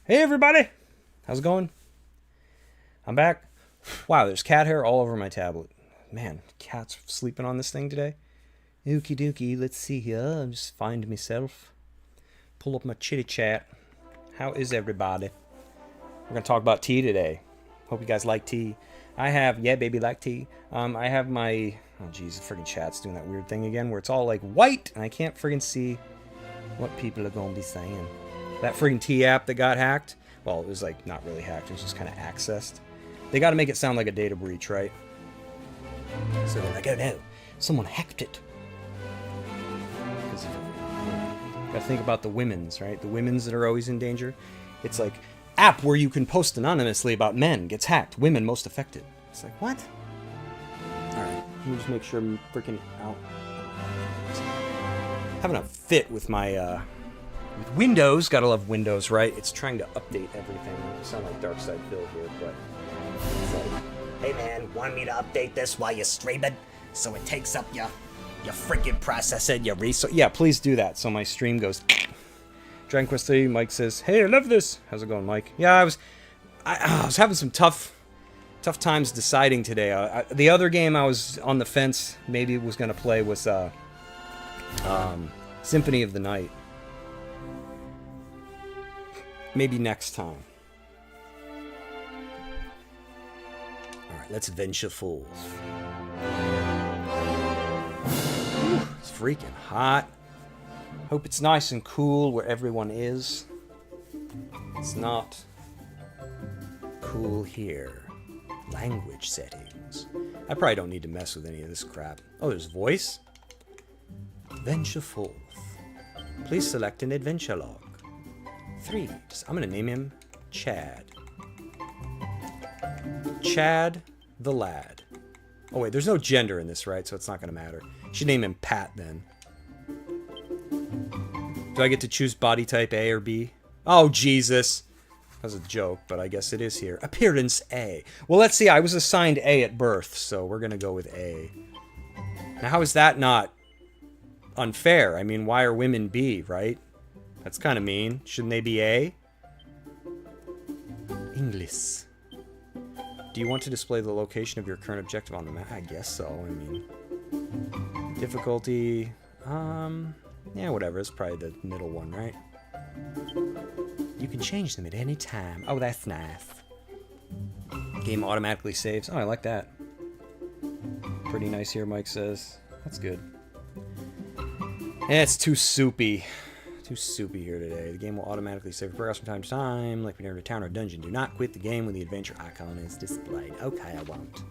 Hey everybody! How's it going? I'm back. Wow, there's cat hair all over my tablet. Man, cat's sleeping on this thing today. Okie dokie, let's see here. I'll just find myself. Pull up my chitty chat. How is everybody? We're gonna talk about tea today. Hope you guys like tea. I have, yeah baby, like tea. I have my, oh geez, the freaking chat's doing that weird thing again where it's all like white and I can't friggin' see what people are gonna be saying. That freaking tea app that got hacked, well, it was like not really hacked, it was just kind of accessed. They got to make it sound like a data breach, right? So they're like, oh no, someone hacked it. Because you gotta think about the women's, right? The women's that are always in danger. It's like, app where you can post anonymously about men gets hacked, women most affected. It's like, what? Alright, let me just make sure I'm freaking out. Having a fit with my, with Windows, gotta love Windows, right? It's trying to update everything. I sound like Darkside Phil here, but it's like, hey man, want me to update this while you're streaming? So it takes up your freaking processor, your resource. Yeah, please do that so my stream goes. Tranquility, Mike says, hey, I love this. How's it going, Mike? Yeah, I was having some tough times deciding today. The other game I was on the fence, maybe was gonna play was Symphony of the Night. Maybe next time. Alright, let's venture forth. It's freaking hot. Hope it's nice and cool where everyone is. It's not cool here. Language settings. I probably don't need to mess with any of this crap. Oh, there's voice? Venture forth. Please select an adventure log. 3. I'm gonna name him Chad. Chad the lad. Oh wait, there's no gender in this, right? So it's not gonna matter. Should name him Pat then. Do I get to choose body type A or B? Oh Jesus. That was a joke, but I guess it is here. Appearance A. Well, let's see. I was assigned A at birth, so we're gonna go with A. Now, how is that not unfair? I mean, why are women B, right? That's kind of mean. Shouldn't they be A? English. Do you want to display the location of your current objective on the map? I guess so. I mean, difficulty. Yeah, whatever. It's probably the middle one, right? You can change them at any time. Oh, that's nice. Game automatically saves. Oh, I like that. Pretty nice here, Mike says. That's good. It's too soupy. Too soupy here today. The game will automatically save progress from time to time, like when you're in a town or dungeon. Do not quit the game when the adventure icon is displayed. Okay, I won't.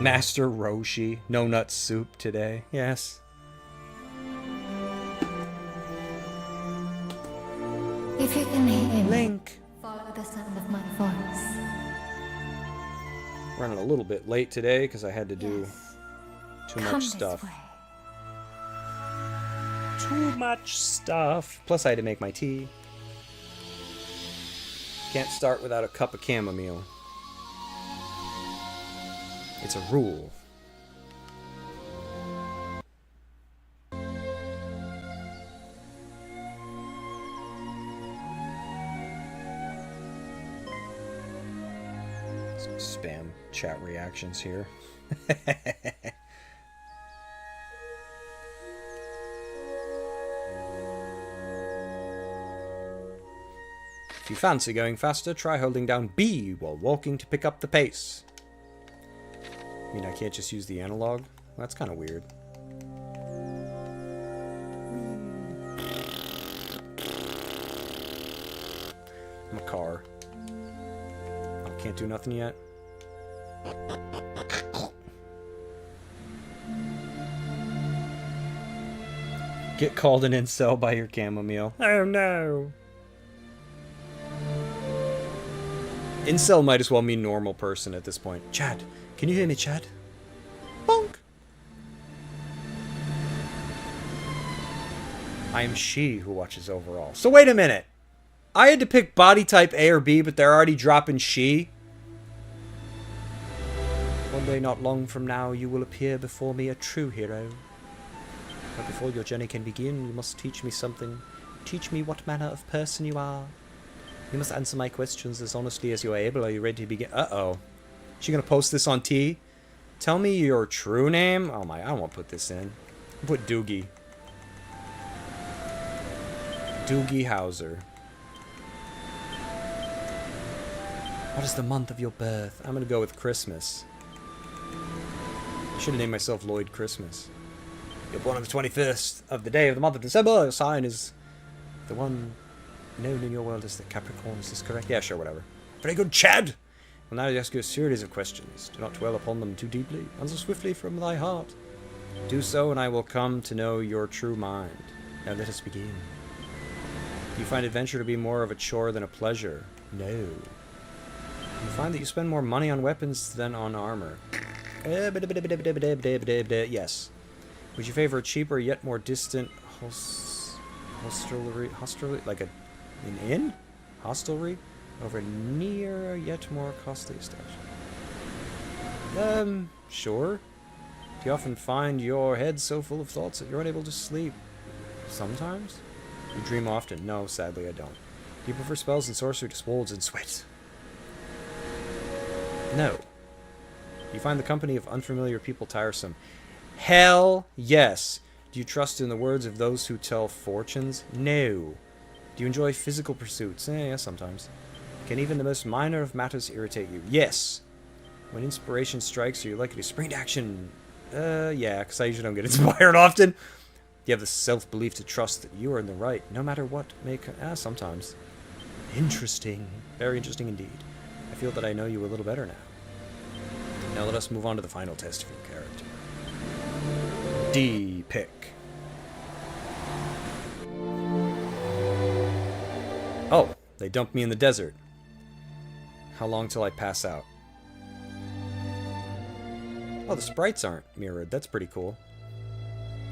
Master Roshi. No nut soup today. Yes. If you can hear me, Link. follow the sound of my voice. Running a little bit late today because I had to do too much stuff. Too much stuff. Plus I had to make my tea. Can't start without a cup of chamomile. It's a rule. Some spam chat reactions here. If you fancy going faster, try holding down B while walking to pick up the pace. I mean, I can't just use the analog? Well, that's kind of weird. I'm a car. Oh, can't do nothing yet? Get called an incel by your chamomile. Oh no! Incel might as well mean normal person at this point. Chad, can you hear me, Chad? Bonk! I am she who watches over all. So wait a minute. I had to pick body type A or B, but they're already dropping she. One day not long from now, you will appear before me a true hero. But before your journey can begin, you must teach me something. Teach me what manner of person you are. You must answer my questions as honestly as you are able. Are you ready to begin? Uh-oh. Is she gonna post this on T? Tell me your true name. Oh my, I don't want to put this in. I'll put Doogie. Doogie Howser. What is the month of your birth? I'm gonna go with Christmas. I should have named myself Lloyd Christmas. You're born on the 21st of the day of the month of December. Your sign is the one known in your world as the Capricorn. Is this correct? Yeah, sure, whatever. Very good, Chad! Well, now I ask you a series of questions. Do not dwell upon them too deeply. Answer swiftly from thy heart. Do so, and I will come to know your true mind. Now let us begin. Do you find adventure to be more of a chore than a pleasure? No. Do you find that you spend more money on weapons than on armor? Yes. Would you favor a cheaper yet more distant hostelry, like an inn? Hostelry? Over a near yet more costly establishment? Sure. Do you often find your head so full of thoughts that you're unable to sleep? Sometimes. You dream often? No, sadly I don't. Do you prefer spells and sorcery to swolds and sweat? No. Do you find the company of unfamiliar people tiresome? Hell yes. Do you trust in the words of those who tell fortunes? No. Do you enjoy physical pursuits? Yeah, sometimes. Can even the most minor of matters irritate you? Yes. When inspiration strikes, are you likely to spring to action? Yeah, because I usually don't get inspired often. Do you have the self-belief to trust that you are in the right, no matter what may come? Sometimes. Interesting. Very interesting indeed. I feel that I know you a little better now. Now let us move on to the final test of your character. D pick. Oh, they dumped me in the desert. How long till I pass out? Oh, the sprites aren't mirrored. That's pretty cool.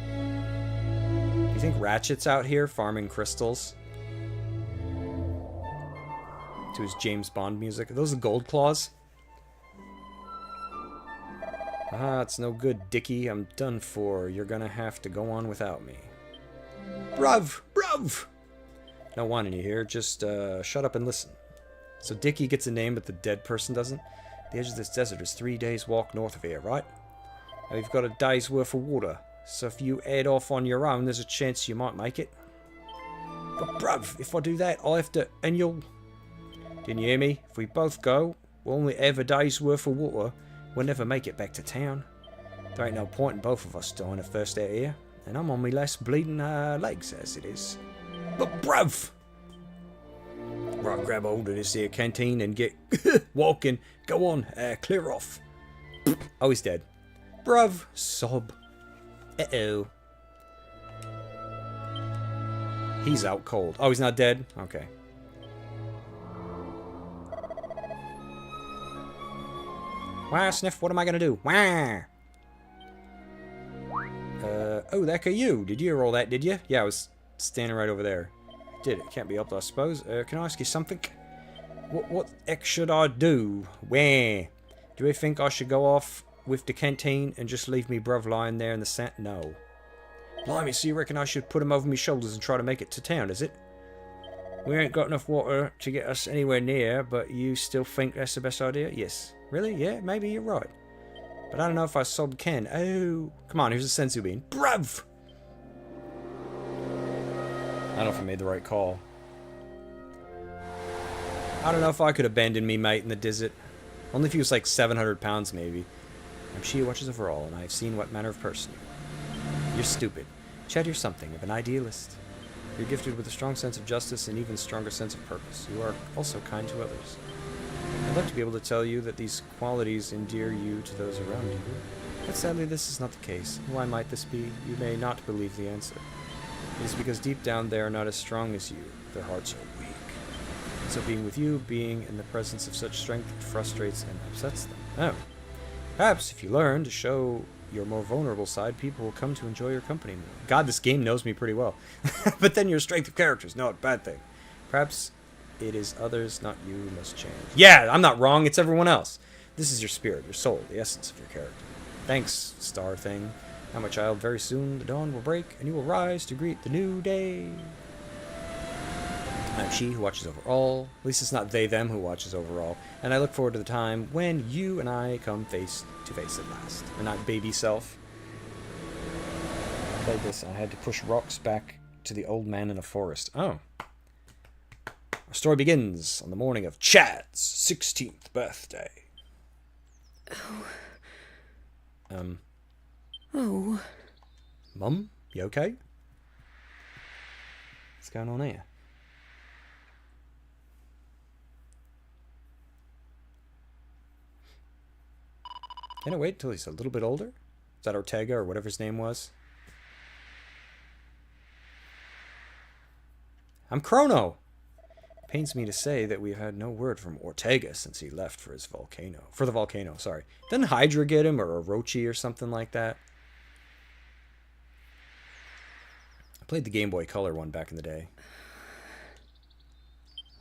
Do you think Ratchet's out here farming crystals? To his James Bond music. Are those the gold claws? Ah, it's no good, Dickie. I'm done for. You're gonna have to go on without me. Bruv! Bruv! No whining you here. Just, shut up and listen. So Dickie gets a name, but the dead person doesn't? The edge of this desert is 3 days' walk north of here, right? Now you've got a day's worth of water. So if you head off on your own, there's a chance you might make it. But bruv, if I do that, I'll have to... And you'll... Didn't you hear me? If we both go, we'll only have a day's worth of water. We'll never make it back to town. There ain't no point in both of us dying the first out here. And I'm on my last bleeding legs as it is. But bruv! Right, grab hold of this here canteen and get walking. Go on, clear off. Oh, he's dead. Bruv, sob. Uh-oh. He's out cold. Oh, he's not dead? Okay. Wah, Sniff, what am I gonna do? Wah! Oh, that could you. Did you roll that, did you? Yeah, I was standing right over there. Did it. Can't be helped, I suppose. Can I ask you something? What X should I do? Where? Do you think I should go off with the canteen and just leave me bruv lying there in the sand? No. Blimey, so you reckon I should put him over my shoulders and try to make it to town, is it? We ain't got enough water to get us anywhere near, but you still think that's the best idea? Yes. Really? Yeah, maybe you're right. But I don't know if I sob Ken. Oh, come on, here's a senzu bean. Bruv! I don't know if I made the right call. I don't know if I could abandon me mate in the desert. Only if he was like 700 pounds, maybe. I'm she who watches over all, and I have seen what manner of person you are. You're stupid. Chad, you're something of an idealist. You're gifted with a strong sense of justice and even stronger sense of purpose. You are also kind to others. I'd like to be able to tell you that these qualities endear you to those around you. But sadly, this is not the case. Why might this be? You may not believe the answer. It is because deep down they are not as strong as you. Their hearts are weak. And so being with you, being in the presence of such strength, frustrates and upsets them. Oh. Perhaps if you learn to show your more vulnerable side, people will come to enjoy your company more. God, this game knows me pretty well. But then your strength of character is not a bad thing. Perhaps it is others, not you, who must change. Yeah, I'm not wrong. It's everyone else. This is your spirit, your soul, the essence of your character. Thanks, star thing. Now, my child, very soon the dawn will break, and you will rise to greet the new day. I'm she who watches over all. At least it's not they, them who watches over all. And I look forward to the time when you and I come face to face at last. And not baby self. I played this. I had to push rocks back to the old man in a forest. Oh. Our story begins on the morning of Chad's 16th birthday. Oh. Mum, you okay? What's going on here? Can I wait until he's a little bit older? Is that Ortega or whatever his name was? I'm Chrono! Pains me to say that we've had no word from Ortega since he left for his volcano. For the volcano, sorry. Didn't Hydra get him, or Orochi or something like that? I played the Game Boy Color one back in the day.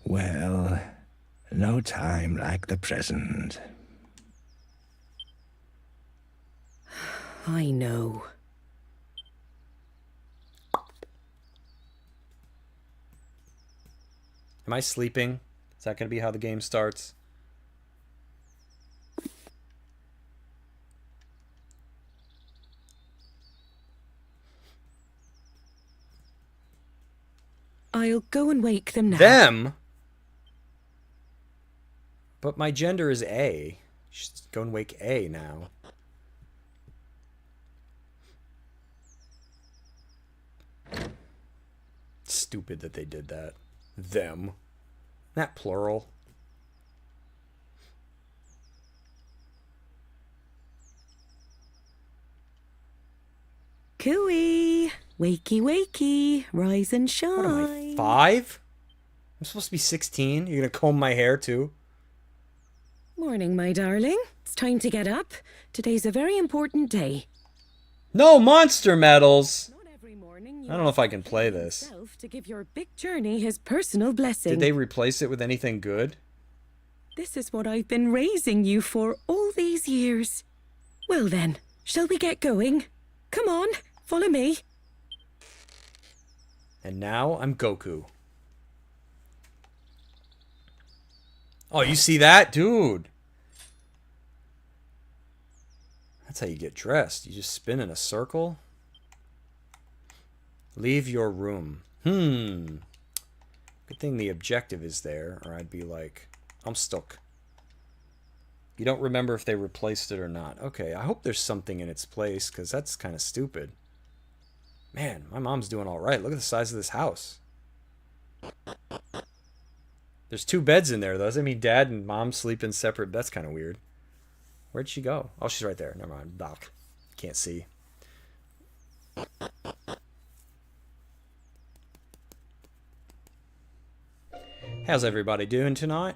Well, no time like the present. I know. Am I sleeping? Is that going to be how the game starts? I'll go and wake them now. Them? But my gender is A. Just go and wake A now. Stupid that they did that. Them. Not plural. Cooey! Wakey, wakey! Rise and shine! What am I, 5? I'm supposed to be 16? You're gonna comb my hair too? Morning, my darling. It's time to get up. Today's a very important day. No monster medals! Not every morning I don't know if I can play this. himself to give your big journey his personal blessing. Did they replace it with anything good? This is what I've been raising you for all these years. Well then, shall we get going? Come on, follow me. And now I'm Goku. Oh, you see that? Dude. That's how you get dressed. You just spin in a circle. Leave your room. Good thing the objective is there, or I'd be like, I'm stuck. You don't remember if they replaced it or not. Okay, I hope there's something in its place, because that's kind of stupid. Man, my mom's doing all right. Look at the size of this house. There's 2 beds in there, though. Does that mean dad and mom sleep in separate? That's kind of weird. Where'd she go? Oh, she's right there. Never mind. Doc. Can't see. How's everybody doing tonight?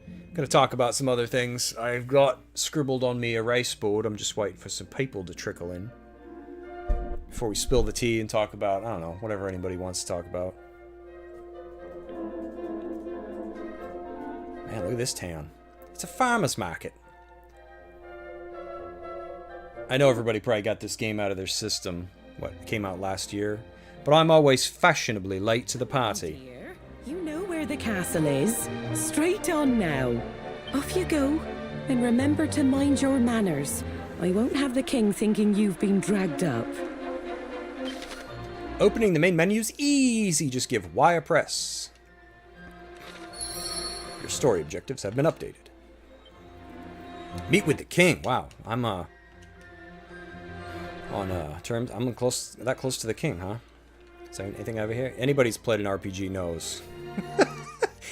I'm going to talk about some other things. I've got scribbled on me erase board. I'm just waiting for some people to trickle in before we spill the tea and talk about, I don't know, whatever anybody wants to talk about. Man, look at this town. It's a farmer's market. I know everybody probably got this game out of their system. What, it came out last year? But I'm always fashionably late to the party. Dear, you know where the castle is. Straight on now. Off you go. And remember to mind your manners. I won't have the king thinking you've been dragged up. Opening the main menu's easy. Just give Y a press. Your story objectives have been updated. Meet with the king. Wow, I'm on terms. I'm that close to the king, huh? Is there anything over here? Anybody's played an RPG knows.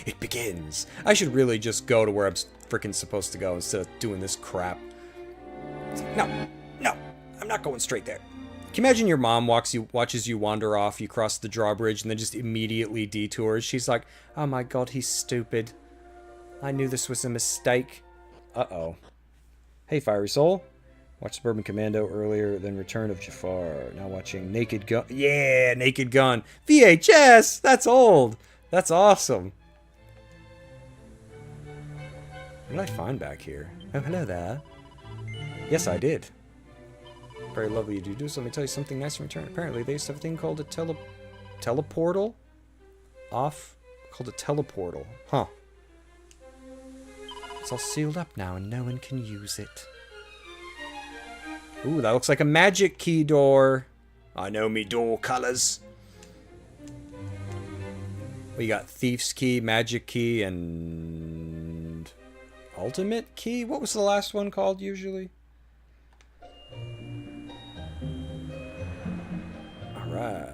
It begins. I should really just go to where I'm freaking supposed to go instead of doing this crap. No, I'm not going straight there. Can you imagine your mom watches you wander off, you cross the drawbridge, and then just immediately detours? She's like, oh my god, he's stupid. I knew this was a mistake. Uh-oh. Hey, Fiery Soul. Watched Suburban Commando earlier, then Return of Jafar. Now watching Naked Gun. Yeah, Naked Gun. VHS! That's old. That's awesome. What did I find back here? Oh, hello there. Yes, I did. Very lovely you do. So let me tell you something nice in return. Apparently, they used to have a thing called a teleportal. Called a teleportal. Huh. It's all sealed up now and no one can use it. Ooh, that looks like a magic key door. I know me door colors. We got Thief's Key, Magic Key, and Ultimate Key? What was the last one called usually? Alright.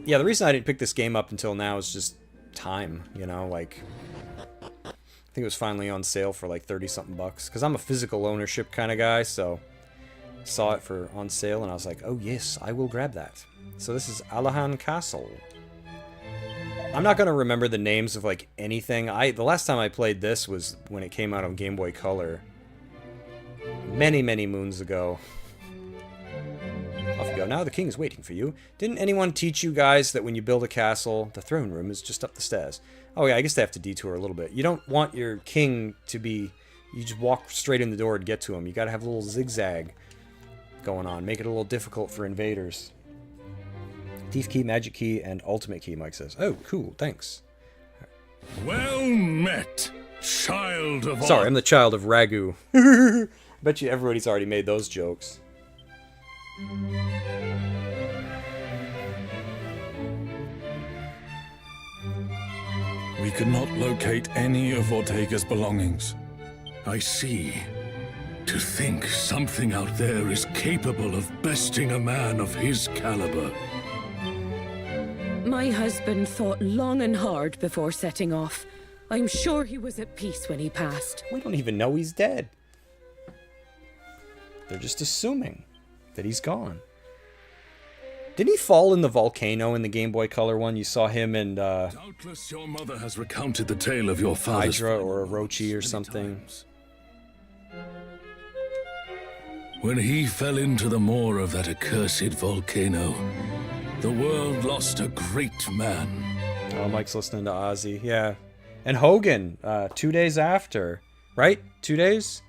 Yeah, the reason I didn't pick this game up until now is just time, you know, like... I think it was finally on sale for like 30-something bucks. Because I'm a physical ownership kind of guy, so... Saw it for on sale, and I was like, oh yes, I will grab that. So this is Alahan Castle. I'm not going to remember the names of like anything. The last time I played this was when it came out on Game Boy Color. Many, many moons ago. Off you go. Now the king is waiting for you. Didn't anyone teach you guys that when you build a castle, the throne room is just up the stairs? Oh yeah, I guess they have to detour a little bit. You don't want your king to be... You just walk straight in the door and get to him. You got to have a little zigzag going on. Make it a little difficult for invaders. Thief Key, Magic Key, and Ultimate Key, Mike says. Oh, cool. Thanks. Well met, child of... Sorry, I'm the child of Ragu. Bet you everybody's already made those jokes. We could not locate any of Ortega's belongings. I see. To think something out there is capable of besting a man of his caliber. My husband thought long and hard before setting off. I'm sure he was at peace when he passed. We don't even know he's dead. They're just assuming that he's gone. Didn't he fall in the volcano in the Game Boy Color one? You saw him and Doubtless your mother has recounted the tale of your father's... Hydra or Orochi or something. When he fell into the maw of that accursed volcano, the world lost a great man. Oh, Mike's listening to Ozzy. Yeah. And Hogan, 2 days after. Right? 2 days?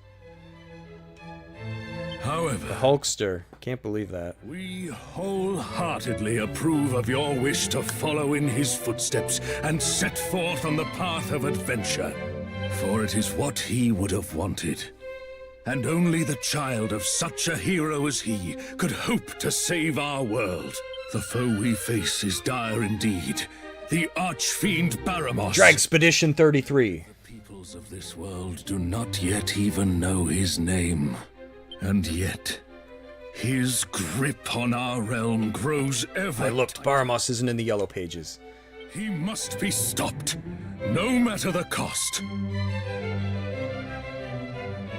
However, The Hulkster. Can't believe that. we wholeheartedly approve of your wish to follow in his footsteps and set forth on the path of adventure. For it is what he would have wanted. And only the child of such a hero as he could hope to save our world. The foe we face is dire indeed. The archfiend Baramos. Dragspedition 33. The peoples of this world do not yet even know his name. And yet, his grip on our realm grows ever... I looked. Baramos isn't in the yellow pages. He must be stopped, no matter the cost.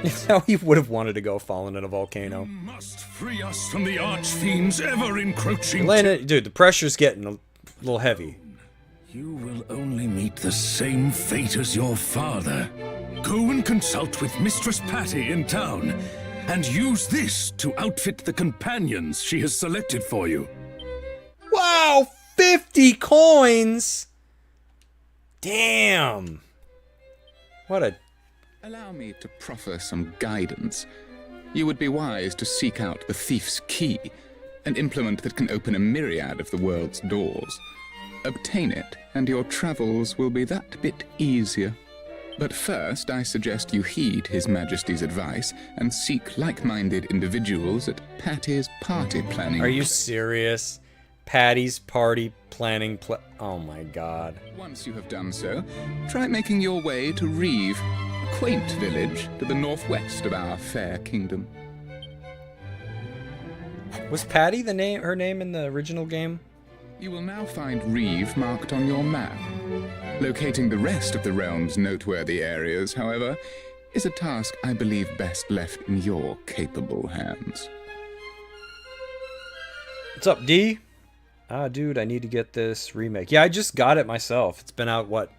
It's how he would have wanted to go falling in a volcano. Must free us from the archfiend's ever-encroaching... Elena, dude, the pressure's getting a little heavy. You will only meet the same fate as your father. Go and consult with Mistress Patty in town, and use this to outfit the companions she has selected for you. Wow, 50 coins! Damn! What a... Allow me to proffer some guidance. You would be wise to seek out the Thief's Key, an implement that can open a myriad of the world's doors. Obtain it, and your travels will be that bit easier. But first, I suggest you heed His Majesty's advice and seek like-minded individuals at Patty's party planning. Are you serious? Patty's party planning oh my god. Once you have done so, try making your way to Reeve, a quaint village to the northwest of our fair kingdom. Was Patty her name in the original game? You will now find Reeve marked on your map. Locating the rest of the realm's noteworthy areas, however, is a task I believe best left in your capable hands. What's up, D? Dude, I need to get this remake. Yeah, I just got it myself. It's been out, what?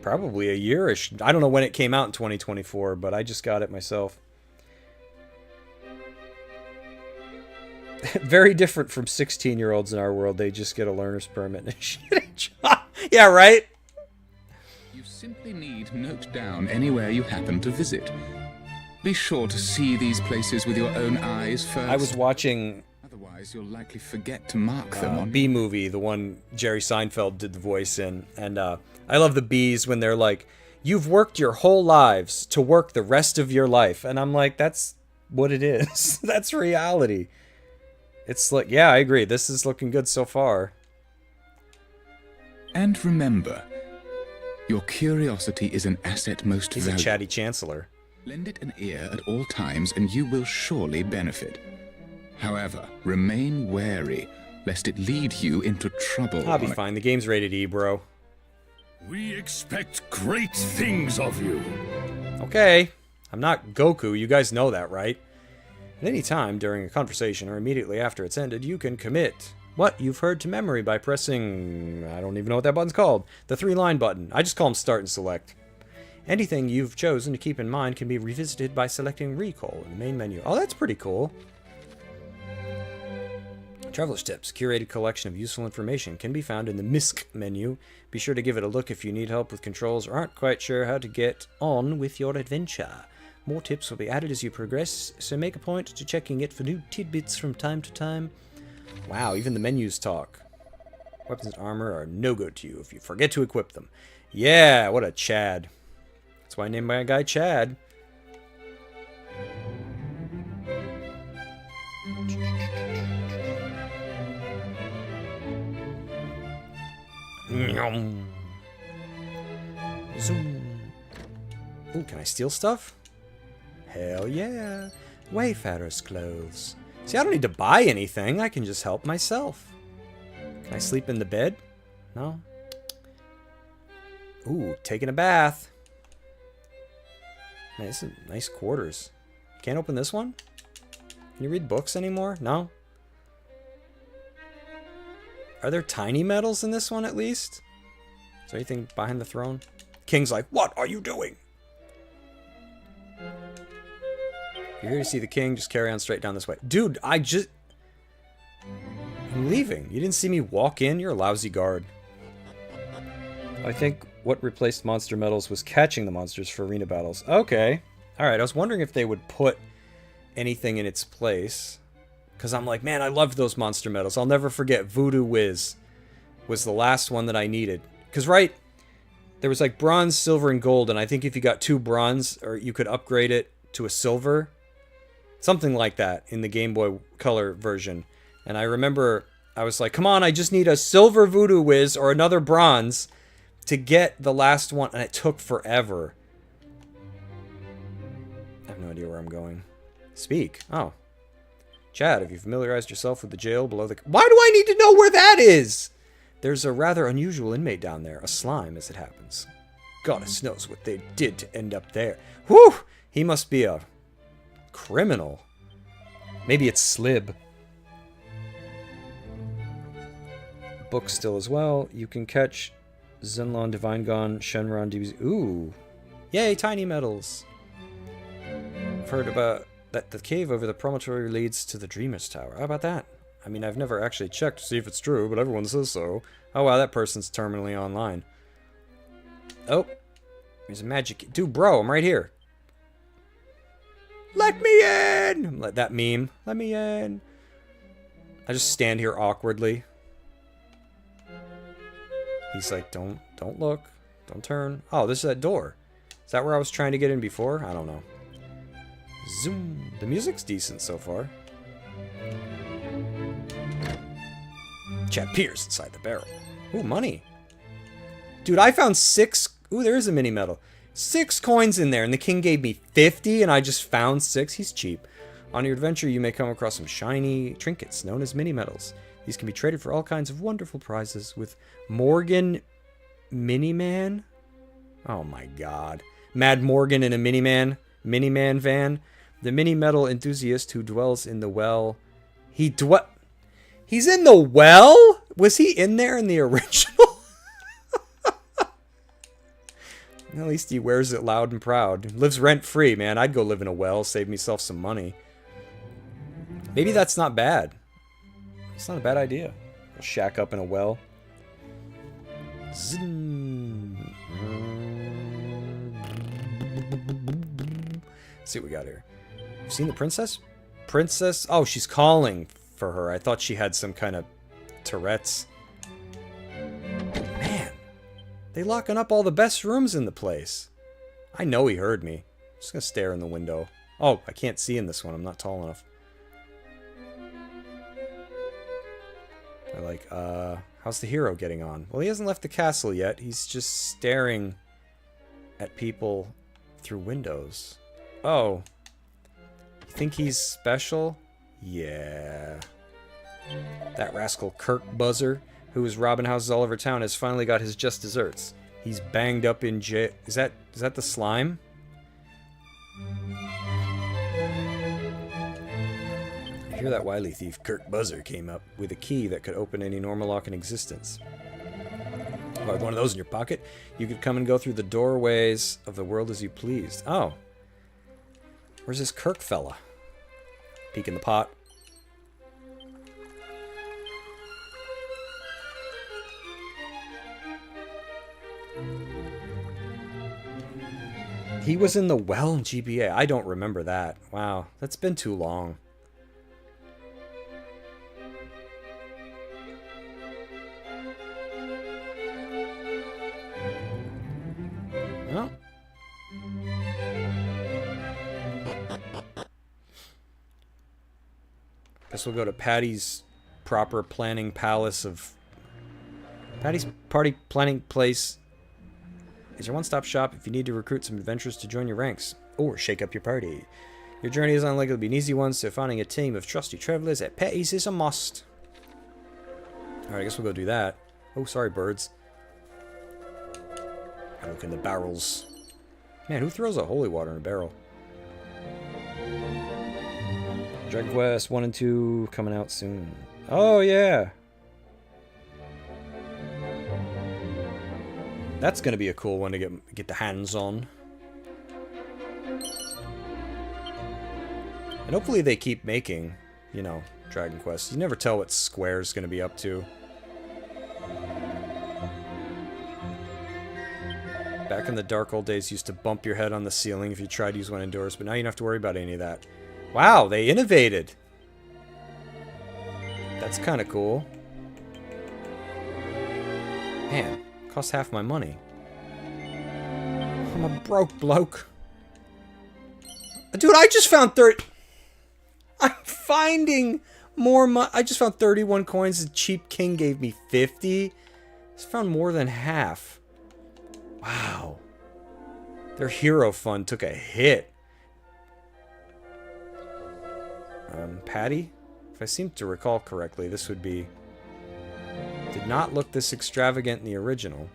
Probably a yearish. I don't know when it came out in 2024, but I just got it myself. Very different from 16-year-olds in our world. They just get a learner's permit and a shitty job. Yeah, right? You simply need note down anywhere you happen to visit. Be sure to see these places with your own eyes first. I was watching Otherwise, you'll likely forget to mark them on... B-Movie, the one Jerry Seinfeld did the voice in. And I love the Bees when they're like, you've worked your whole lives to work the rest of your life. And I'm like, that's what it is. That's reality. It's like, yeah, I agree. This is looking good so far. And remember, your curiosity is an asset most He's a valuable. chatty chancellor. Lend it an ear at all times, and you will surely benefit. However, remain wary, lest it lead you into trouble. I'll be fine. The game's rated E, bro. We expect great things of you. Okay. I'm not Goku. You guys know that, right? At any time during a conversation or immediately after it's ended, you can commit what you've heard to memory by pressing... I don't even know what that button's called. The 3-line button. I just call them start and select. Anything you've chosen to keep in mind can be revisited by selecting Recall in the main menu. Oh, that's pretty cool. Traveler's Tips. Curated collection of useful information can be found in the MISC menu. Be sure to give it a look if you need help with controls or aren't quite sure how to get on with your adventure. More tips will be added as you progress, so make a point to checking it for new tidbits from time to time. Wow, even the menus talk. Weapons and armor are no good to you if you forget to equip them. Yeah, what a Chad. That's why I named my guy Chad. Zoom. Ooh, can I steal stuff? Hell yeah. Wayfarer's clothes. See, I don't need to buy anything. I can just help myself. Can I sleep in the bed? No? Ooh, taking a bath. Man, this is nice quarters. Can't open this one? Can you read books anymore? No? Are there tiny medals in this one at least? Is there anything behind the throne? King's like, what are you doing? If you're here to see the king, just carry on straight down this way. Dude, I'm leaving. You didn't see me walk in? You're a lousy guard. I think what replaced monster medals was catching the monsters for arena battles. Okay. Alright, I was wondering if they would put anything in its place. Because I'm like, man, I loved those monster medals. I'll never forget Voodoo Whiz was the last one that I needed. Because, right, there was like bronze, silver, and gold. And I think if you got 2 bronze, or you could upgrade it to a silver. Something like that in the Game Boy Color version. And I remember I was like, come on, I just need a silver Voodoo Whiz or another bronze to get the last one. And it took forever. I have no idea where I'm going. Speak. Oh. Chad, have you familiarized yourself with the jail below the... Why do I need to know where that is? There's a rather unusual inmate down there. A slime, as it happens. Goddess knows what they did to end up there. Whew! He must be a criminal. Maybe it's Slib. Book still as well. You can catch Zenlong, Divinegon, Shenron, DBZ. Ooh. Yay, tiny medals. I've heard about... that the cave over the promontory leads to the Dreamer's Tower. How about that? I mean, I've never actually checked to see if it's true, but everyone says so. Oh, wow, that person's terminally online. Oh. There's a magic... Dude, bro, I'm right here. Let me in! Let that meme. Let me in. I just stand here awkwardly. He's like, don't look. Don't turn. Oh, this is that door. Is that where I was trying to get in before? I don't know. Zoom. The music's decent so far. Chad peers inside the barrel. Ooh, money. Dude, I found 6... Ooh, there is a mini medal. 6 coins in there, and the king gave me 50, and I just found 6. He's cheap. On your adventure, you may come across some shiny trinkets known as mini medals. These can be traded for all kinds of wonderful prizes with Morgan Miniman. Oh my god. Mad Morgan in a Miniman van. The mini medal enthusiast who dwells in the well. He's in the well? Was he in there in the original? At least he wears it loud and proud. Lives rent-free, man. I'd go live in a well, save myself some money. Maybe that's not bad. It's not a bad idea. We'll shack up in a well. Zing. Let's see what we got here. You seen the princess? Princess? Oh, she's calling for her. I thought she had some kind of Tourette's. Man, they locking up all the best rooms in the place. I know he heard me. I'm just gonna stare in the window. Oh, I can't see in this one. I'm not tall enough. They're like, how's the hero getting on? Well, he hasn't left the castle yet. He's just staring at people through windows. Oh. You think he's special? Yeah. That rascal Kirk Buzzer, who was robbing houses all over town, has finally got his just desserts. He's banged up in jail. Is that the slime? I hear that wily thief Kirk Buzzer came up with a key that could open any normal lock in existence. If you had one of those in your pocket, you could come and go through the doorways of the world as you pleased. Oh. Where's this Kirk fella? Peek in the pot. He was in the well in GBA. I don't remember that. Wow, that's been too long. Well. Guess we'll go to Patty's proper planning palace of... Patty's party planning place is your one-stop shop if you need to recruit some adventurers to join your ranks or shake up your party. Your journey is unlikely to be an easy one, so finding a team of trusty travelers at Patty's is a must. Alright, I guess we'll go do that. Oh, sorry, birds. I look in the barrels. Man, who throws a holy water in a barrel? Dragon Quest 1 and 2 coming out soon. Oh, yeah. That's going to be a cool one to get the hands on. And hopefully they keep making, you know, Dragon Quest. You never tell what Square's going to be up to. Back in the dark old days, you used to bump your head on the ceiling if you tried to use one indoors, but now you don't have to worry about any of that. Wow, they innovated. That's kind of cool. Man, cost half my money. I'm a broke bloke. Dude, I just found 30... I'm finding more money. I just found 31 coins. The cheap king gave me 50. I just found more than half. Wow. Their hero fund took a hit. Patty? If I seem to recall correctly, this would be... Did not look this extravagant in the original.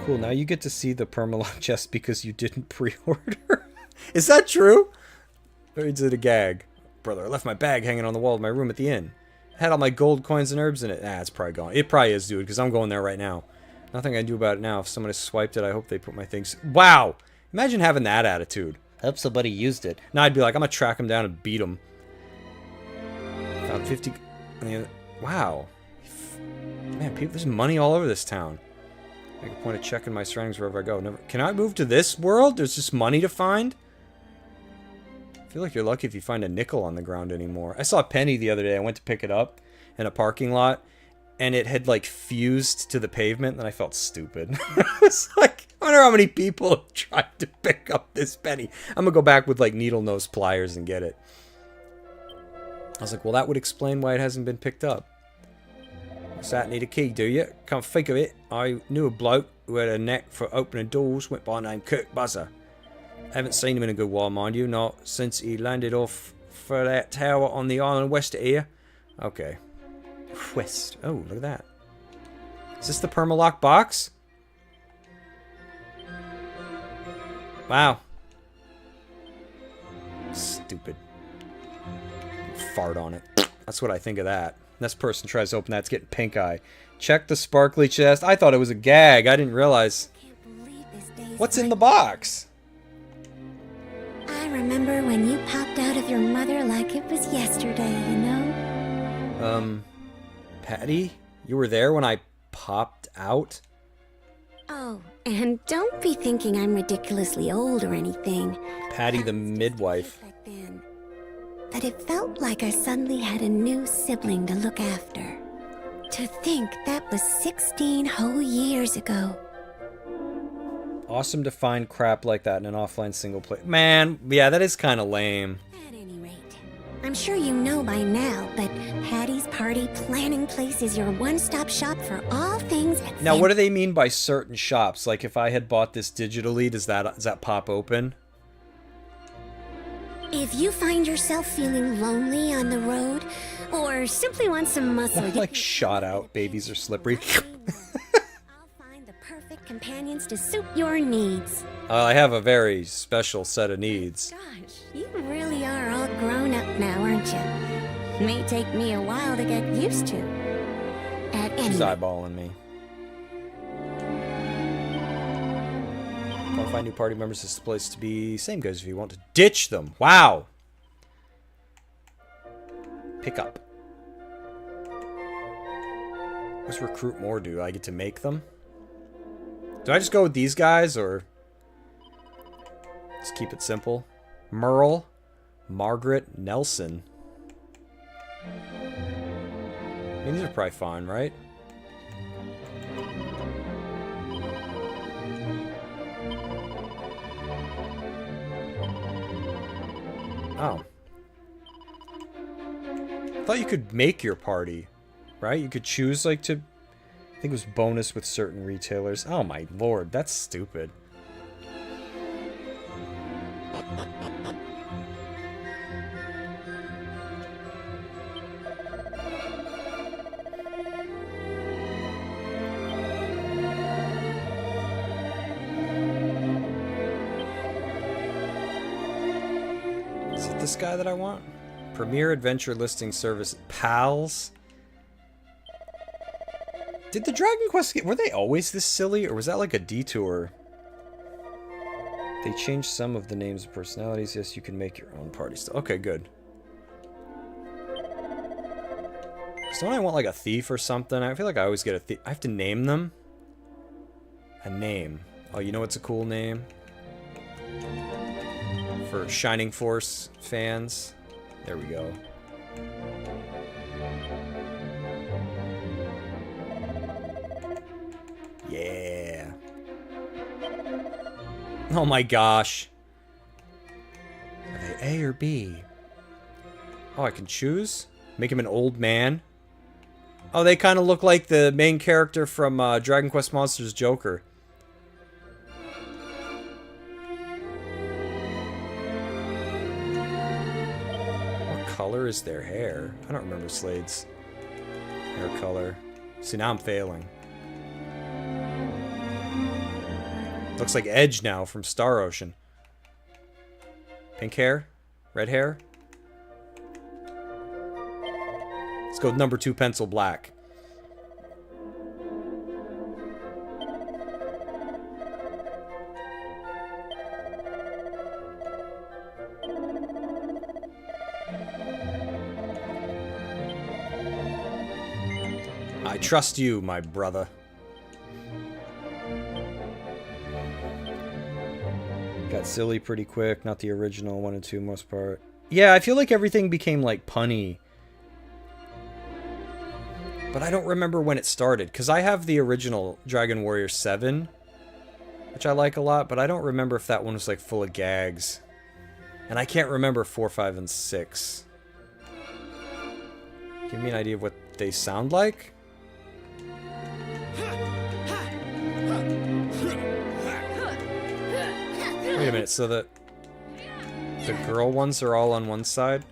Cool, now you get to see the permalock chest because you didn't pre-order. Is that true? Or is it a gag? Brother, I left my bag hanging on the wall of my room at the inn. It had all my gold coins and herbs in it. Nah, it's probably gone. It probably is, dude, because I'm going there right now. Nothing I can do about it now. If someone has swiped it, I hope they put my things... Wow! Imagine having that attitude. I hope somebody used it. Now I'd be like, I'm gonna track him down and beat him. Found 50... Wow. Man, people, there's money all over this town. Make a point of checking my surroundings wherever I go. Never... Can I move to this world? There's just money to find? I feel like you're lucky if you find a nickel on the ground anymore. I saw a penny the other day. I went to pick it up in a parking lot, and it had, like, fused to the pavement, and I felt stupid. I was like, I wonder how many people have tried to pick up this penny. I'm gonna go back with, like, needle-nose pliers and get it. I was like, well, that would explain why it hasn't been picked up. What's that? Need a key, do you? Come think of it, I knew a bloke who had a knack for opening doors, went by the name Kirk Buzzer. Haven't seen him in a good while, mind you, not since he landed off for that tower on the island west of here. Okay. West. Oh, look at that. Is this the permalock box? Wow. Stupid. Fart on it. That's what I think of that. Next person tries to open that, it's getting pink eye. Check the sparkly chest. I thought it was a gag. I didn't realize. What's in the box? I remember when you popped out of your mother like it was yesterday, you know? Patty? You were there when I popped out? Oh, and don't be thinking I'm ridiculously old or anything. Patty the I was just a midwife. kid back then. But it felt like I suddenly had a new sibling to look after. To think that was 16 whole years ago. Awesome to find crap like that in an offline single player. Man, yeah, that is kind of lame. At any rate, I'm sure you know by now, but Patty's Party Planning Place is your one-stop shop for all things adventure. Now, what do they mean by certain shops? Like, if I had bought this digitally, does that pop open? If you find yourself feeling lonely on the road, or simply want some muscle... Like, shot out. Babies are slippery. I'll find the perfect companions to suit your needs. I have a very special set of needs. Gosh, you really are all grown up now, aren't you? May take me a while to get used to. At any She's rate, eyeballing me. Want to find new party members? This is the place to be. Same goes if you want to ditch them. Wow. Pick up. What's recruit more do? I get to make them? Do I just go with these guys or just keep it simple? Merle, Margaret, Nelson. I mean, these are probably fine, right? Oh. I thought you could make your party, right? You could choose, like, to... I think it was bonus with certain retailers. Oh my lord, that's stupid. Is it this guy that I want? Premier Adventure Listing Service. PALS? Did the Dragon Quest... Were they always this silly? Or was that like a detour? They changed some of the names and personalities. Yes, you can make your own party stuff. Okay, good. So don't I want like a thief or something? I feel like I always get a thief. I have to name them? A name. Oh, you know what's a cool name? For Shining Force fans. There we go. Yeah. Oh my gosh. Are they A or B? Oh, I can choose? Make him an old man? Oh, they kind of look like the main character from Dragon Quest Monsters Joker. What color is their hair? I don't remember Slade's hair color. See, now I'm failing. Looks like Edge now from Star Ocean. Pink hair? Red hair? Let's go with number 2 pencil black. I trust you, my brother. Got silly pretty quick, not the original 1 and 2 most part. Yeah, I feel like everything became like punny. But I don't remember when it started, because I have the original Dragon Warrior 7, which I like a lot, but I don't remember if that one was like full of gags. And I can't remember 4, 5, and 6. Give me an idea of what they sound like? Wait a minute, so the girl ones are all on one side?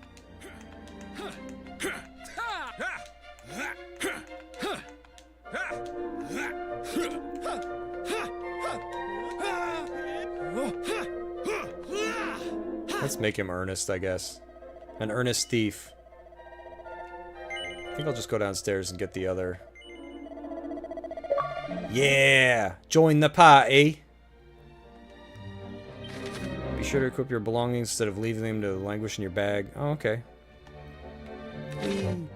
Let's make him earnest, I guess. An earnest thief. I think I'll just go downstairs and get the other. Yeah! Join the party! Be sure to equip your belongings instead of leaving them to languish in your bag. Oh, okay. Did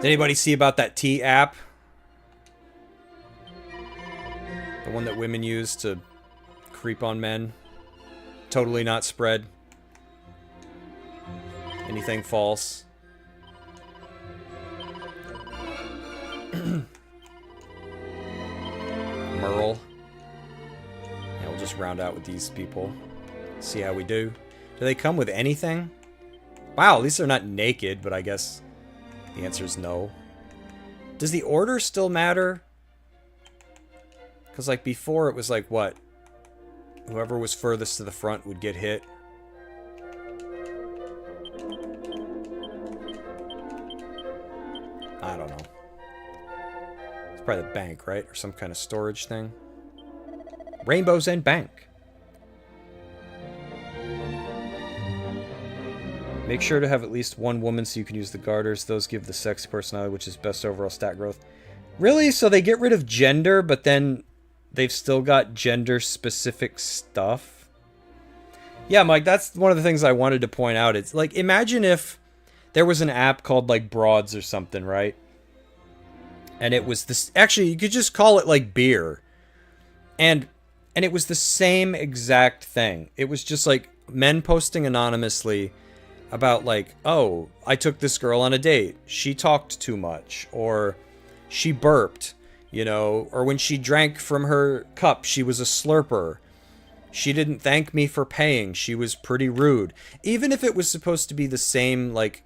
anybody see about that T app? The one that women use to creep on men. Totally not spread anything false. Merle. Yeah, we'll just round out with these people. See how we do. Do they come with anything? Wow, at least they're not naked, but I guess the answer is no. Does the order still matter? Because, like, before it was like, what? Whoever was furthest to the front would get hit. I don't know. It's probably the bank, right? Or some kind of storage thing. Rainbow's End Bank. Make sure to have at least one woman so you can use the garters. Those give the sex personality, which is best overall stat growth. Really? So they get rid of gender, but then they've still got gender-specific stuff? Yeah, Mike, that's one of the things I wanted to point out. It's like, imagine if there was an app called, like, Broads or something, right? And it was this... Actually, you could just call it, like, beer. And it was the same exact thing. It was just, like, men posting anonymously about, like, oh, I took this girl on a date. She talked too much. Or she burped, you know. Or when she drank from her cup, she was a slurper. She didn't thank me for paying. She was pretty rude. Even if it was supposed to be the same, like,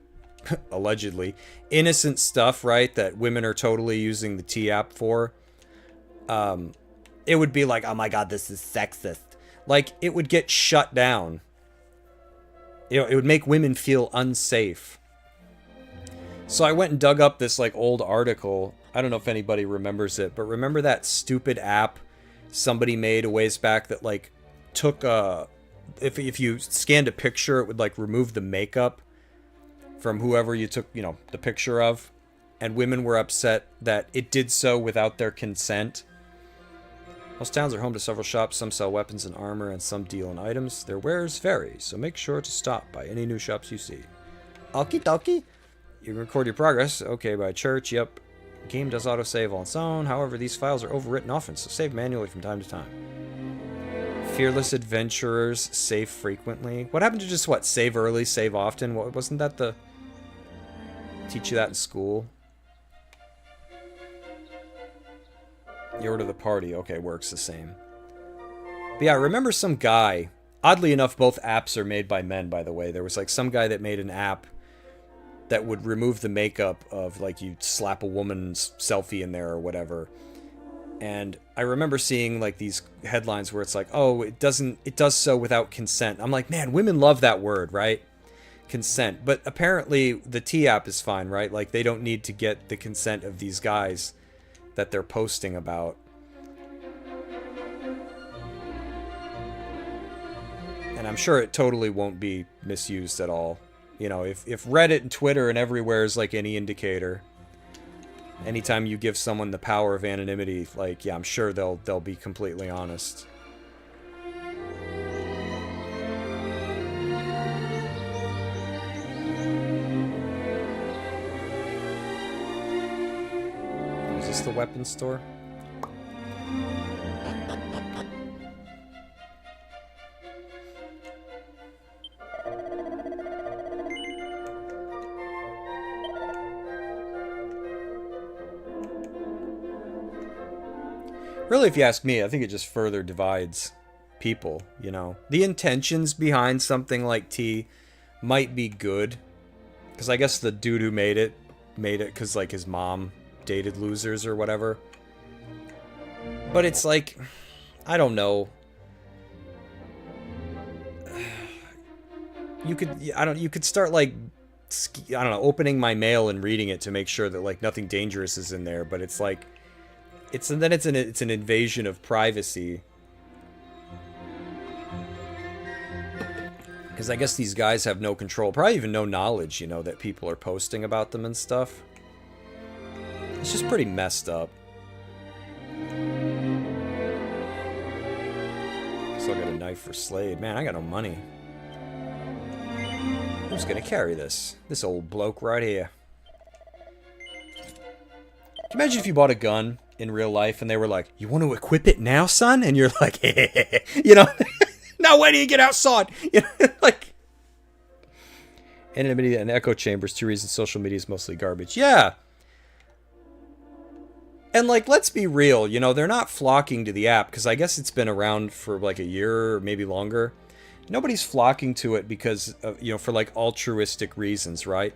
allegedly, innocent stuff, right, that women are totally using the T app for, it would be like, oh my god, this is sexist. Like, it would get shut down. You know, it would make women feel unsafe. So I went and dug up this, like, old article. I don't know if anybody remembers it, but remember that stupid app somebody made a ways back that, like, took if you scanned a picture, it would, like, remove the makeup from whoever you took, you know, the picture of, and women were upset that it did so without their consent. Most towns are home to several shops. Some sell weapons and armor, and some deal in items. Their wares vary, so make sure to stop by any new shops you see. Okie dokie. You can record your progress. Okay, by church, yep. Game does autosave on its own. However, these files are overwritten often, so save manually from time to time. Fearless adventurers save frequently. What happened to just, what, save early, save often? What, wasn't that the... Teach you that in school? You order the party. Okay, works the same. But yeah, I remember some guy... Oddly enough, both apps are made by men, by the way. There was, like, some guy that made an app that would remove the makeup of, like, you slap a woman's selfie in there or whatever. And I remember seeing, like, these headlines where it's like, oh, it does so without consent. I'm like, man, women love that word, right? Consent. But apparently the T app is fine, right? Like, they don't need to get the consent of these guys that they're posting about. And I'm sure it totally won't be misused at all. You know, if Reddit and Twitter and everywhere is like any indicator, anytime you give someone the power of anonymity, like, yeah, I'm sure they'll be completely honest. Is this the weapons store? Really, if you ask me, I think it just further divides people, you know. The intentions behind something like T might be good. Because I guess the dude who made it because, like, his mom dated losers or whatever. But it's like, I don't know. You could start, like, I don't know, opening my mail and reading it to make sure that, like, nothing dangerous is in there. But it's like, it's an invasion of privacy. Because I guess these guys have no control, probably even no knowledge, you know, that people are posting about them and stuff. It's just pretty messed up. Still got a knife for Slade. Man, I got no money. Who's gonna carry this? This old bloke right here. Can you imagine if you bought a gun in real life and they were like, "You want to equip it now, son?" And you're like, you know, "Now wait till you get outside." You know, like, anonymity and echo chambers. 2 reasons social media is mostly garbage. Yeah. And like, let's be real. You know, they're not flocking to the app because I guess it's been around for like a year or maybe longer. Nobody's flocking to it because of, you know, for like altruistic reasons, right?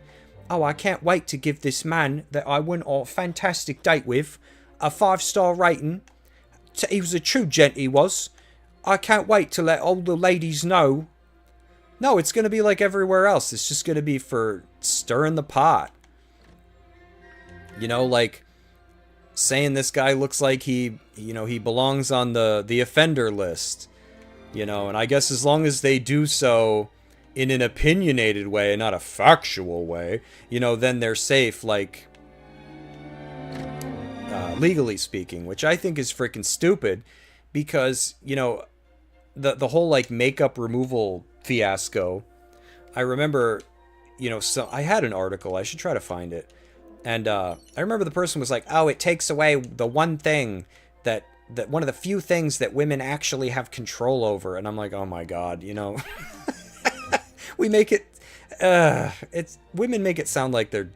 Oh, I can't wait to give this man that I went on a fantastic date with a 5-star rating. He was a true gent, he was. I can't wait to let all the ladies know. No, it's going to be like everywhere else. It's just going to be for stirring the pot. You know, like saying this guy looks like he belongs on the offender list. You know, and I guess as long as they do so in an opinionated way and not a factual way, you know, then they're safe, like, legally speaking, which I think is freaking stupid because, you know, the whole, like, makeup removal fiasco, I remember, you know, so I had an article, I should try to find it, and I remember the person was like, oh, it takes away the one thing that one of the few things that women actually have control over. And I'm like, oh my God, you know, we make it, women make it sound like they're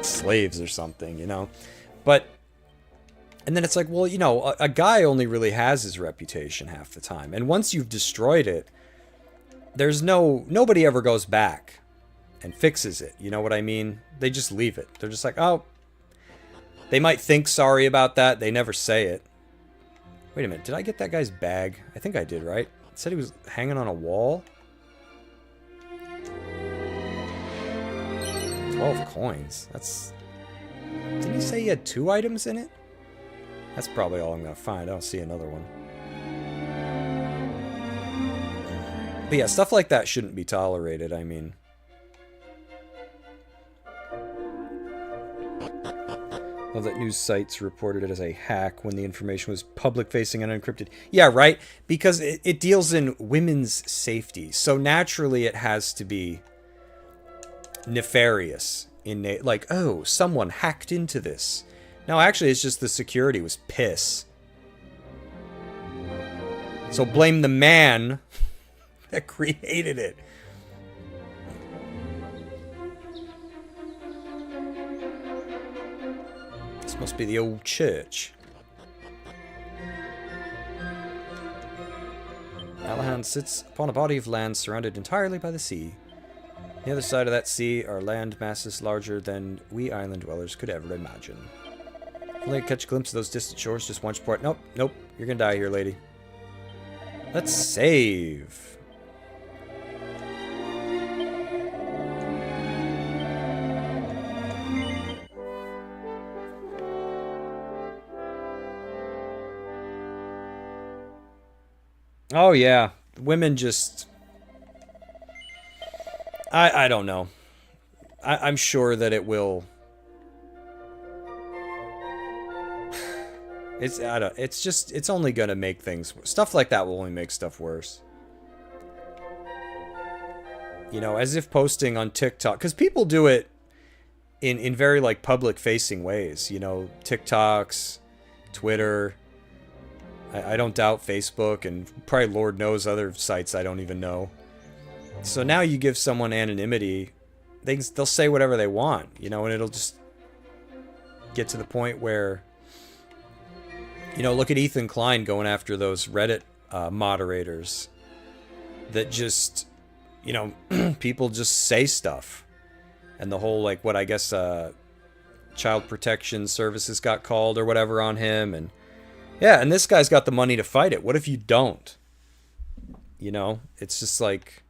slaves or something, you know, but, and then it's like, well, you know, a guy only really has his reputation half the time. And once you've destroyed it, there's nobody ever goes back and fixes it. You know what I mean? They just leave it. They're just like, oh, they might think sorry about that. They never say it. Wait a minute. Did I get that guy's bag? I think I did, right? It said he was hanging on a wall. 12 coins. That's... Didn't he say he had 2 items in it? That's probably all I'm going to find. I don't see another one. But yeah, stuff like that shouldn't be tolerated, I mean. Well, that news sites reported it as a hack when the information was public-facing and unencrypted. Yeah, right? Because it deals in women's safety. So naturally it has to be nefarious. Like, oh, someone hacked into this. No, actually, it's just the security was piss. So blame the man that created it. This must be the old church. Alahan sits upon a body of land surrounded entirely by the sea. On the other side of that sea are land masses larger than we island dwellers could ever imagine. Only catch a glimpse of those distant shores just once before. Nope, nope, you're gonna die here, lady. Let's save. Oh yeah, women just... I don't know. I'm sure that it will... It's only gonna make things... Stuff like that will only make stuff worse. You know, as if posting on TikTok... Because people do it in very, like, public-facing ways. You know, TikToks, Twitter... I don't doubt Facebook, and probably Lord knows other sites I don't even know. So now you give someone anonymity, they'll say whatever they want, you know, and it'll just get to the point where, you know, look at Ethan Klein going after those Reddit moderators that just, you know, people just say stuff. And the whole, like, what I guess Child Protection Services got called or whatever on him, and yeah, and this guy's got the money to fight it. What if you don't? You know, it's just like,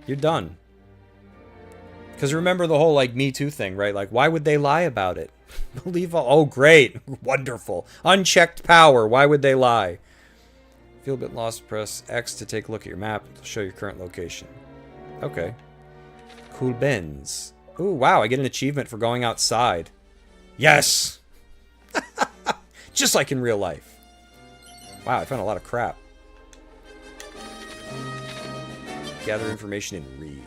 you're done. Because remember the whole, like, Me Too thing, right? Like, why would they lie about it? Believe all... Oh, great. Wonderful. Unchecked power. Why would they lie? Feel a bit lost, press X to take a look at your map. It'll show your current location. Okay. Cool Benz. Ooh, wow, I get an achievement for going outside. Yes! Just like in real life. Wow, I found a lot of crap. Gather information in Reeve.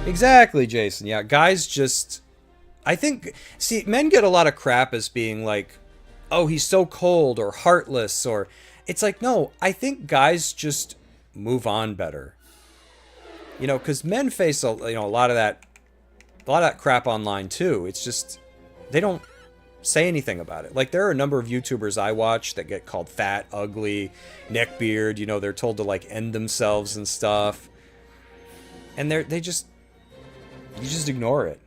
Exactly, Jason. Yeah, guys just... I think... See, men get a lot of crap as being like, oh, he's so cold or heartless or... It's like, no, I think guys just move on better. You know, because men face a lot of that crap online too. It's just they don't say anything about it. Like, there are a number of YouTubers I watch that get called fat, ugly, neckbeard. You know, they're told to like end themselves and stuff, and you just ignore it.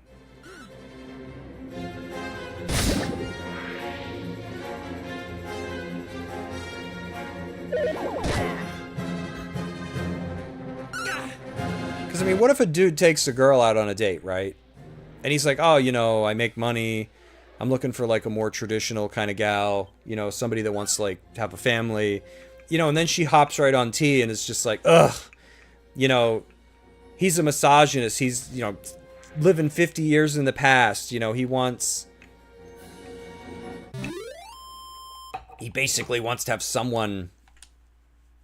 Because, I mean, what if a dude takes a girl out on a date, right? And he's like, oh, you know, I make money. I'm looking for, like, a more traditional kind of gal. You know, somebody that wants to, like, have a family. You know, and then she hops right on T and is just like, ugh. You know, he's a misogynist. He's, you know, living 50 years in the past. You know, he basically wants to have someone,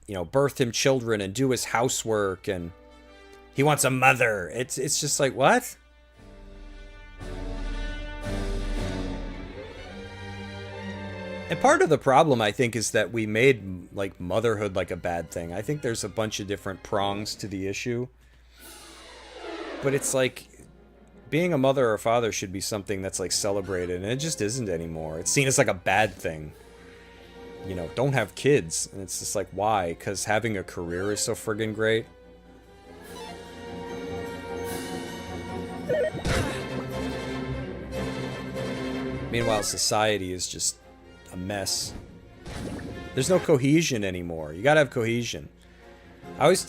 you know, birth him children and do his housework, and he wants a mother. It's just like, what? And part of the problem, I think, is that we made, like, motherhood like a bad thing. I think there's a bunch of different prongs to the issue. But it's like, being a mother or father should be something that's, like, celebrated, and it just isn't anymore. It's seen as, like, a bad thing. You know, don't have kids. And it's just like, why? Because having a career is so friggin' great? Meanwhile, society is just a mess. There's no cohesion anymore. You gotta have cohesion. I always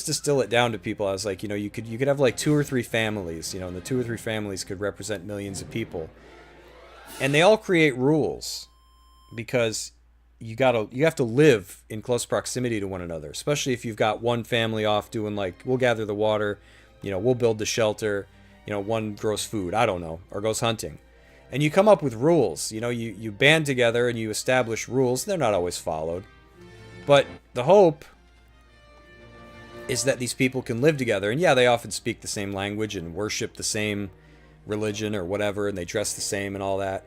distill it down to people. I was like, you know, you could have like 2 or 3 families, you know, and the 2 or 3 families could represent millions of people. And they all create rules because you have to live in close proximity to one another, especially if you've got one family off doing, like, we'll gather the water, you know, we'll build the shelter, you know, one grows food, I don't know, or goes hunting. And you come up with rules. You know, you band together and you establish rules. They're not always followed. But the hope is that these people can live together. And yeah, they often speak the same language and worship the same religion or whatever, and they dress the same and all that.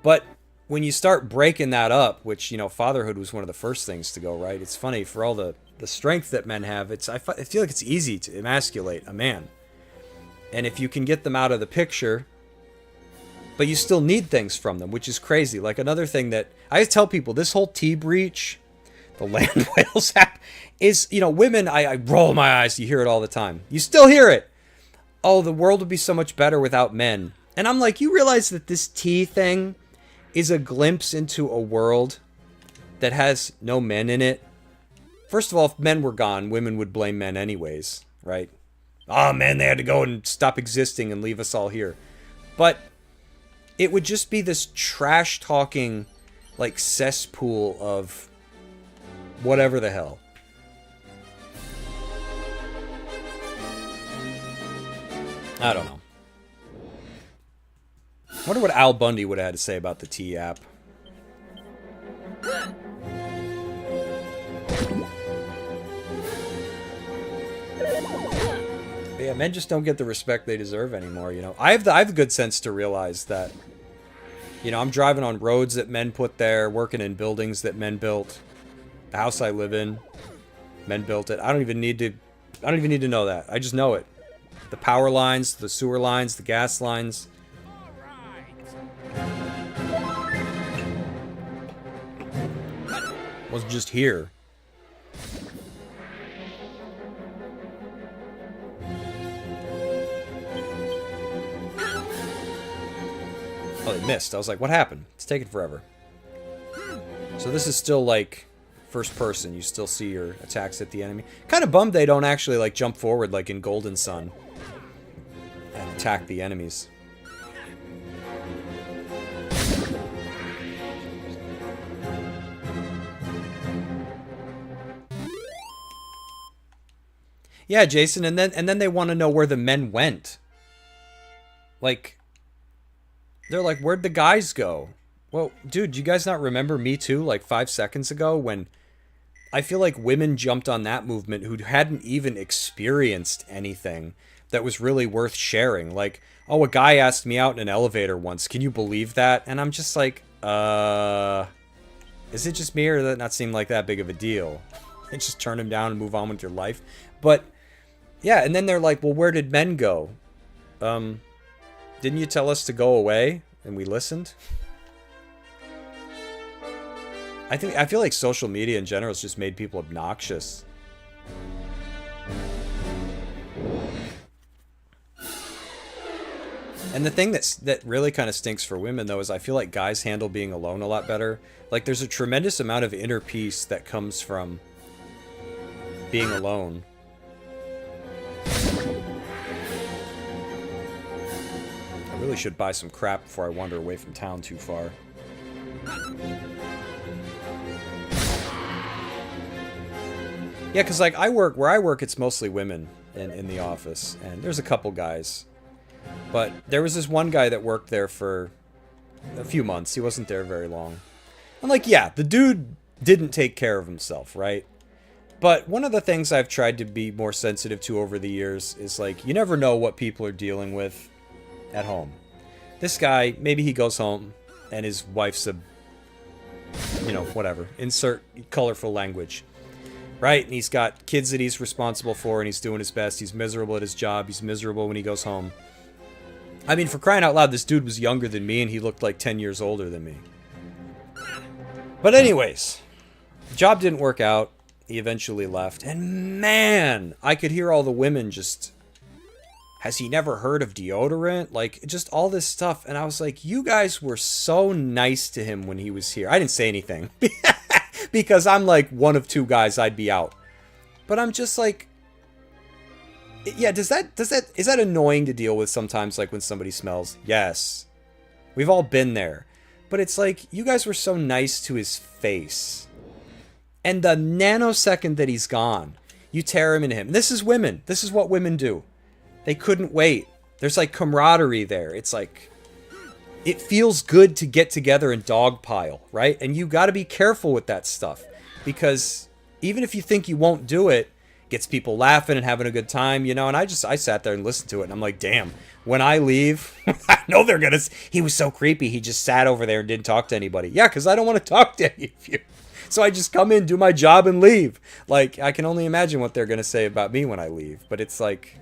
But when you start breaking that up, which, you know, fatherhood was one of the first things to go, right? It's funny, for all the strength that men have, I feel like it's easy to emasculate a man. And if you can get them out of the picture... But you still need things from them, which is crazy. Like, another thing that I tell people, this whole T breach, the land whales app, is, you know, women, I roll my eyes. You hear it all the time. You still hear it. Oh, the world would be so much better without men. And I'm like, you realize that this T thing is a glimpse into a world that has no men in it? First of all, if men were gone, women would blame men anyways, right? Oh, man, they had to go and stop existing and leave us all here. But... it would just be this trash-talking, like, cesspool of whatever the hell. I don't know. I wonder what Al Bundy would have had to say about the T app. But yeah, men just don't get the respect they deserve anymore, you know. I have the good sense to realize that, you know, I'm driving on roads that men put there, working in buildings that men built. The house I live in, men built it. I don't even need to know that. I just know it. The power lines, the sewer lines, the gas lines. Wasn't just here. Oh, they missed. I was like, what happened? It's taking forever. So this is still, like, first person. You still see your attacks at the enemy. Kind of bummed they don't actually, like, jump forward like in Golden Sun and attack the enemies. Yeah, Jason, and then they want to know where the men went. Like, They're like, where'd the guys go? Well, dude, you guys not remember Me Too like 5 seconds ago when I feel like women jumped on that movement who hadn't even experienced anything that was really worth sharing. Like, oh, a guy asked me out in an elevator once. Can you believe that? And I'm just like, is it just me or does that not seem like that big of a deal? And just turn him down and move on with your life. But yeah, and then they're like, well, where did men go? Didn't you tell us to go away? And we listened. I feel like social media in general has just made people obnoxious. And the thing that really kind of stinks for women, though, is I feel like guys handle being alone a lot better. Like, there's a tremendous amount of inner peace that comes from being alone. I really should buy some crap before I wander away from town too far. Yeah, because, like, where I work, it's mostly women in the office. And there's a couple guys. But there was this one guy that worked there for a few months. He wasn't there very long. I'm like, yeah, the dude didn't take care of himself, right? But one of the things I've tried to be more sensitive to over the years is, like, you never know what people are dealing with at home. This guy, maybe he goes home and his wife's a, you know, whatever. Insert colorful language. Right? And he's got kids that he's responsible for and he's doing his best. He's miserable at his job. He's miserable when he goes home. I mean, for crying out loud, this dude was younger than me and he looked like 10 years older than me. But anyways, the job didn't work out. He eventually left. And man, I could hear all the women just, has he never heard of deodorant? Like, just all this stuff. And I was like, you guys were so nice to him when he was here. I didn't say anything. Because I'm like one of two guys, I'd be out. But I'm just like, yeah, is that annoying to deal with sometimes, like when somebody smells? Yes. We've all been there. But it's like, you guys were so nice to his face. And the nanosecond that he's gone, you tear him into him. And this is women. This is what women do. They couldn't wait. There's like camaraderie there. It's like, it feels good to get together and dogpile, right? And you got to be careful with that stuff. Because even if you think you won't do it, gets people laughing and having a good time, you know? And I sat there and listened to it, and I'm like, damn, when I leave, I know they're going to... He was so creepy, he just sat over there and didn't talk to anybody. Yeah, because I don't want to talk to any of you. So I just come in, do my job, and leave. Like, I can only imagine what they're going to say about me when I leave. But it's like...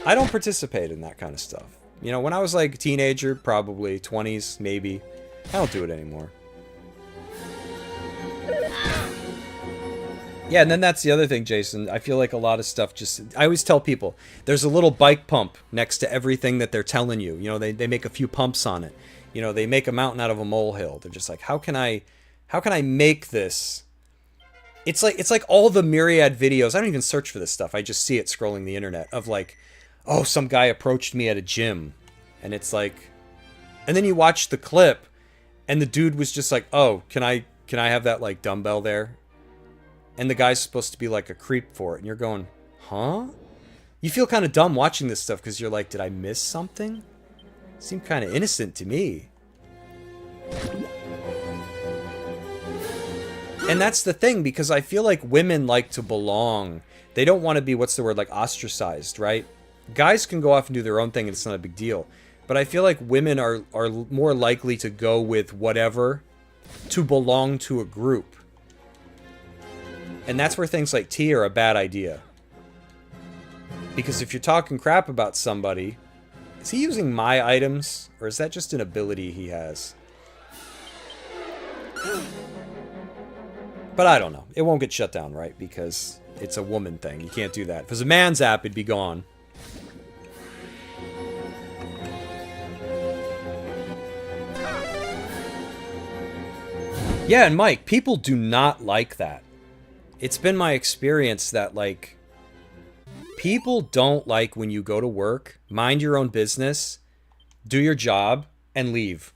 I don't participate in that kind of stuff. You know, when I was like a teenager, probably 20s, maybe. I don't do it anymore. Yeah, and then that's the other thing, Jason. I feel like a lot of stuff just... I always tell people, there's a little bike pump next to everything that they're telling you. You know, they make a few pumps on it. You know, they make a mountain out of a molehill. They're just like, how can I make this? It's like all the myriad videos. I don't even search for this stuff. I just see it scrolling the internet of like, oh, some guy approached me at a gym. And it's like... And then you watch the clip, and the dude was just like, oh, can I have that, like, dumbbell there? And the guy's supposed to be, like, a creep for it. And you're going, huh? You feel kind of dumb watching this stuff, because you're like, did I miss something? It seemed kind of innocent to me. And that's the thing, because I feel like women like to belong. They don't want to be, what's the word, like, ostracized, right? Guys can go off and do their own thing and it's not a big deal. But I feel like women are more likely to go with whatever to belong to a group. And that's where things like tea are a bad idea. Because if you're talking crap about somebody, is he using my items? Or is that just an ability he has? But I don't know. It won't get shut down, right? Because it's a woman thing. You can't do that. If it was a man's app, it'd be gone. Yeah, and Mike, people do not like that. It's been my experience that, like, people don't like when you go to work, mind your own business, do your job, and leave.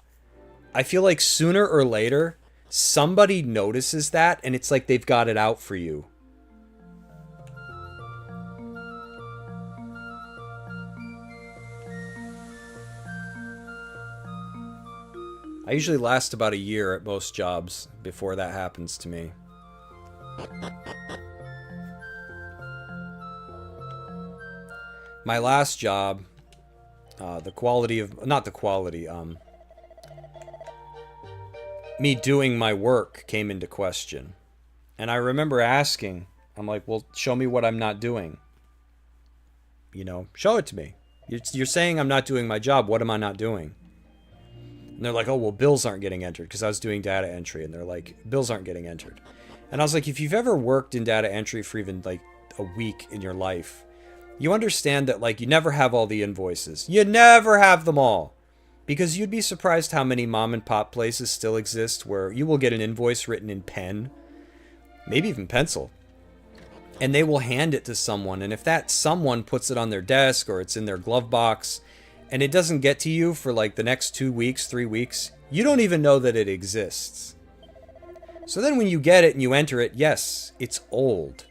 I feel like sooner or later, somebody notices that, and it's like they've got it out for you. I usually last about a year at most jobs before that happens to me. My last job, the quality of, not the quality, me doing my work came into question. And I remember asking, I'm like, well, show me what I'm not doing. You know, show it to me. You're saying I'm not doing my job. What am I not doing? And they're like, oh, well, bills aren't getting entered, because I was doing data entry. And they're like, bills aren't getting entered. And I was like, if you've ever worked in data entry for even like a week in your life, you understand that like you never have all the invoices. You never have them all. Because you'd be surprised how many mom and pop places still exist where you will get an invoice written in pen, maybe even pencil, and they will hand it to someone. And if that someone puts it on their desk or it's in their glove box and it doesn't get to you for like the next 2 weeks, 3 weeks, you don't even know that it exists. So then when you get it and you enter it, yes, it's old.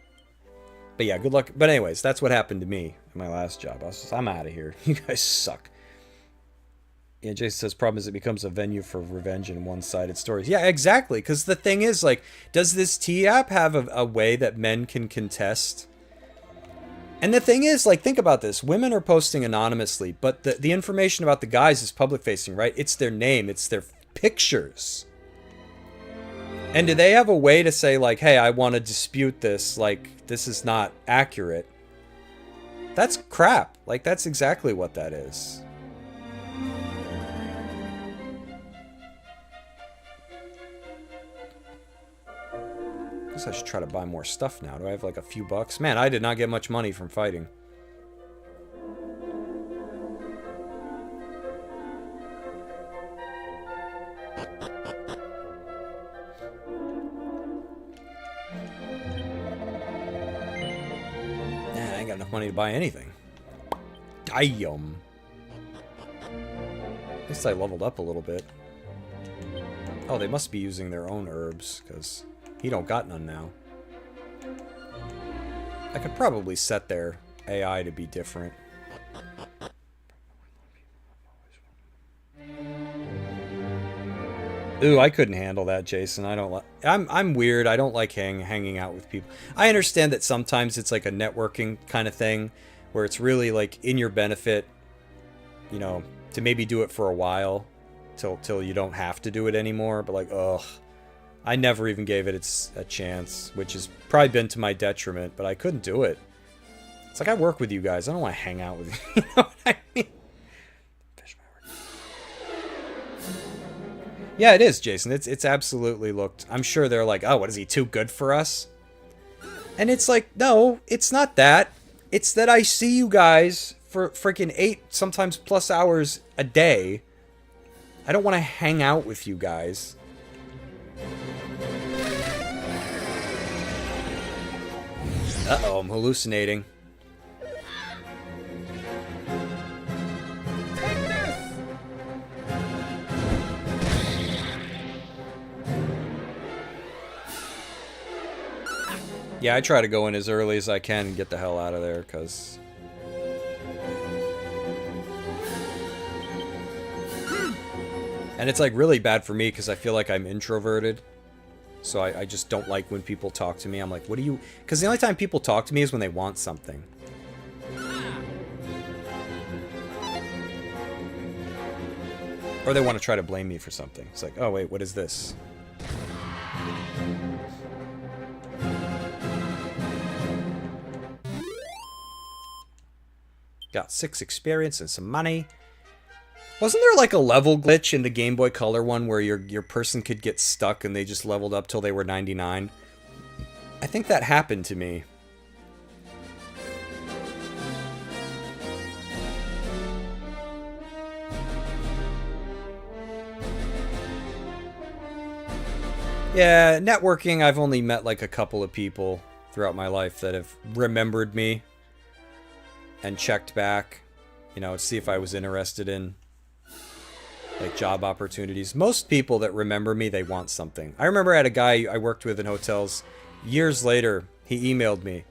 But yeah, good luck. But anyways, that's what happened to me in my last job. I'm out of here. You guys suck. Yeah, Jason says, problem is it becomes a venue for revenge and one-sided stories. Yeah, exactly. Because the thing is, like, does this T-app have a way that men can contest? And the thing is, like, think about this. Women are posting anonymously, but the information about the guys is public-facing, right? It's their name. It's their pictures. And do they have a way to say, like, hey, I want to dispute this. Like, this is not accurate. That's crap. Like, that's exactly what that is. I should try to buy more stuff now. Do I have like a few bucks? Man, I did not get much money from fighting. Man, I ain't got enough money to buy anything. Damn. At least I leveled up a little bit. Oh, they must be using their own herbs, because he don't got none now. I could probably set their AI to be different. Ooh, I couldn't handle that, Jason. I don't like. I'm weird. I don't like hanging out with people. I understand that sometimes it's like a networking kind of thing, where it's really like in your benefit, you know, to maybe do it for a while, till you don't have to do it anymore. But like, ugh. I never even gave it a chance, which has probably been to my detriment, but I couldn't do it. It's like, I work with you guys. I don't want to hang out with you. You know what I mean? Yeah, it is, Jason. It's absolutely looked... I'm sure they're like, oh, what is he, too good for us? And it's like, no, it's not that. It's that I see you guys for freaking 8, sometimes plus hours a day. I don't want to hang out with you guys. Uh-oh, I'm hallucinating. Yeah, I try to go in as early as I can and get the hell out of there, because... And it's like really bad for me, because I feel like I'm introverted. So I just don't like when people talk to me. I'm like, what do you... Because the only time people talk to me is when they want something. Or they want to try to blame me for something. It's like, oh wait, what is this? Got 6 experience and some money. Wasn't there like a level glitch in the Game Boy Color one where your person could get stuck and they just leveled up till they were 99? I think that happened to me. Yeah, networking, I've only met like a couple of people throughout my life that have remembered me and checked back, you know, to see if I was interested in like job opportunities. Most people that remember me, they want something. I remember I had a guy I worked with in hotels. Years later, he emailed me.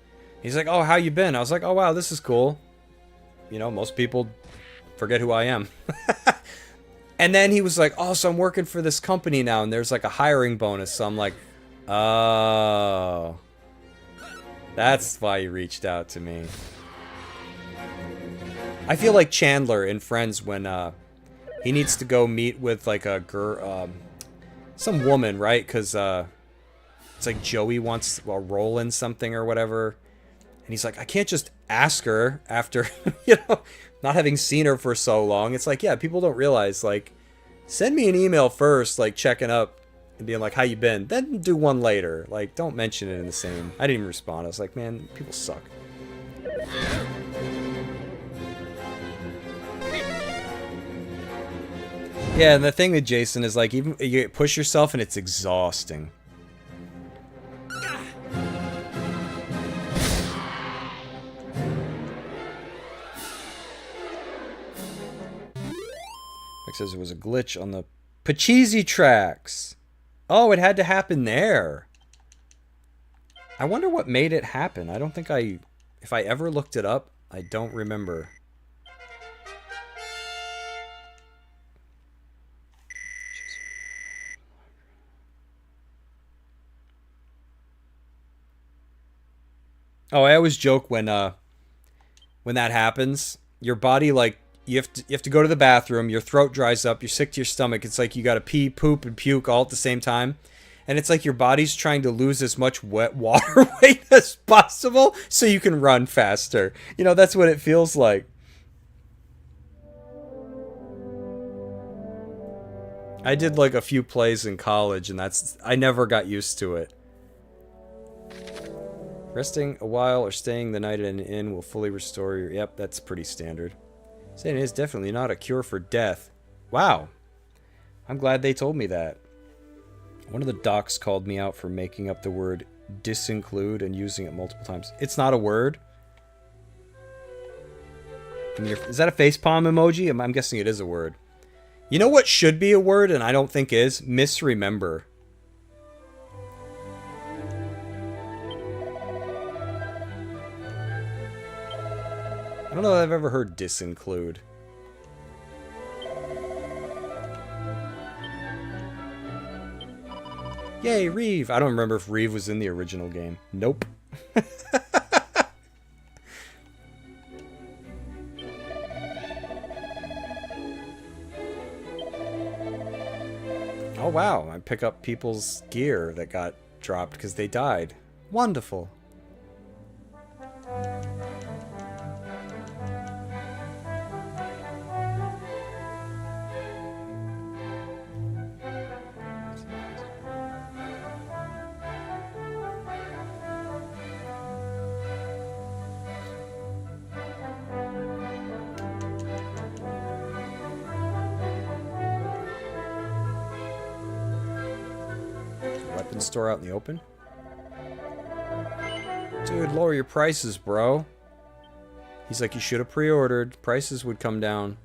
He's like, oh, how you been? I was like, oh, wow, this is cool. You know, most people forget who I am. And then he was like, oh, so I'm working for this company now, and there's like a hiring bonus. So I'm like, oh, that's why he reached out to me. I feel like Chandler in Friends when he needs to go meet with like a girl, some woman, right? Because it's like Joey wants a role in something or whatever. And he's like, I can't just ask her after, you know, not having seen her for so long. It's like, yeah, people don't realize, like, send me an email first, like, checking up and being like, how you been? Then do one later. Like, don't mention it in the same. I didn't even respond. I was like, man, people suck. Yeah, and the thing with Jason is, like, even you push yourself and it's exhausting. It says it was a glitch on the Pachisi tracks. Oh, it had to happen there. I wonder what made it happen. I don't think if I ever looked it up, I don't remember. Oh, I always joke when that happens, your body, like, you have to go to the bathroom, your throat dries up, you're sick to your stomach. It's like you got to pee, poop, and puke all at the same time. And it's like your body's trying to lose as much wet water weight as possible so you can run faster. You know, that's what it feels like. I did like a few plays in college, and I never got used to it. Resting a while or staying the night at an inn will fully restore your... Yep, that's pretty standard. Saying it is definitely not a cure for death. Wow. I'm glad they told me that. One of the docs called me out for making up the word disinclude and using it multiple times. It's not a word. Is that a facepalm emoji? I'm guessing it is a word. You know what should be a word and I don't think is? Misremember. I don't know if I've ever heard disinclude. Yay, Reeve! I don't remember if Reeve was in the original game. Nope. Oh wow, I pick up people's gear that got dropped because they died. Wonderful. Weapon store out in the open? Dude, lower your prices, bro. He's like, you should have pre-ordered. Prices would come down.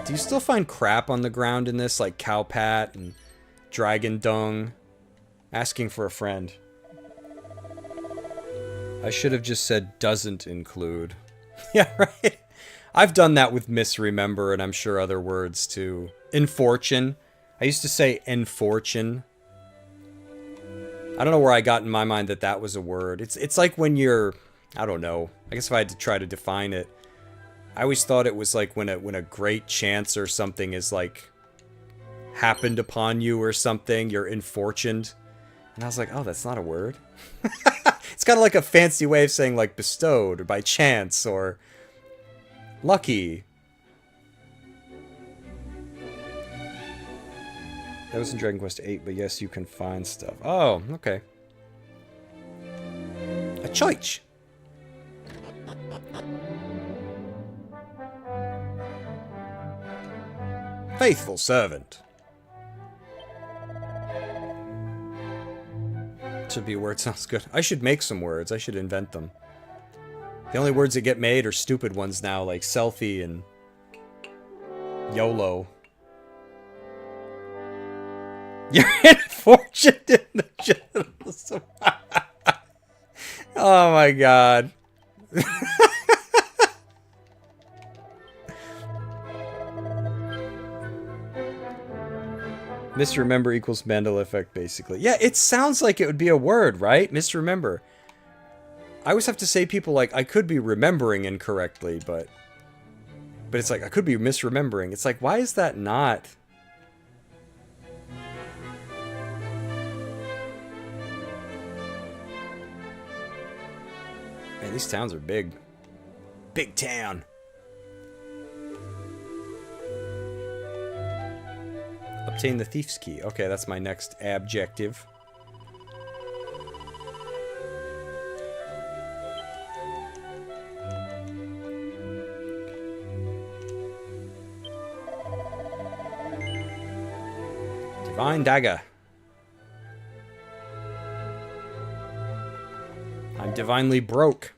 Do you still find crap on the ground in this, like cowpat and dragon dung? Asking for a friend. I should have just said doesn't include. Yeah, right? I've done that with misremember and I'm sure other words too. Infortune. I used to say infortune. I don't know where I got in my mind that that was a word. It's like when you're... I don't know. I guess if I had to try to define it. I always thought it was like when a great chance or something is like happened upon you or something. You're infortuned. And I was like, oh, that's not a word. It's kind of like a fancy way of saying like bestowed or by chance or lucky. That was in Dragon Quest VIII, but yes, you can find stuff. Oh, okay. A choich. Faithful servant. Should be a word. Sounds good. I should make some words. I should invent them. The only words that get made are stupid ones now, like selfie and YOLO. You're unfortunate in the genitals. Oh my god. Misremember equals Mandela effect, basically. Yeah, it sounds like it would be a word, right? Misremember. I always have to say people like, I could be remembering incorrectly, but it's like, I could be misremembering. It's like, why is that not? Man, these towns are big. Big town. Obtain the thief's key. Okay, that's my next objective. Divine dagger. I'm divinely broke.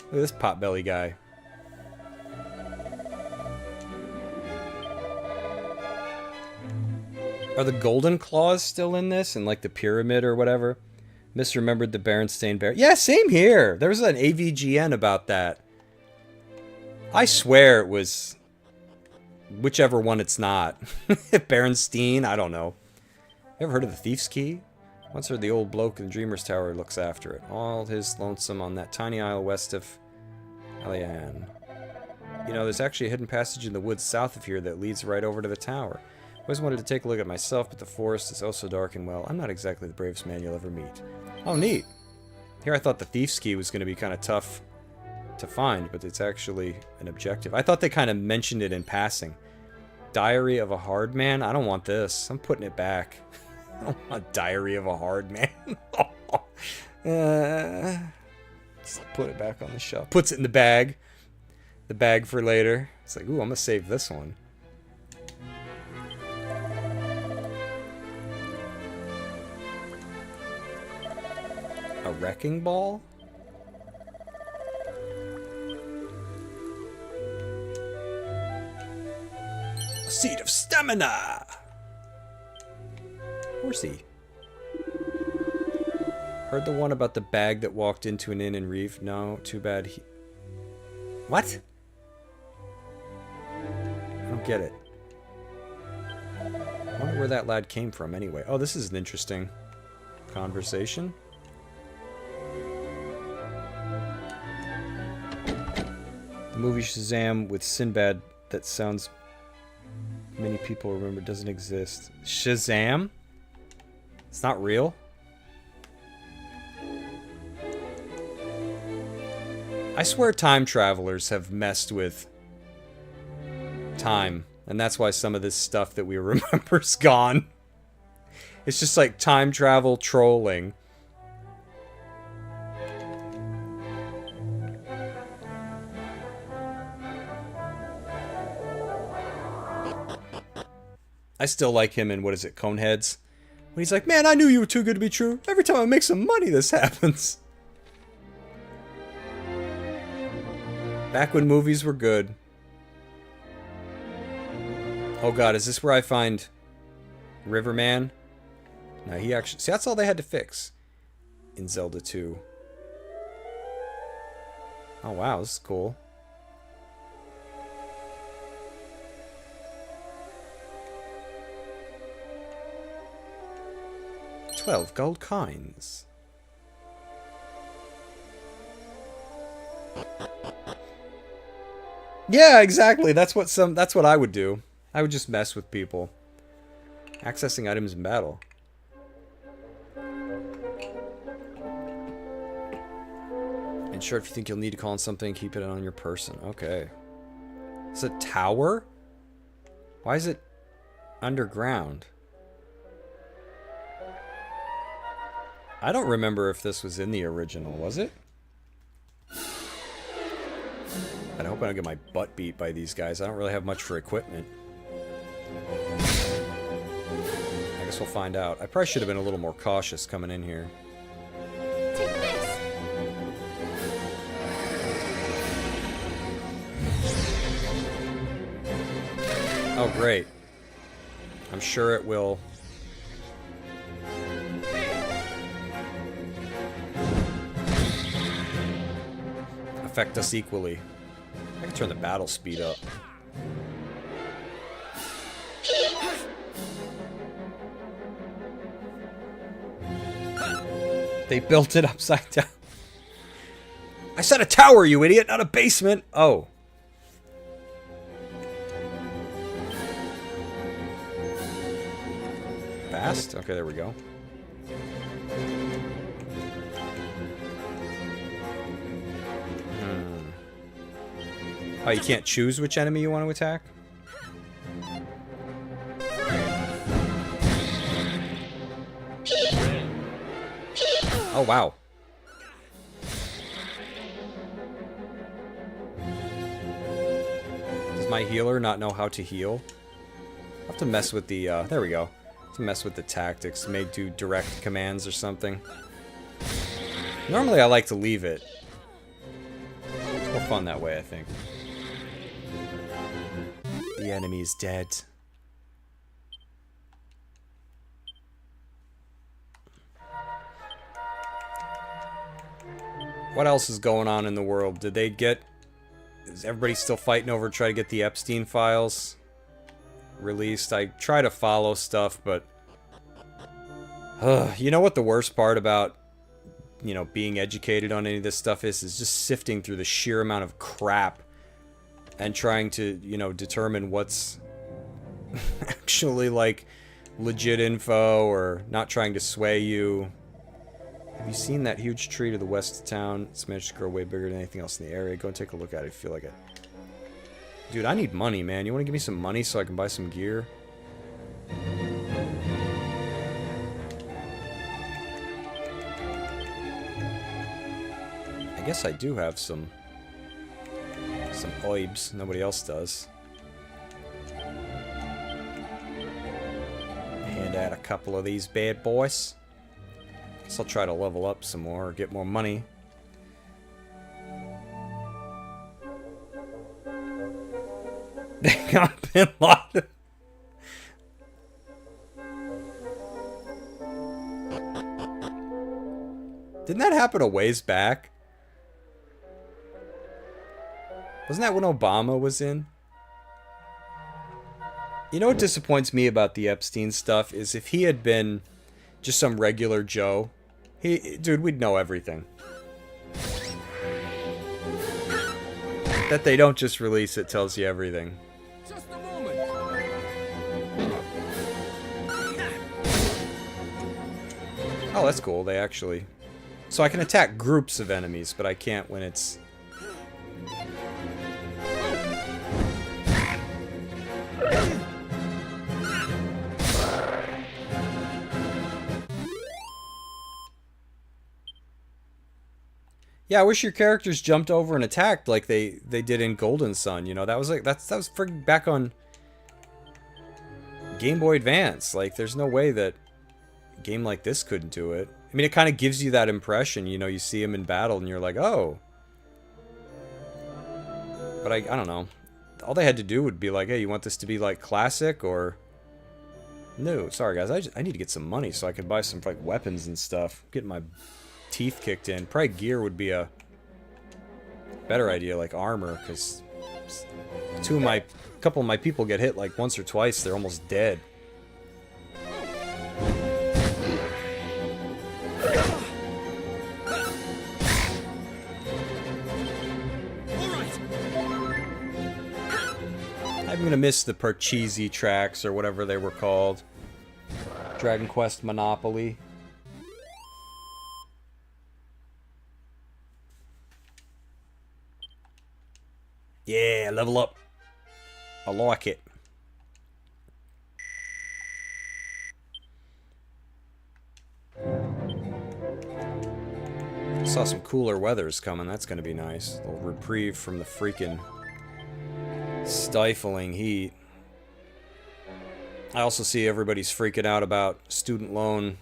Look at this potbelly guy. Are the golden claws still in this? And like the pyramid or whatever? Misremembered the Berenstain Bear. Yeah, same here. There was an AVGN about that. I swear it was whichever one it's not. Berenstain, I don't know. You ever heard of the Thief's Key? Once heard the old bloke in Dreamer's Tower looks after it. All his lonesome on that tiny isle west of Alian. You know, there's actually a hidden passage in the woods south of here that leads right over to the tower. Always wanted to take a look at myself, but the forest is oh so dark and well, I'm not exactly the bravest man you'll ever meet. Oh, neat. Here I thought the Thief's Key was going to be kind of tough to find, but it's actually an objective. I thought they kind of mentioned it in passing. Diary of a Hard Man? I don't want this. I'm putting it back. I don't want Diary of a Hard Man. Just put it back on the shelf. Puts it in the bag. The bag for later. It's like, ooh, I'm going to save this one. A wrecking ball? A seed of stamina! Horsey. Heard the one about the bag that walked into an inn in Reeve? No, too bad he... What? I don't get it. I wonder where that lad came from anyway. Oh, this is an interesting conversation. The movie Shazam with Sinbad that sounds many people remember doesn't exist. Shazam? It's not real? I swear time travelers have messed with time, and that's why some of this stuff that we remember's gone. It's just like time travel trolling. I still like him in, what is it, Coneheads? When he's like, man, I knew you were too good to be true. Every time I make some money, this happens. Back when movies were good. Oh god, is this where I find Riverman? No, he actually... See, that's all they had to fix in Zelda 2. Oh wow, this is cool. $12 gold coins. Yeah, exactly. That's what I would do. I would just mess with people. Accessing items in battle. Ensure if you think you'll need to call on something, keep it on your person. Okay. It's a tower? Why is it underground? I don't remember if this was in the original, was it? I hope I don't get my butt beat by these guys. I don't really have much for equipment. I guess we'll find out. I probably should have been a little more cautious coming in here. Take this. Oh, great. I'm sure it will affect us equally. I can turn the battle speed up. They built it upside down. I said a tower, you idiot, not a basement. Oh. Fast? Okay, there we go. Oh, you can't choose which enemy you want to attack? Oh, wow. Does my healer not know how to heal? I'll have to mess with the, there we go. To mess with the tactics. May do direct commands or something. Normally I like to leave it. It's more fun that way, I think. The enemy is dead. What else is going on in the world? Did they get... Is everybody still fighting over try to get the Epstein files released? I try to follow stuff, but... you know what the worst part about, you know, being educated on any of this stuff is just sifting through the sheer amount of crap and trying to, you know, determine what's actually, like, legit info or not trying to sway you. Have you seen that huge tree to the west of town? It's managed to grow way bigger than anything else in the area. Go and take a look at it if you feel like it. Dude, I need money, man. You want to give me some money so I can buy some gear? I guess I do have some oibs. Nobody else does. Hand out a couple of these bad boys. Guess I'll try to level up some more or get more money. They got Bin Laden. Didn't that happen a ways back? Wasn't that when Obama was in? You know what disappoints me about the Epstein stuff is if he had been just some regular Joe, dude, we'd know everything. That they don't just release it tells you everything. Just a moment. Oh, that's cool. They actually... So I can attack groups of enemies, but I can't when it's... Yeah, I wish your characters jumped over and attacked like they did in Golden Sun. You know, that was like that was friggin' back on Game Boy Advance. Like, there's no way that a game like this couldn't do it. I mean, it kind of gives you that impression. You know, you see him in battle and you're like, oh. But I don't know. All they had to do would be like, hey, you want this to be like classic or no? Sorry guys, I need to get some money so I can buy some like weapons and stuff. Get my teeth kicked in. Probably gear would be a better idea, like armor, because a couple of my people get hit like once or twice, they're almost dead. I'm gonna miss the Parcheesi tracks or whatever they were called. Dragon Quest Monopoly. Yeah, level up. I like it. Saw some cooler weathers coming. That's going to be nice. A little reprieve from the freaking stifling heat. I also see everybody's freaking out about student loan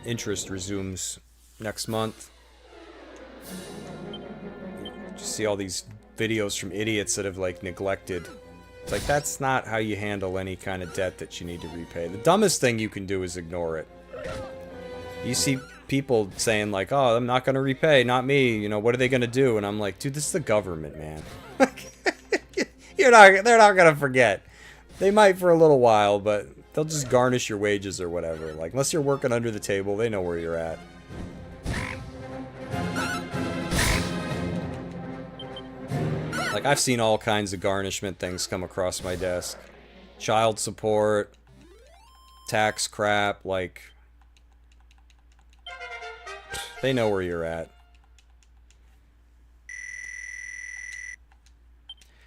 interest resumes next month. Just see all these videos from idiots that have like neglected. It's like, that's not how you handle any kind of debt that you need to repay. The dumbest thing you can do is ignore it. You see people saying like, "Oh, I'm not gonna repay, not me." You know, what are they gonna do? And I'm like, dude, this is the government, man. They're not gonna forget. They might for a little while, but they'll just garnish your wages or whatever. Like, unless you're working under the table, they know where you're at. Like, I've seen all kinds of garnishment things come across my desk. Child support, tax crap, like... They know where you're at.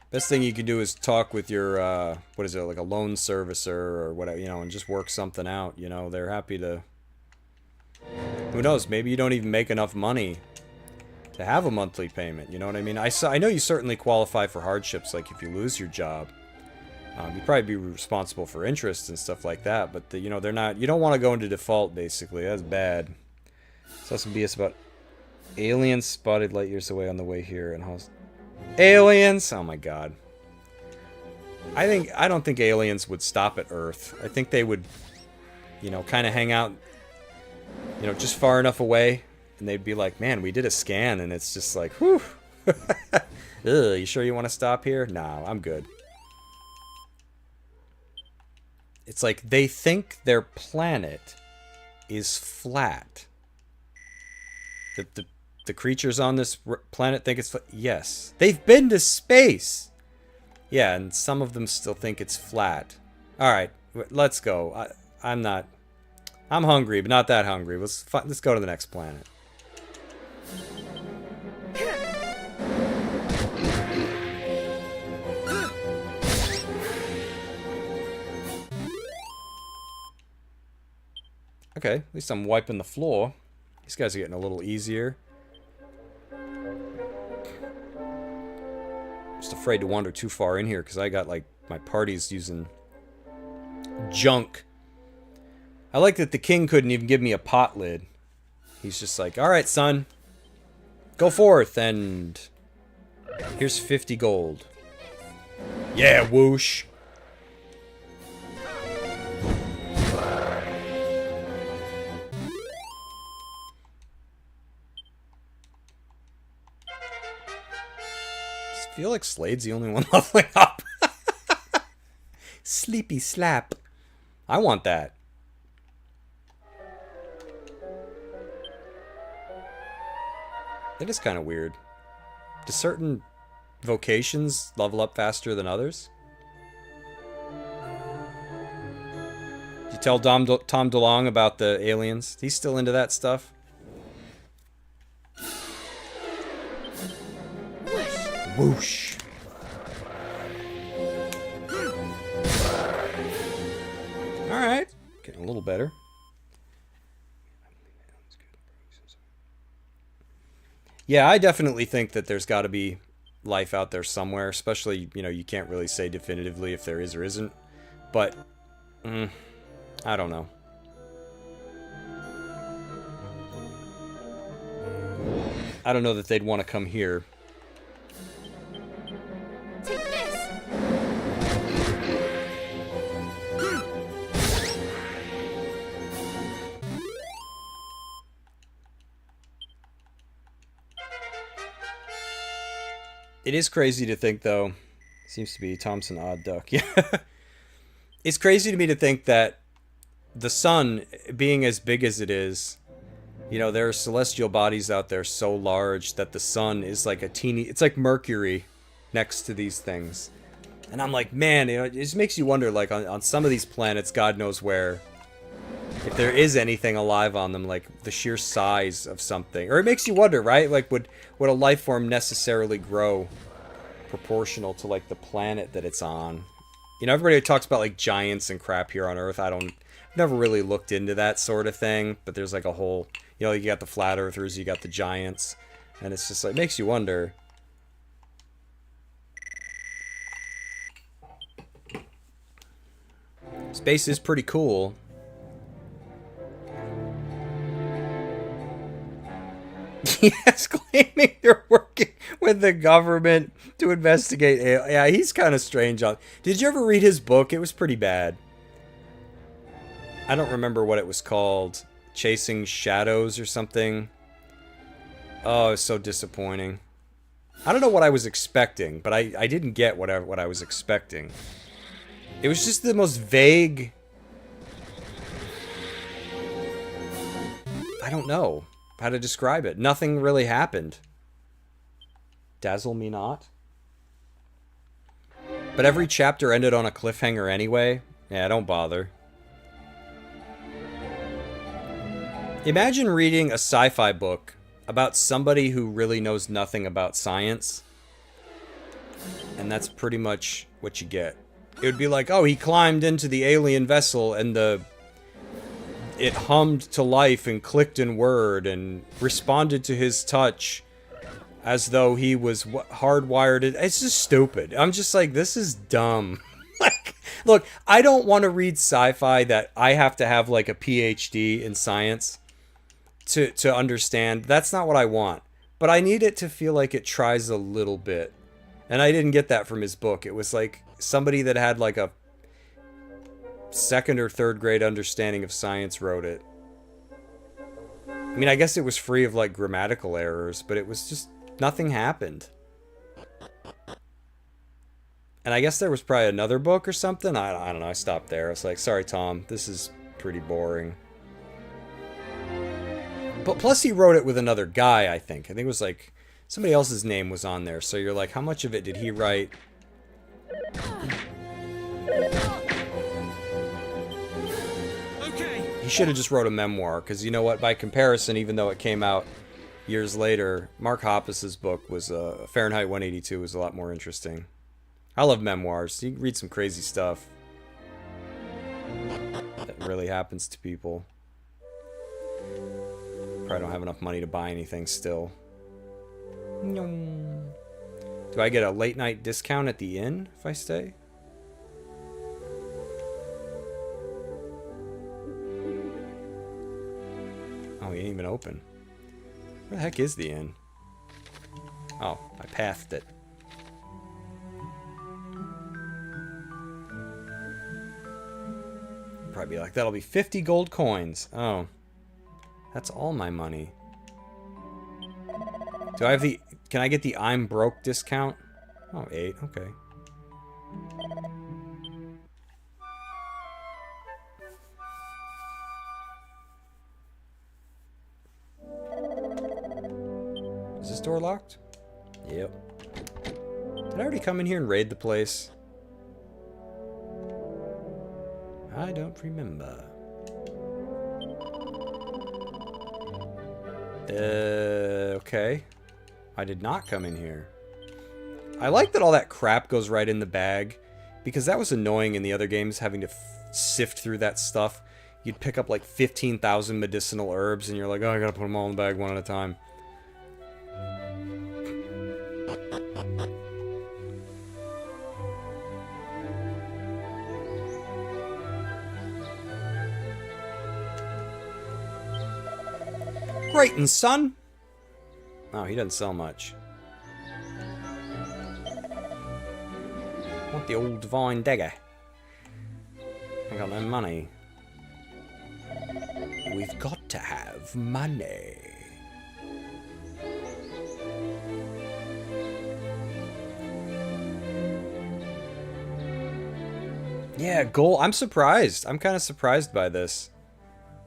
Best thing you can do is talk with your, what is it, like a loan servicer or whatever, you know, and just work something out, you know. They're happy to... Who knows, maybe you don't even make enough money to have a monthly payment, you know what I mean? I know you certainly qualify for hardships, like if you lose your job. You'd probably be responsible for interest and stuff like that, but, you know, they're not... You don't want to go into default, basically. That's bad. Saw some BS about aliens spotted light years away on the way here and host... Aliens! Oh my god. I don't think aliens would stop at Earth. I think they would, you know, kind of hang out, you know, just far enough away, and they'd be like, man, we did a scan, and it's just like, whew. Ugh, you sure you want to stop here? No, I'm good. It's like they think their planet is flat. The creatures on this planet think it's... Yes. They've been to space! Yeah, and some of them still think it's flat. Alright, let's go. I'm not... I'm hungry, but not that hungry. Let's go to the next planet. Okay, at least I'm wiping the floor. These guys are getting a little easier. Just afraid to wander too far in here because I got, like, my party's using junk. I like that the king couldn't even give me a pot lid. He's just like, alright, son. Go forth, and... Here's 50 gold. Yeah, whoosh. I feel like Slade's the only one leveling up. Sleepy slap. I want that. That is kind of weird. Do certain vocations level up faster than others? Did you tell Tom DeLonge about the aliens? He's still into that stuff? Whoosh. Alright. Getting a little better. Yeah, I definitely think that there's got to be life out there somewhere. Especially, you know, you can't really say definitively if there is or isn't. But, I don't know. I don't know that they'd want to come here. It is crazy to think, though. Seems to be Thompson Odd Duck. Yeah. It's crazy to me to think that the sun, being as big as it is, you know, there are celestial bodies out there so large that the sun is like a teeny... It's like Mercury next to these things. And I'm like, man, you know, it just makes you wonder, like, on some of these planets, God knows where, if there is anything alive on them, like, the sheer size of something. Or it makes you wonder, right? Like, would a life form necessarily grow proportional to, like, the planet that it's on? You know, everybody talks about, like, giants and crap here on Earth. I've never really looked into that sort of thing, but there's, like, a whole, you know, you got the flat earthers, you got the giants, and it's just, like, makes you wonder. Space is pretty cool. Yes, claiming they're working with the government to investigate. Yeah, he's kind of strange. Did you ever read his book? It was pretty bad. I don't remember what it was called. chasing shadows or something. Oh, it's so disappointing. I don't know what I was expecting, but I didn't get what I was expecting. It was just the most vague... I don't know how to describe it. Nothing really happened. Dazzle me not. But every chapter ended on a cliffhanger anyway. Yeah, don't bother. Imagine reading a sci-fi book about somebody who really knows nothing about science. And that's pretty much what you get. It would be like, oh, he climbed into the alien vessel and it hummed to life and clicked in word and responded to his touch as though he was hardwired. It's just stupid. I'm just like, this is dumb. Like, look, I don't want to read sci-fi that I have to have like a PhD in science to understand. That's not what I want. But I need it to feel like it tries a little bit. And I didn't get that from his book. It was like somebody that had like a second or third grade understanding of science wrote it. I mean, I guess it was free of like grammatical errors, but it was just nothing happened. And I guess there was probably another book or something. I don't know. I stopped there. I was like, sorry, Tom, this is pretty boring. But plus he wrote it with another guy, I think. I think it was like somebody else's name was on there. So you're like, how much of it did he write? He should have just wrote a memoir, because you know what? By comparison, even though it came out years later, Mark Hoppus's book was Fahrenheit 182 was a lot more interesting. I love memoirs. You can read some crazy stuff that really happens to people. Probably don't have enough money to buy anything still. Do I get a late night discount at the inn if I stay? Oh, he ain't even open. Where the heck is the inn? Oh, I pathed it. Probably be like, that'll be 50 gold coins. Oh. That's all my money. Do I have the... Can I get the I'm broke discount? Oh, 8. Okay. Is this door locked? Yep. Did I already come in here and raid the place? I don't remember. Okay. I did not come in here. I like that all that crap goes right in the bag, because that was annoying in the other games, having to sift through that stuff. You'd pick up like 15,000 medicinal herbs, and you're like, oh, I gotta put them all in the bag one at a time. Great, son. Oh, he doesn't sell much. Want the old divine dagger. I got no money. We've got to have money. Yeah, gold. I'm surprised. I'm kind of surprised by this.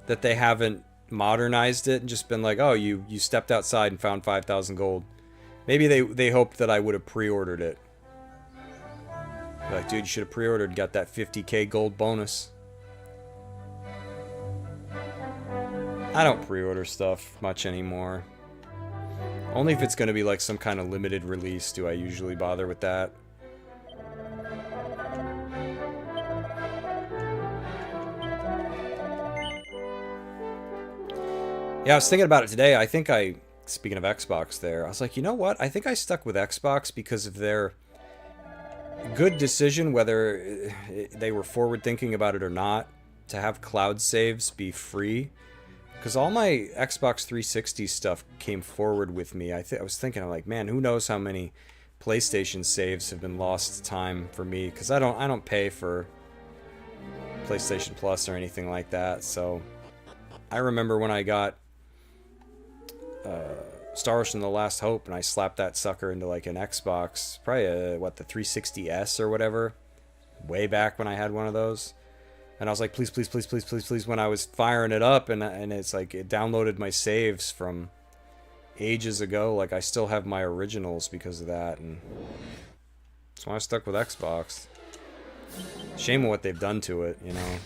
That they haven't modernized it and just been like, oh, you stepped outside and found 5,000 gold. Maybe they hoped that I would have pre-ordered it. Like, dude, you should have pre-ordered, got that 50k gold bonus. I don't pre-order stuff much anymore. Only if it's going to be like some kind of limited release do I usually bother with that. Yeah, I was thinking about it today. I think speaking of Xbox there, I was like, you know what? I think I stuck with Xbox because of their good decision, whether they were forward thinking about it or not, to have cloud saves be free. Because all my Xbox 360 stuff came forward with me. I was thinking, I'm like, man, who knows how many PlayStation saves have been lost to time for me? Because I don't pay for PlayStation Plus or anything like that, so I remember when I got Star Ocean: The Last Hope, and I slapped that sucker into like an Xbox, probably the 360S or whatever, way back when I had one of those. And I was like, please, please, please, please, please, please. When I was firing it up, and it's like it downloaded my saves from ages ago. Like I still have my originals because of that, and that's why I stuck with Xbox. Shame of what they've done to it, you know.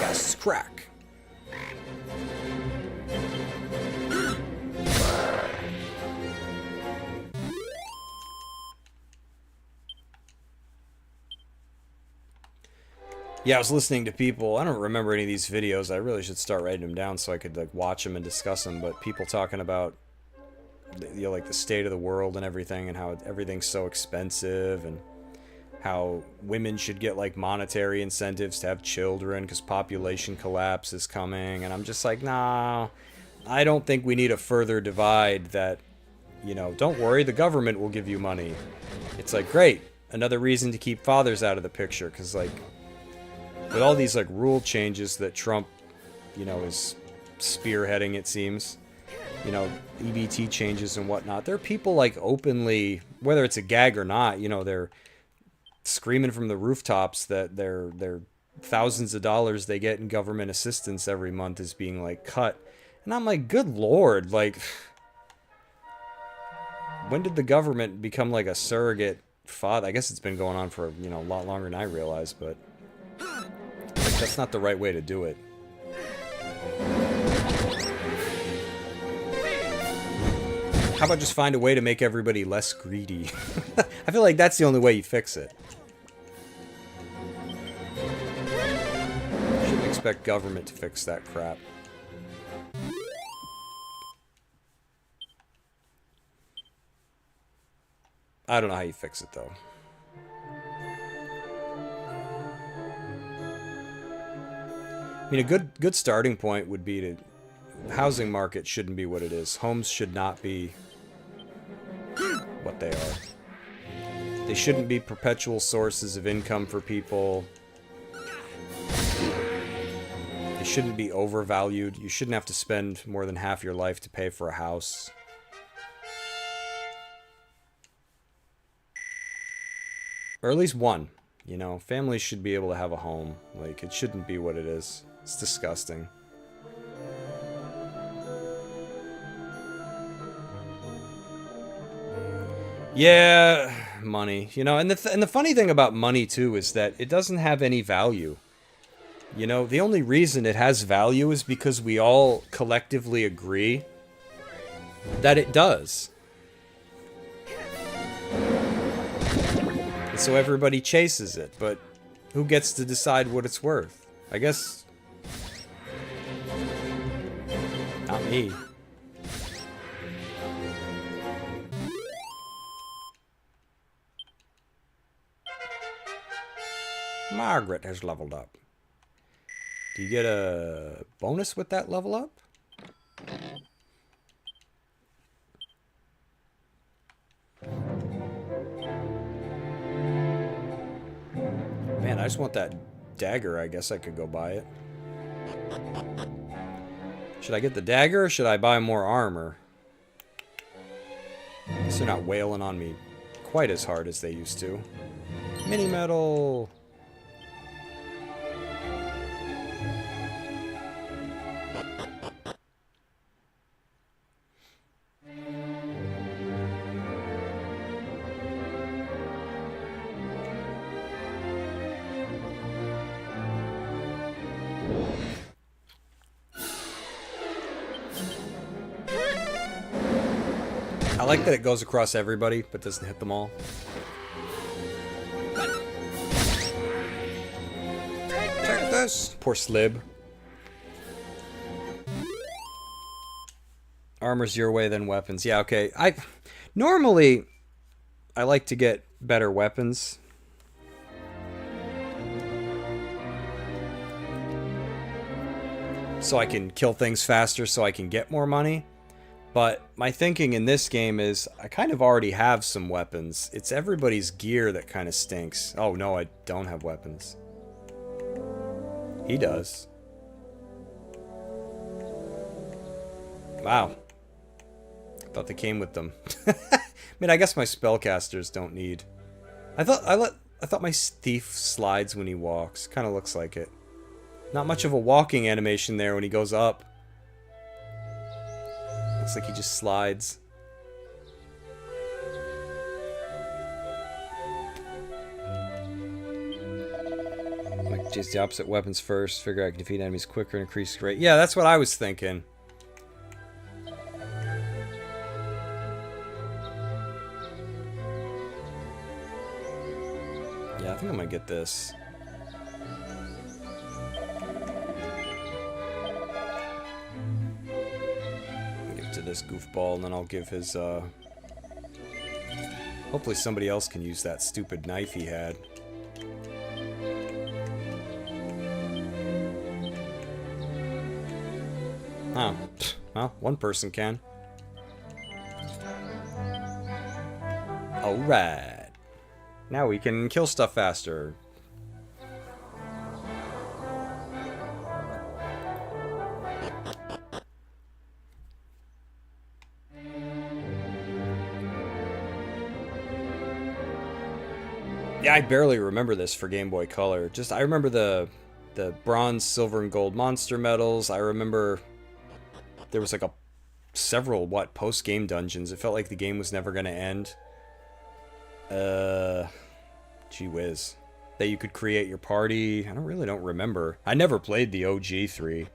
Gas crack. Yeah, I was listening to people. I don't remember any of these videos. I really should start writing them down so I could like watch them and discuss them. But people talking about, you know, like the state of the world and everything, and how everything's so expensive, and how women should get like monetary incentives to have children because population collapse is coming. And I'm just like, nah, I don't think we need a further divide that, you know, don't worry, the government will give you money. It's like, great, another reason to keep fathers out of the picture, because like, with all these like rule changes that Trump, you know, is spearheading, it seems, you know, EBT changes and whatnot, there are people like openly, whether it's a gag or not, you know, they're screaming from the rooftops that their thousands of dollars they get in government assistance every month is being like cut. And I'm like, good Lord, like, when did the government become like a surrogate father? I guess it's been going on for, you know, a lot longer than I realized, but that's not the right way to do it. How about just find a way to make everybody less greedy? I feel like that's the only way you fix it. You shouldn't expect government to fix that crap. I don't know how you fix it though. I mean, a good starting point would be to, the housing market shouldn't be what it is. Homes should not be what they are. They shouldn't be perpetual sources of income for people. They shouldn't be overvalued. You shouldn't have to spend more than half your life to pay for a house. Or at least one. You know, families should be able to have a home. Like, it shouldn't be what it is. It's disgusting. Yeah, money. You know, and the funny thing about money too is that it doesn't have any value. You know, the only reason it has value is because we all collectively agree that it does. And so everybody chases it, but who gets to decide what it's worth? I guess not me. Margaret has leveled up. Do you get a bonus with that level up? Man, I just want that dagger. I guess I could go buy it. Should I get the dagger or should I buy more armor? I guess they're not wailing on me quite as hard as they used to. Mini metal. I like that it goes across everybody, but doesn't hit them all. Take this! Poor Slib. Armor's your way, then weapons. Yeah, okay. Normally, I like to get better weapons. So I can kill things faster, so I can get more money. But my thinking in this game is I kind of already have some weapons. It's everybody's gear that kind of stinks. Oh no, I don't have weapons. He does. Wow. Thought they came with them. I mean, I guess my spellcasters don't need. I thought my thief slides when he walks. Kind of looks like it. Not much of a walking animation there when he goes up. Looks like he just slides. Like just the opposite weapons first. Figure I can defeat enemies quicker and increase rate. Yeah, that's what I was thinking. Yeah, I think I'm gonna get this. To this goofball, and then I'll give his, hopefully somebody else can use that stupid knife he had. Oh, well, one person can. Alright. Now we can kill stuff faster. Yeah, I barely remember this for Game Boy Color. Just I remember the bronze, silver, and gold monster medals. I remember there was like several post-game dungeons. It felt like the game was never gonna end. Gee whiz. That you could create your party. I don't remember. I never played the OG 3.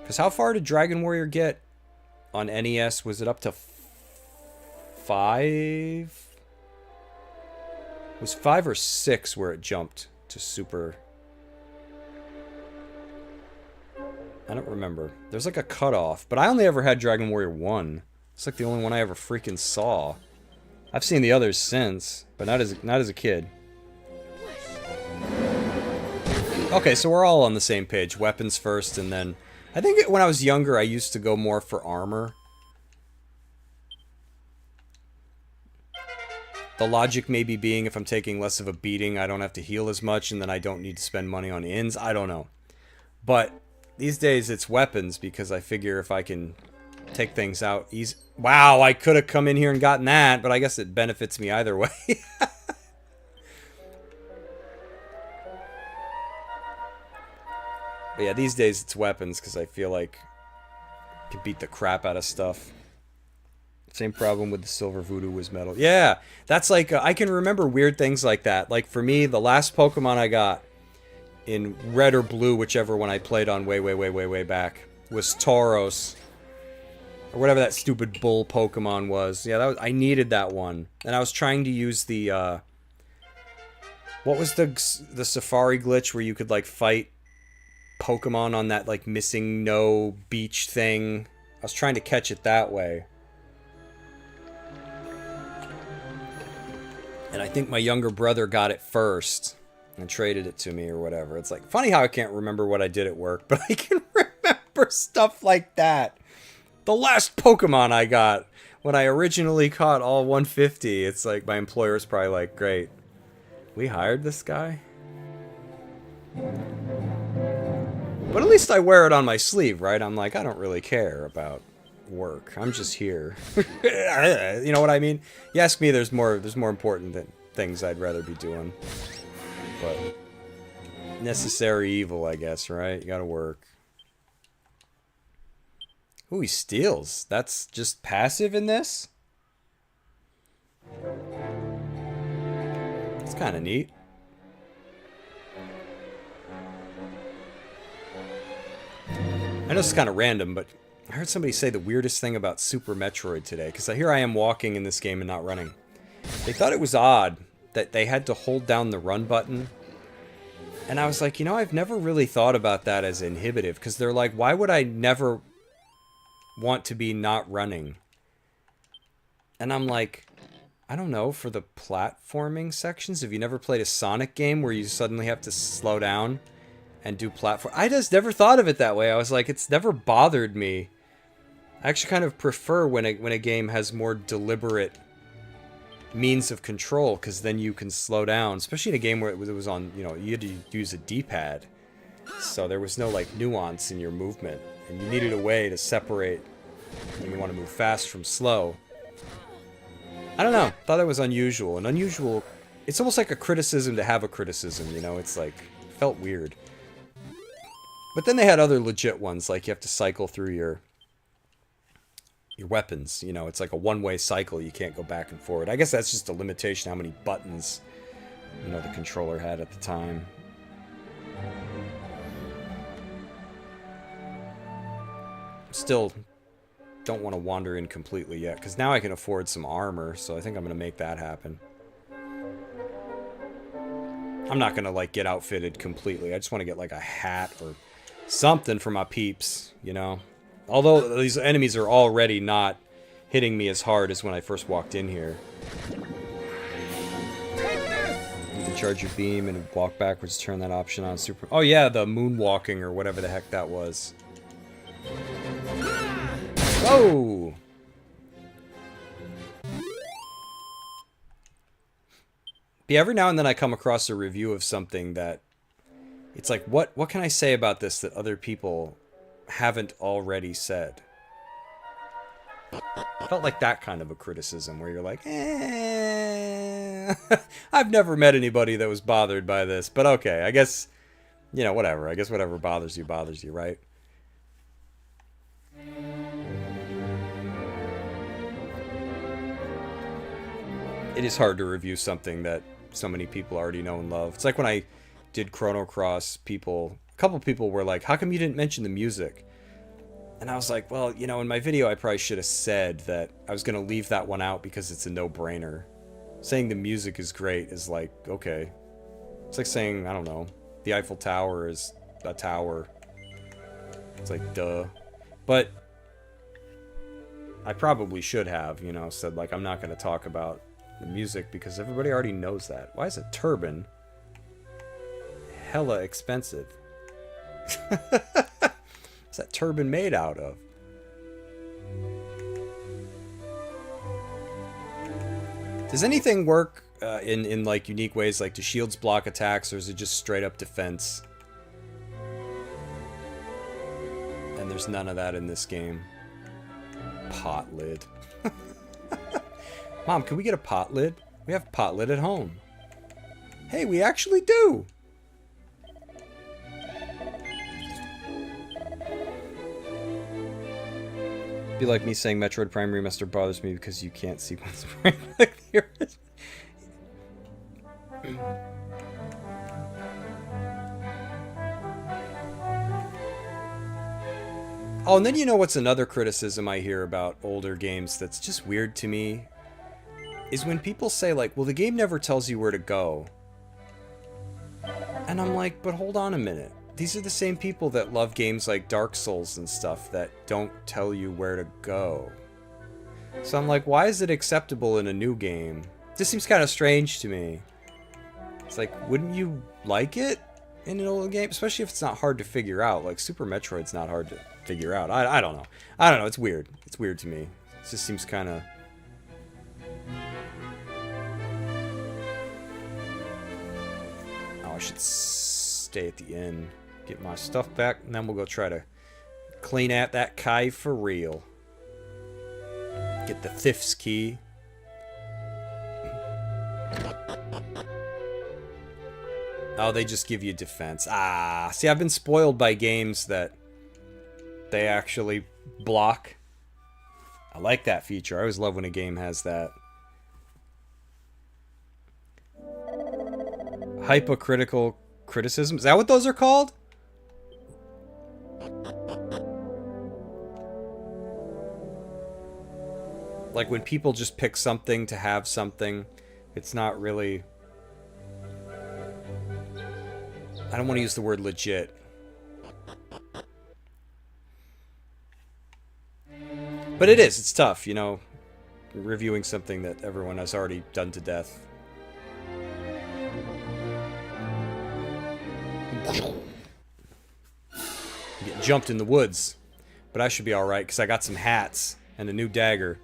Because how far did Dragon Warrior get on NES? Was it up to 5? It was 5 or 6 where it jumped to Super. I don't remember. There's like a cutoff, but I only ever had Dragon Warrior 1. It's like the only one I ever freaking saw. I've seen the others since, but not as a kid. Okay, so we're all on the same page. Weapons first, and then I think when I was younger, I used to go more for armor. The logic maybe being if I'm taking less of a beating, I don't have to heal as much, and then I don't need to spend money on ins. I don't know. But these days it's weapons, because I figure if I can take things out easy. Wow, I could have come in here and gotten that, but I guess it benefits me either way. But yeah, these days it's weapons, because I feel like I can beat the crap out of stuff. Same problem with the silver voodoo was metal. Yeah, that's like, I can remember weird things like that. Like for me, the last Pokemon I got in red or blue, whichever one I played on way back, was Tauros. Or whatever that stupid bull Pokemon was. Yeah, I needed that one. And I was trying to use the, what was the Safari glitch where you could like fight Pokemon on that like missing no beach thing? I was trying to catch it that way. And I think my younger brother got it first and traded it to me or whatever. It's like, funny how I can't remember what I did at work, but I can remember stuff like that. The last Pokemon I got when I originally caught all 150, it's like my employer's probably like, great, we hired this guy? But at least I wear it on my sleeve, right? I'm like, I don't really care about work. I'm just here. You know what I mean? You ask me, there's more important things I'd rather be doing. But necessary evil, I guess, right? You gotta work. Ooh, he steals. That's just passive in this? It's kind of neat. I know it's kind of random, but I heard somebody say the weirdest thing about Super Metroid today, because here I am walking in this game and not running. They thought it was odd that they had to hold down the run button. And I was like, you know, I've never really thought about that as inhibitive, because they're like, why would I never want to be not running? And I'm like, I don't know, for the platforming sections, have you never played a Sonic game where you suddenly have to slow down and do platform? I just never thought of it that way. I was like, it's never bothered me. I actually kind of prefer when a game has more deliberate means of control, because then you can slow down, especially in a game where it was on, you know, you had to use a D-pad, so there was no like nuance in your movement, and you needed a way to separate when you want to move fast from slow. I don't know, thought that was unusual, and unusual, it's almost like a criticism to have a criticism, you know, it's like, felt weird. But then they had other legit ones, like you have to cycle through your weapons, you know, it's like a one-way cycle, you can't go back and forward. I guess that's just a limitation how many buttons, you know, the controller had at the time. Still don't want to wander in completely yet, because now I can afford some armor, so I think I'm going to make that happen. I'm not going to, like, get outfitted completely. I just want to get, like, a hat or something for my peeps, you know? Although these enemies are already not hitting me as hard as when I first walked in here. You can charge your beam and walk backwards, turn that option on. Super. Oh yeah, the moonwalking or whatever the heck that was. Whoa! But every now and then I come across a review of something that it's like, what can I say about this that other people haven't already said? Felt like that kind of a criticism where you're like, I've never met anybody that was bothered by this, but okay, I guess, you know, whatever. I guess whatever bothers you, right? It is hard to review something that so many people already know and love. It's like when I did Chrono Cross, a couple people were like, how come you didn't mention the music? And I was like, well, you know, in my video I probably should have said that I was going to leave that one out because it's a no-brainer. Saying the music is great is like, okay. It's like saying, I don't know, the Eiffel Tower is a tower. It's like, duh. But I probably should have, you know, said, like, I'm not going to talk about the music because everybody already knows that. Why is a turban hella expensive? What's that turban made out of? Does anything work in like unique ways? Like, do shields block attacks, or is it just straight up defense? And there's none of that in this game. Pot lid. Mom, can we get a pot lid? We have pot lid at home. Hey, we actually do. Be like me saying Metroid Prime Remaster bothers me because you can't sequence frame like the original. Oh, and then you know what's another criticism I hear about older games that's just weird to me? Is when people say, like, well, the game never tells you where to go. And I'm like, but hold on a minute. These are the same people that love games like Dark Souls and stuff that don't tell you where to go. So I'm like, why is it acceptable in a new game? This seems kind of strange to me. It's like, wouldn't you like it in an old game? Especially if it's not hard to figure out. Like, Super Metroid's not hard to figure out. I don't know. I don't know. It's weird. It's weird to me. It just seems kind of... Oh, I should stay at the inn. Get my stuff back, and then we'll go try to clean out that cave for real. Get the Thief's Key. Oh, they just give you defense. Ah, see, I've been spoiled by games that they actually block. I like that feature. I always love when a game has that. Hypocritical criticism. Is that what those are called? Like when people just pick something to have something, it's not really... I don't want to use the word legit. But it is, it's tough, you know, reviewing something that everyone has already done to death. Get jumped in the woods But I should be alright, because I got some hats and a new dagger.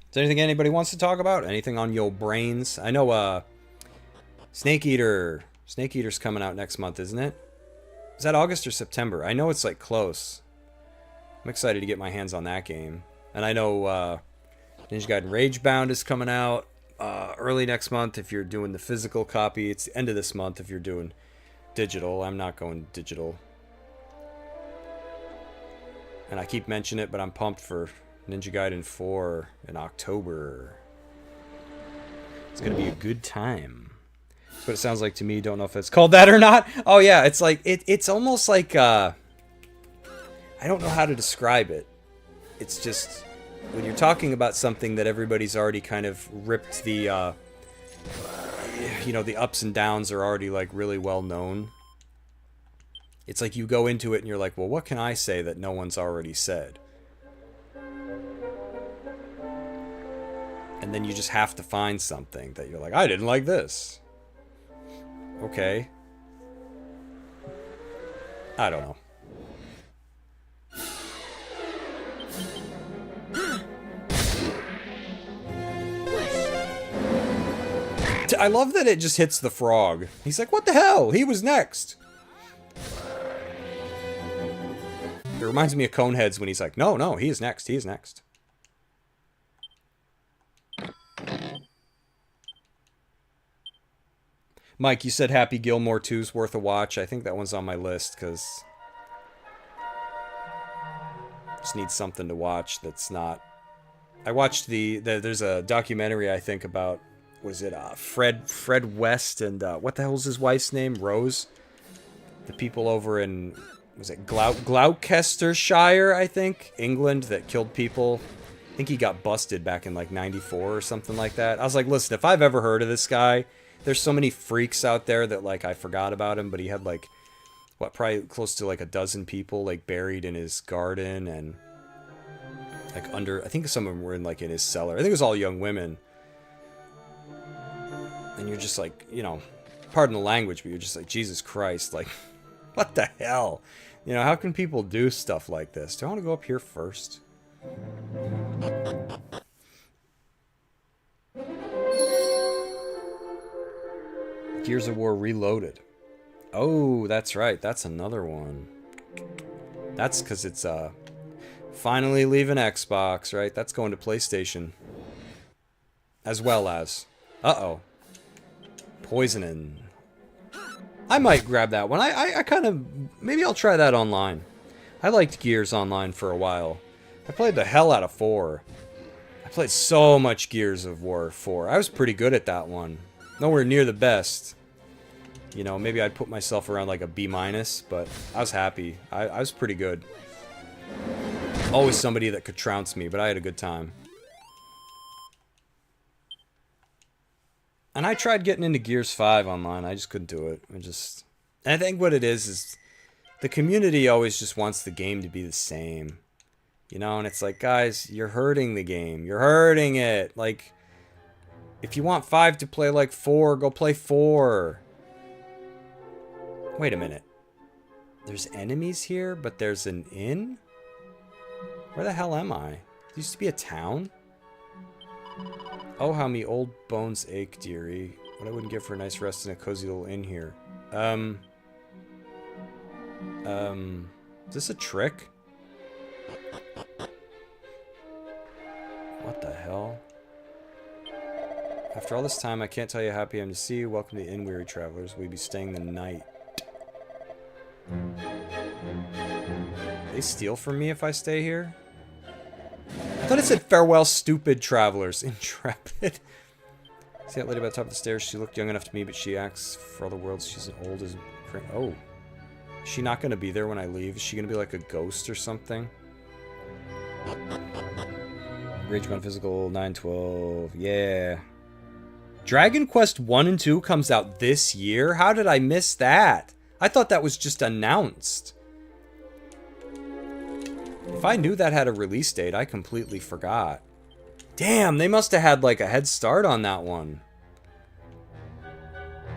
Is there anything anybody wants to talk about? Anything on your brains? I know, Snake Eater. Snake Eater's coming out next month, isn't it? Is that August or September? I know it's, like, close. I'm excited to get my hands on that game. And I know, Ninja Gaiden Ragebound is coming out early next month if you're doing the physical copy. It's the end of this month if you're doing digital. I'm not going digital. And I keep mentioning it, but I'm pumped for Ninja Gaiden 4 in October. It's going to be a good time. That's what it sounds like to me. Don't know if it's called that or not. Oh, yeah. It's like, it's almost like, I don't know how to describe it. It's just, when you're talking about something that everybody's already kind of ripped the, you know, the ups and downs are already, like, really well known. It's like you go into it and you're like, well, what can I say that no one's already said? And then you just have to find something that you're like, I didn't like this. Okay. I don't know. I love that it just hits the frog. He's like, what the hell? He was next. It reminds me of Coneheads when he's like, no, he is next. He is next. Mike, you said Happy Gilmore 2's worth a watch. I think that one's on my list because just need something to watch that's not. I watched there's a documentary I think about, was it Fred West and what the hell's his wife's name? Rose. The people over in, was it Gloucestershire, I think, England, that killed people. I think he got busted back in like 94 or something like that. I was like, listen, if I've ever heard of this guy, there's so many freaks out there that like I forgot about him, but he had like, what, probably close to like a dozen people like buried in his garden and like under, I think some of them were in like in his cellar. I think it was all young women. And you're just like, you know, pardon the language, but you're just like, Jesus Christ, like, what the hell? You know, how can people do stuff like this? Do I want to go up here first? Gears of War Reloaded. Oh, that's right. That's another one. That's because it's finally leaving Xbox, right? That's going to PlayStation. As well as... Uh-oh. Poisoning. I might grab that one. I kind of... Maybe I'll try that online. I liked Gears Online for a while. I played the hell out of 4. I played so much Gears of War 4. I was pretty good at that one. Nowhere near the best. You know, maybe I'd put myself around like a B-, but I was happy. I was pretty good. Always somebody that could trounce me, but I had a good time. And I tried getting into Gears 5 online. I just couldn't do it. And I think what it is the community always just wants the game to be the same. You know, and it's like, guys, you're hurting the game. You're hurting it. Like, if you want 5 to play like 4, go play 4. Wait a minute. There's enemies here, but there's an inn? Where the hell am I? There used to be a town? Oh, how me old bones ache, dearie. What I wouldn't give for a nice rest in a cozy little inn here. Is this a trick? What the hell? After all this time, I can't tell you how happy I am to see you. Welcome to Inn, weary travelers. We'll be staying the night. They steal from me if I stay here? I thought it said farewell, stupid travelers. Intrepid. See that lady by the top of the stairs? She looked young enough to me, but she acts for all the world she's as old as... Oh. Is she not going to be there when I leave? Is she going to be like a ghost or something? Rage Gun Physical 912. Yeah. Dragon Quest 1 and 2 comes out this year? How did I miss that? I thought that was just announced. If I knew that had a release date, I completely forgot. Damn, they must have had like a head start on that one.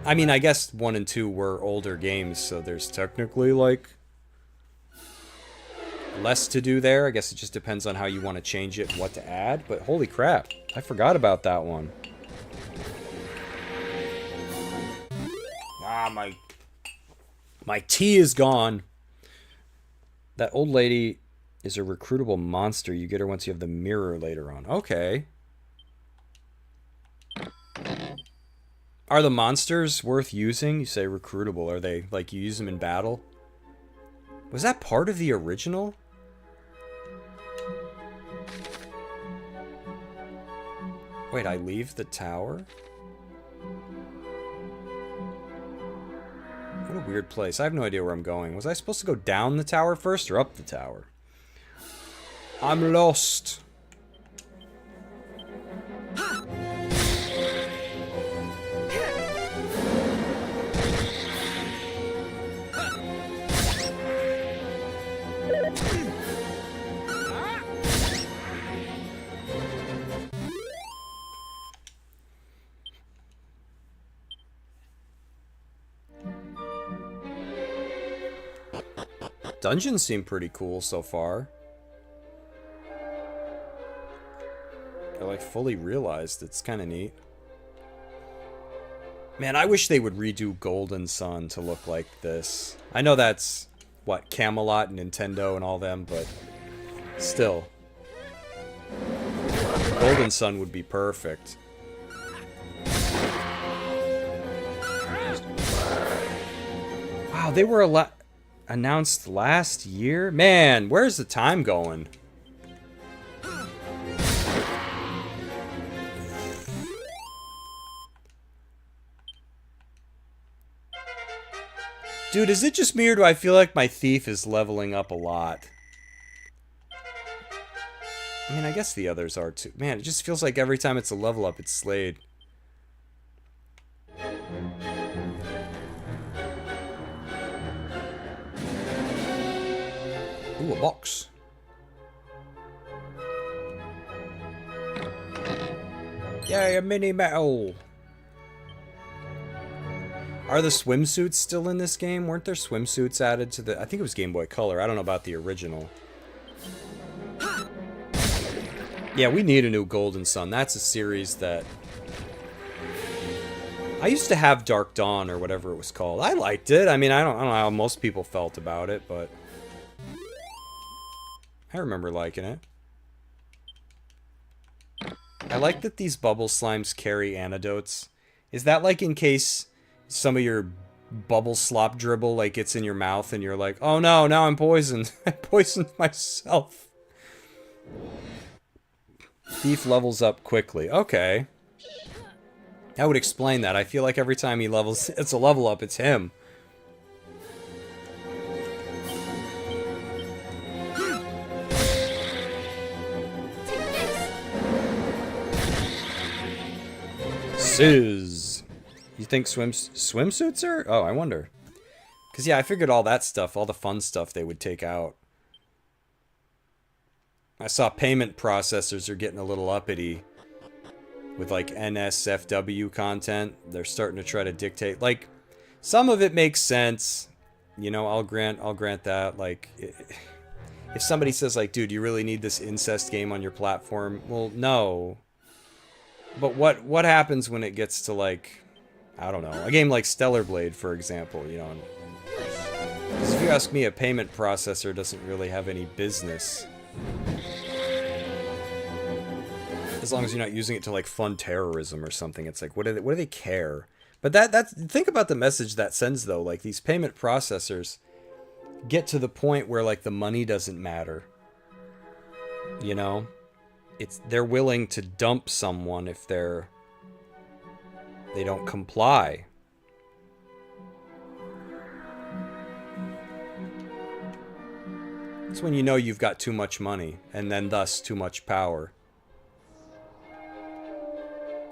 I mean, I guess 1 and 2 were older games, so there's technically like less to do there. I guess it just depends on how you want to change it and what to add. But holy crap, I forgot about that one. Ah, my tea is gone. That old lady is a recruitable monster. You get her once you have the mirror later on. Okay. Are the monsters worth using? You say recruitable. Are they, like, you use them in battle? Was that part of the original? Wait, I leave the tower? What a weird place. I have no idea where I'm going. Was I supposed to go down the tower first or up the tower? I'm lost. Dungeons seem pretty cool so far. They're like fully realized. It's kind of neat. Man, I wish they would redo Golden Sun to look like this. I know that's, what, Camelot and Nintendo and all them, but still. Golden Sun would be perfect. Wow, they were announced last year? Man, where's the time going? Dude, is it just me or do I feel like my thief is leveling up a lot? I mean, I guess the others are too. Man, it just feels like every time it's a level up, it's Slade. Ooh, a box. Yay, a mini metal. Are the swimsuits still in this game? Weren't there swimsuits added to the... I think it was Game Boy Color. I don't know about the original. Yeah, we need a new Golden Sun. That's a series that... I used to have Dark Dawn or whatever it was called. I liked it. I mean, I don't know how most people felt about it, but... I remember liking it. I like that these bubble slimes carry antidotes. Is that like in case some of your bubble slop dribble like gets in your mouth and you're like, oh no, now I'm poisoned. I poisoned myself. Thief levels up quickly. Okay. That would explain that. I feel like every time he levels, it's a level up, it's him. Sizz. You think swimsuits are? Oh, I wonder. Because, yeah, I figured all that stuff, all the fun stuff they would take out. I saw payment processors are getting a little uppity with, like, NSFW content. They're starting to try to dictate. Like, some of it makes sense. You know, I'll grant that. Like, if somebody says, like, dude, you really need this incest game on your platform? Well, no. But what happens when it gets to, like... I don't know. A game like Stellar Blade, for example, you know. Because if you ask me, a payment processor doesn't really have any business. As long as you're not using it to, like, fund terrorism or something. It's like, what do they care? But think about the message that sends, though. Like, these payment processors get to the point where, like, the money doesn't matter. You know? They're willing to dump someone if they don't comply. It's when you know you've got too much money, and then thus too much power.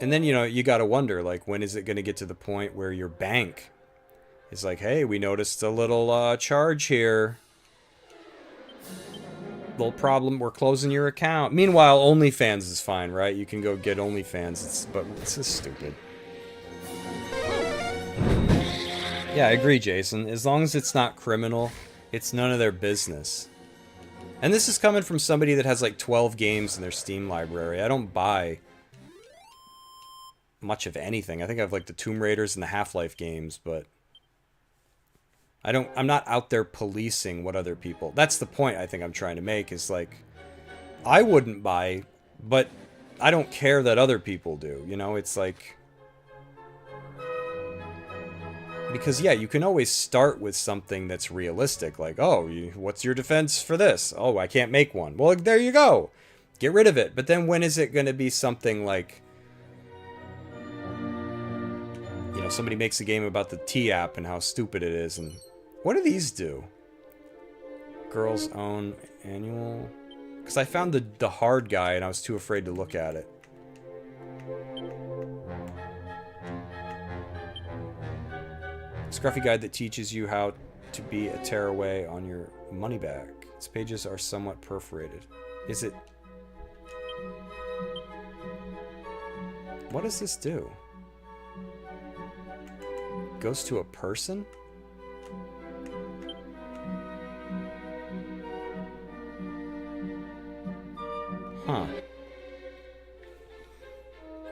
And then, you know, you gotta wonder, like, when is it gonna get to the point where your bank is like, hey, we noticed a little charge here. little problem. We're closing your account. Meanwhile, OnlyFans is fine, right? You can go get OnlyFans. But it's just stupid. Yeah, I agree, Jason. As long as it's not criminal, it's none of their business. And this is coming from somebody that has like 12 games in their Steam library. I don't buy much of anything. I think I have like the Tomb Raiders and the Half-Life games, but I'm not out there policing what other people... That's the point I think I'm trying to make, is like, I wouldn't buy, but I don't care that other people do. You know, it's like... Because, yeah, you can always start with something that's realistic. Like, oh, what's your defense for this? Oh, I can't make one. Well, there you go. Get rid of it. But then when is it going to be something like... You know, somebody makes a game about the T app and how stupid it is. And what do these do? Girls Own Annual? Because I found the hard guy and I was too afraid to look at it. Scruffy guide that teaches you how to be a tearaway on your money back. Its pages are somewhat perforated. Is it... What does this do? Goes to a person? Huh.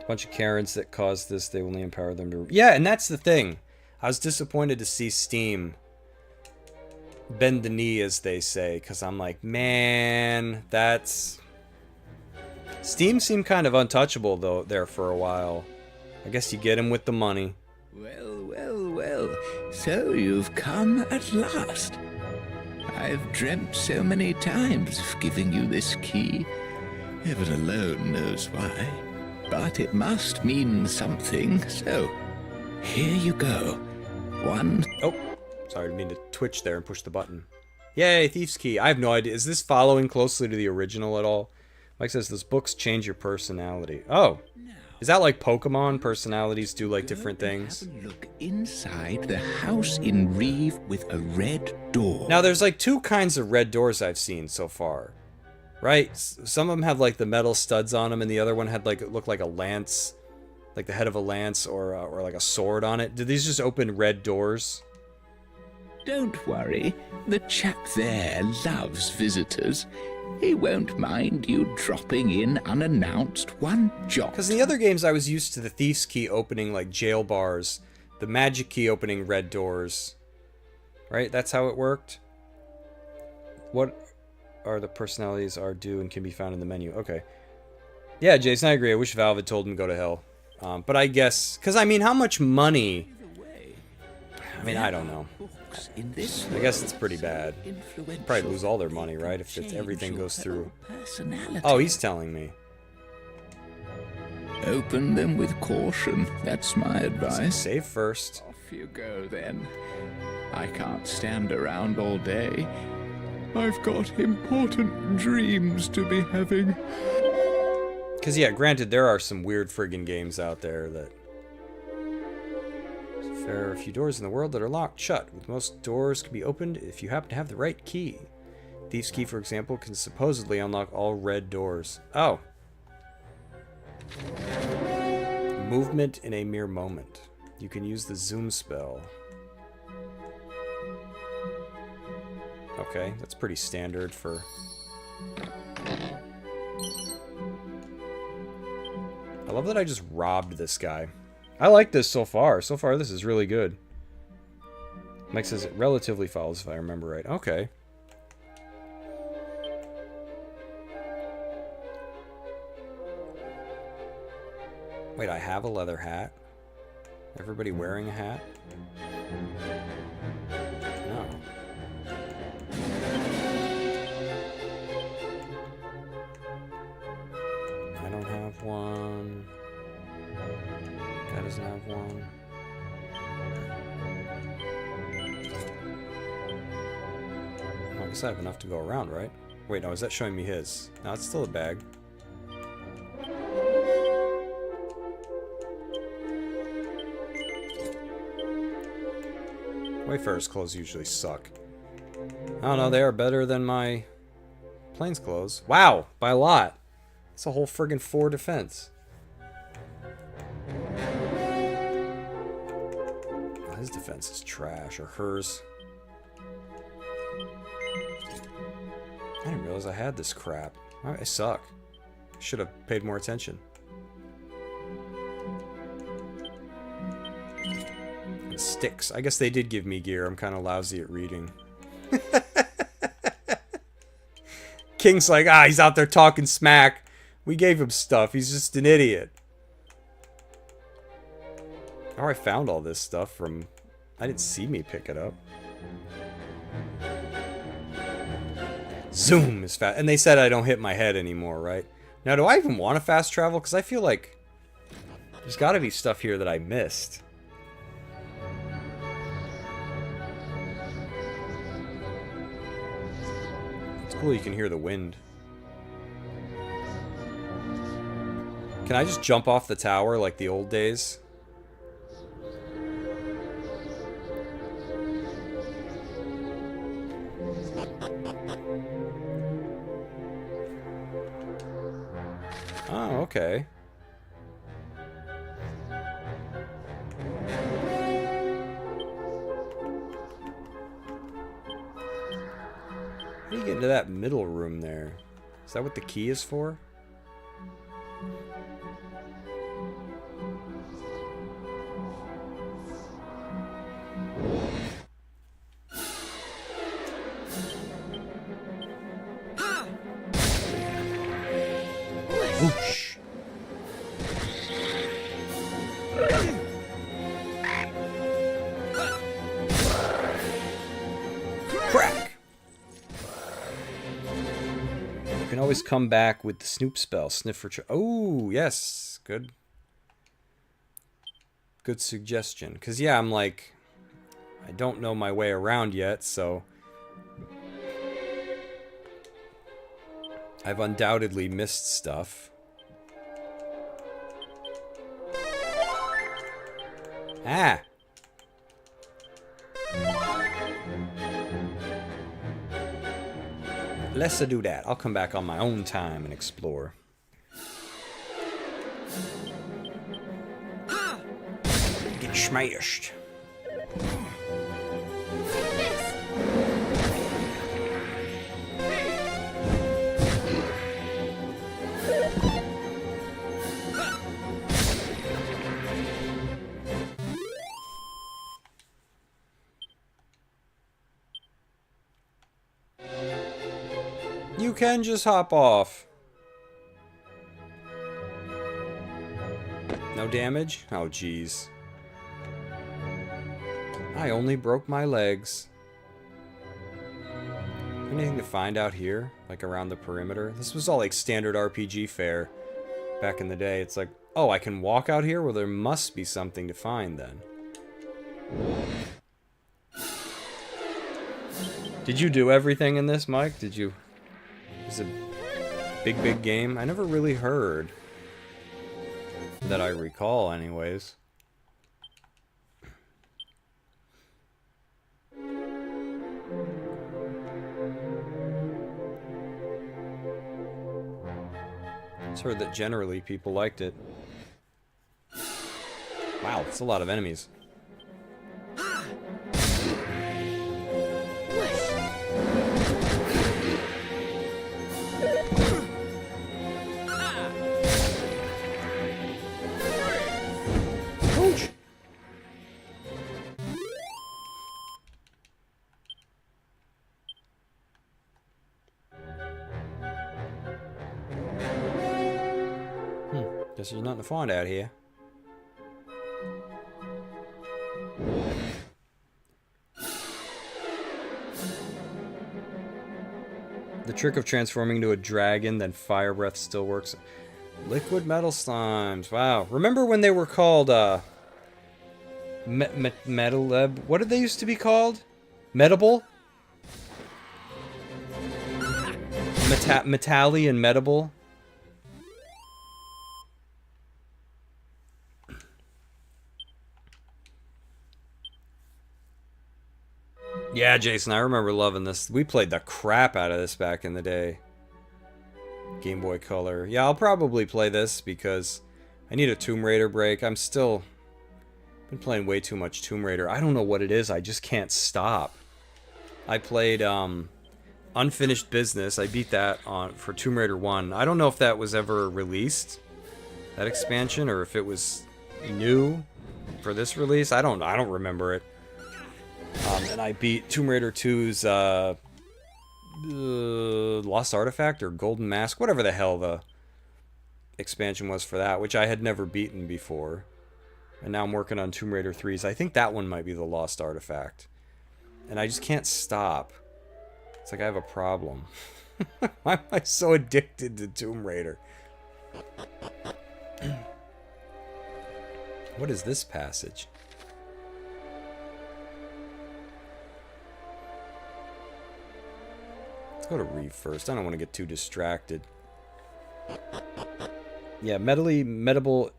A bunch of Karens that caused this, they only empower them to... Yeah, and that's the thing. I was disappointed to see Steam bend the knee, as they say, because I'm like, man, that's... Steam seemed kind of untouchable, though, there for a while. I guess you get him with the money. Well, well, well. So you've come at last. I've dreamt so many times of giving you this key. Heaven alone knows why. But it must mean something, so here you go. One... Oh, sorry, I didn't mean to twitch there and push the button. Yay, Thief's Key. I have no idea. Is this following closely to the original at all? Mike says, those books change your personality. Oh. Is that like Pokemon? Personalities do like different things? Have a look inside the house in Reeve with a red door. Now, there's like two kinds of red doors I've seen so far. Right? Some of them have like the metal studs on them, and the other one had like, it looked like a lance. Like the head of a lance or like a sword on it. Did these just open red doors? Don't worry. The chap there loves visitors. He won't mind you dropping in unannounced one jot. Because in the other games I was used to the Thief's Key opening like jail bars. The Magic Key opening red doors. Right? That's how it worked? What are the personalities are due and can be found in the menu? Okay. Yeah, Jason, I agree. I wish Valve had told him to go to hell. But I guess... Because, I mean, how much money... I mean, I don't know. I guess it's pretty bad. Probably lose all their money, right? If it's, everything goes through... Oh, he's telling me. Open them with caution. That's my advice. Save first. Off you go, then. I can't stand around all day. I've got important dreams to be having. Because, yeah, granted, there are some weird friggin' games out there that... There are a few doors in the world that are locked shut, with most doors can be opened if you happen to have the right key. Thief's Key, for example, can supposedly unlock all red doors. Oh. Movement in a mere moment. You can use the zoom spell. Okay, that's pretty standard for... I love that I just robbed this guy. I like this so far. So far, this is really good. Mike says it relatively follows, if I remember right. Okay. Wait, I have a leather hat? Everybody wearing a hat? No. I don't have one. Guy doesn't have one. Well, I guess I have enough to go around, right? Wait, no, is that showing me his? No, it's still a bag. Wayfarer's clothes usually suck. I don't know, they are better than my plainclothes. Wow, by a lot. It's a whole friggin' 4 defense. His defense is trash, or hers. I didn't realize I had this crap. I suck. Should have paid more attention. And sticks. I guess they did give me gear. I'm kind of lousy at reading. King's like, he's out there talking smack. We gave him stuff. He's just an idiot. Oh, I found all this stuff from... I didn't see me pick it up. Zoom is fast. And they said I don't hit my head anymore, right? Now, do I even want to fast travel? Because I feel like there's got to be stuff here that I missed. It's cool you can hear the wind. Can I just jump off the tower like the old days? Oh, okay. How do you get into that middle room there? Is that what the key is for? Whoosh. Crack! You can always come back with the Snoop spell. Sniff for... Oh, yes. Good. Good suggestion. Because, yeah, I'm like... I don't know my way around yet, so... I've undoubtedly missed stuff. Ah! Let's do that. I'll come back on my own time and explore. Get smashed. You can just hop off. No damage? Oh, jeez. I only broke my legs. Anything to find out here? Like around the perimeter? This was all like standard RPG fare back in the day. It's like, oh, I can walk out here? Well, there must be something to find then. Did you do everything in this, Mike? Did you... It's a big game. I never really heard. That I recall, anyways. Just heard that generally people liked it. Wow, that's a lot of enemies. Guess there's nothing to find out here. The trick of transforming into a dragon, then fire breath still works. Liquid metal slimes. Wow. Remember when they were called, metal, what did they used to be called? Metable? Metally and Metable? Yeah, Jason, I remember loving this. We played the crap out of this back in the day. Game Boy Color. Yeah, I'll probably play this because I need a Tomb Raider break. I'm still been playing way too much Tomb Raider. I don't know what it is. I just can't stop. I played Unfinished Business. I beat that for Tomb Raider 1. I don't know if that was ever released, that expansion, or if it was new for this release. I don't remember it. And I beat Tomb Raider 2's Lost Artifact or Golden Mask, whatever the hell the expansion was for that, which I had never beaten before. And now I'm working on Tomb Raider 3's. I think that one might be the Lost Artifact. And I just can't stop. It's like I have a problem. Why am I so addicted to Tomb Raider? What is this passage? Let's go to Reeve first. I don't want to get too distracted. Yeah, Metal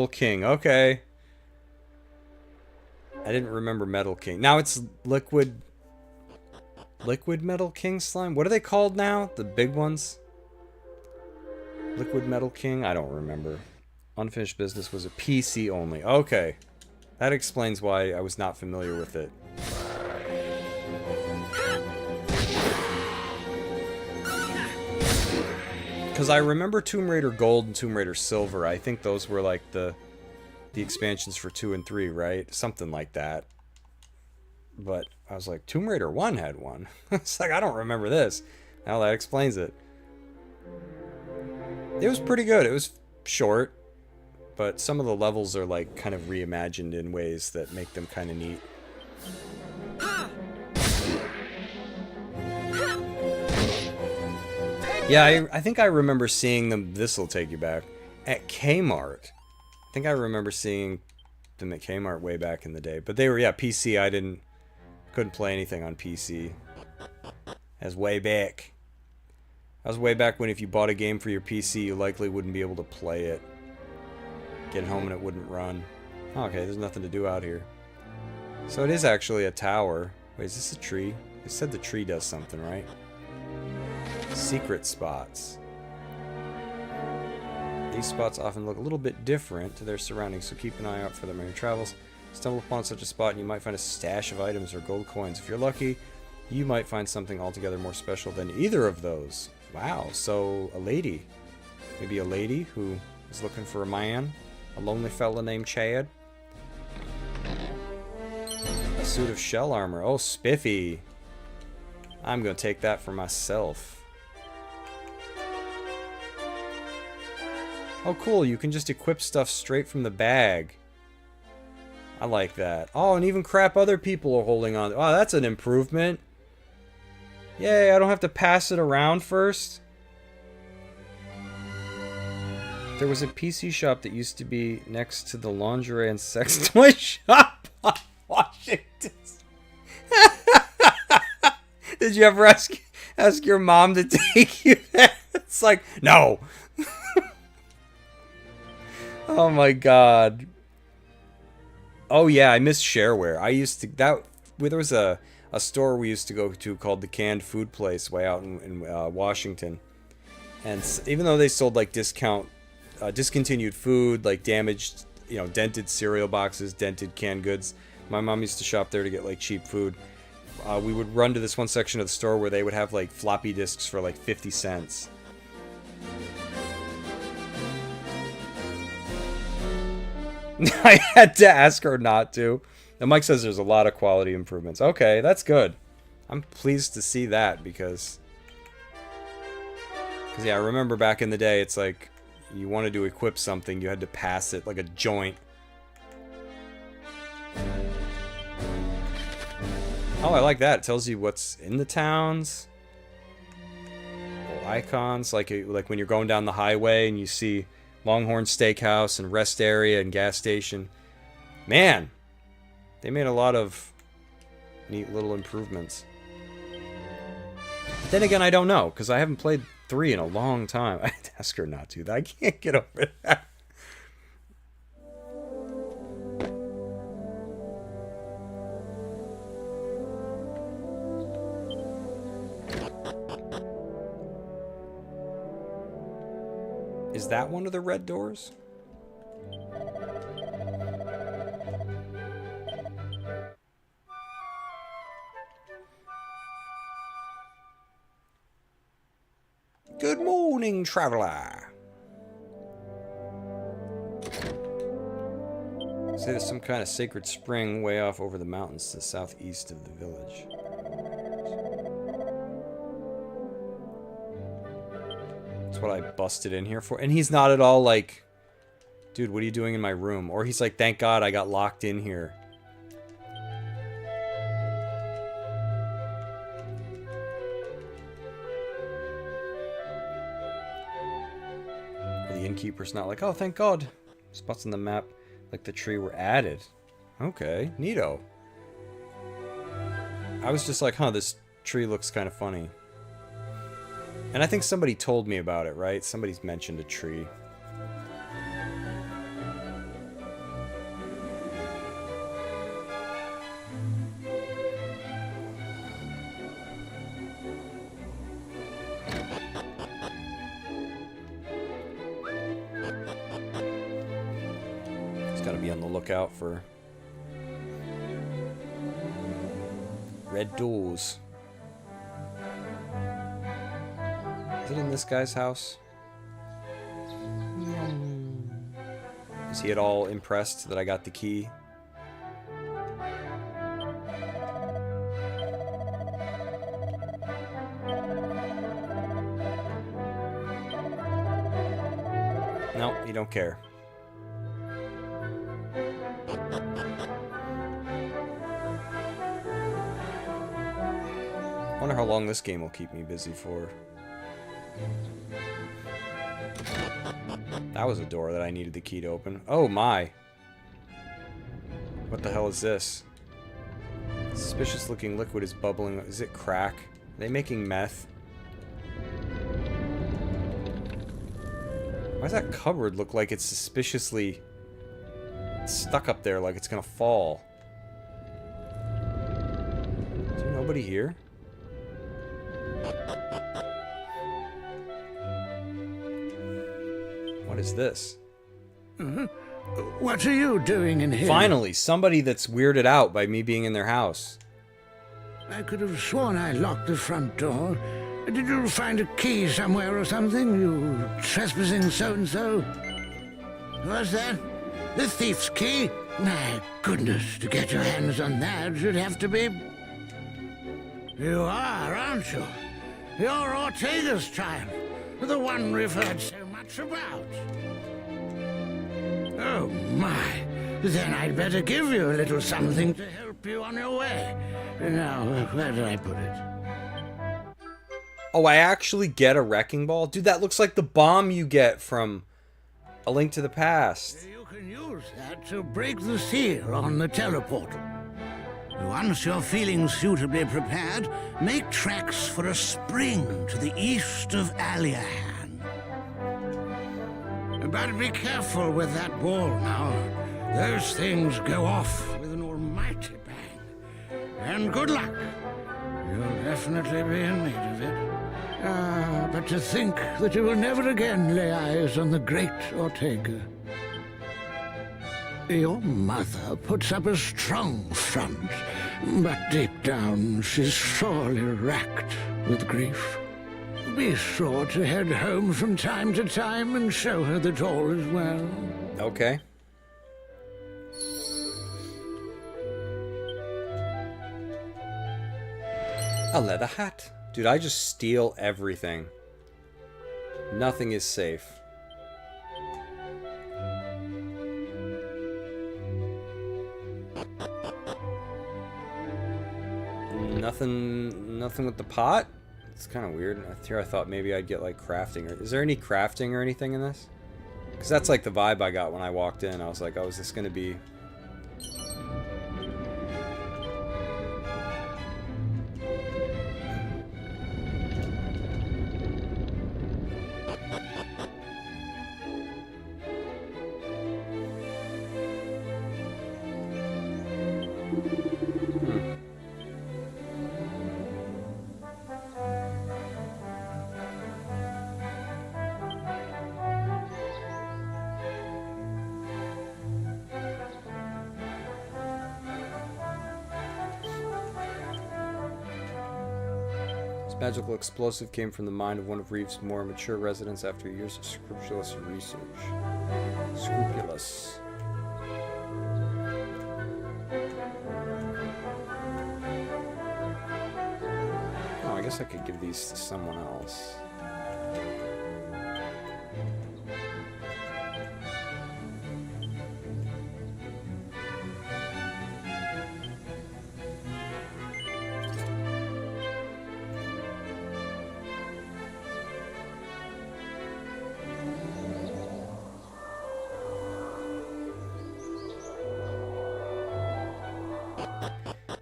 King. Okay. I didn't remember Metal King. Now it's Liquid Metal King slime? What are they called now? The big ones? Liquid Metal King? I don't remember. Unfinished Business was a PC only. Okay. That explains why I was not familiar with it. Because I remember Tomb Raider Gold and Tomb Raider Silver. I think those were like the expansions for 2 and 3, right? Something like that. But I was like, Tomb Raider 1 had one. It's like, I don't remember this. Now that explains it. It was pretty good. It was short. But some of the levels are like kind of reimagined in ways that make them kind of neat. Yeah, I think I remember seeing them, this'll take you back, at Kmart. I think I remember seeing them at Kmart way back in the day. But they were, yeah, PC. Couldn't play anything on PC. That's way back. That was way back when if you bought a game for your PC, you likely wouldn't be able to play it. Get home and it wouldn't run. Oh, okay, there's nothing to do out here. So it is actually a tower. Wait, is this a tree? They said the tree does something, right? Secret spots. These spots often look a little bit different to their surroundings, so keep an eye out for them on your travels. Stumble upon such a spot and you might find a stash of items or gold coins. If you're lucky, you might find something altogether more special than either of those. Wow, so a lady. Maybe a lady who is looking for a man. A lonely fella named Chad. A suit of shell armor. Oh, spiffy. I'm going to take that for myself. Oh, cool. You can just equip stuff straight from the bag. I like that. Oh, and even crap other people are holding on. Oh, that's an improvement. Yay, I don't have to pass it around first. There was a PC shop that used to be next to the lingerie and sex toy shop on Washington. Did you ever ask your mom to take you there? It's like, no. Oh my god. Oh yeah, I miss Shareware. I used to there was a store we used to go to called the Canned Food Place way out in Washington, and even though they sold like discontinued food, like damaged, dented cereal boxes, dented canned goods, my mom used to shop there to get like cheap food. We would run to this one section of the store where they would have like floppy disks for like 50 cents. I had to ask her not to. And Mike says there's a lot of quality improvements. Okay, that's good. I'm pleased to see that because yeah, I remember back in the day, it's like you wanted to equip something, you had to pass it like a joint. Oh, I like that. It tells you what's in the towns. Little icons, like when you're going down the highway and you see Longhorn Steakhouse and rest area and gas station. Man, they made a lot of neat little improvements. But then again, I don't know, because I haven't played 3 in a long time. I had to ask her not to. I can't get over that. Is that one of the red doors? Good morning, traveler. See, there's some kind of sacred spring way off over the mountains to the southeast of the village. That's what I busted in here for. And he's not at all like, dude, what are you doing in my room? Or he's like, thank God I got locked in here. The innkeeper's not like, oh, thank God. Spots on the map like the tree were added. Okay, neato. I was just like, huh, this tree looks kind of funny. And I think somebody told me about it, right? Somebody's mentioned a tree. Just gotta be on the lookout for red doors. Is it in this guy's house? Is he at all impressed that I got the key? No, you don't care. I wonder how long this game will keep me busy for. That was a door that I needed the key to open. Oh my! What the hell is this? Suspicious looking liquid is bubbling. Is it crack? Are they making meth? Why does that cupboard look like it's suspiciously stuck up there like it's gonna fall? Is there nobody here? What is this? What are you doing in here? Finally, somebody that's weirded out by me being in their house. I could have sworn I locked the front door. Did you find a key somewhere or something? You trespassing so-and-so? What's that? The thief's key? My goodness, to get your hands on that should have to be... You are, aren't you? You're Ortega's child. The one we've heard so much about. Oh, my. Then I'd better give you a little something to help you on your way. Now, where did I put it? Oh, I actually get a wrecking ball? Dude, that looks like the bomb you get from A Link to the Past. You can use that to break the seal on the teleportal. Once you're feeling suitably prepared, make tracks for a spring to the east of Aliahan. But be careful with that wall now. Those things go off with an almighty bang. And good luck. You'll definitely be in need of it. But to think that you will never again lay eyes on the great Ortega. Your mother puts up a strong front, but deep down she's sorely racked with grief. Be sure to head home from time to time and show her that all is well. Okay. A leather hat. Dude, I just steal everything. Nothing is safe. Nothing with the pot? It's kind of weird. Here I thought maybe I'd get like crafting. Is there any crafting or anything in this? Because that's like the vibe I got when I walked in. I was like, oh, is this going to be... This magical explosive came from the mind of one of Reeve's more mature residents after years of scrupulous research. Scrupulous. Oh, I guess I could give these to someone else.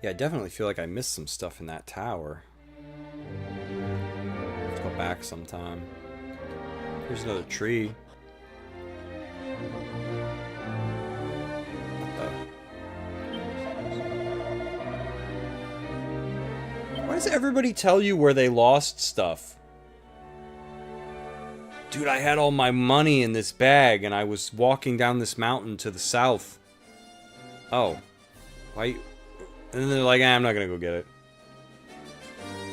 Yeah, I definitely feel like I missed some stuff in that tower. Let's go back sometime. Here's another tree. What the? Why does everybody tell you where they lost stuff? Dude, I had all my money in this bag and I was walking down this mountain to the south. Oh. Why? And then they're like, I'm not gonna go get it.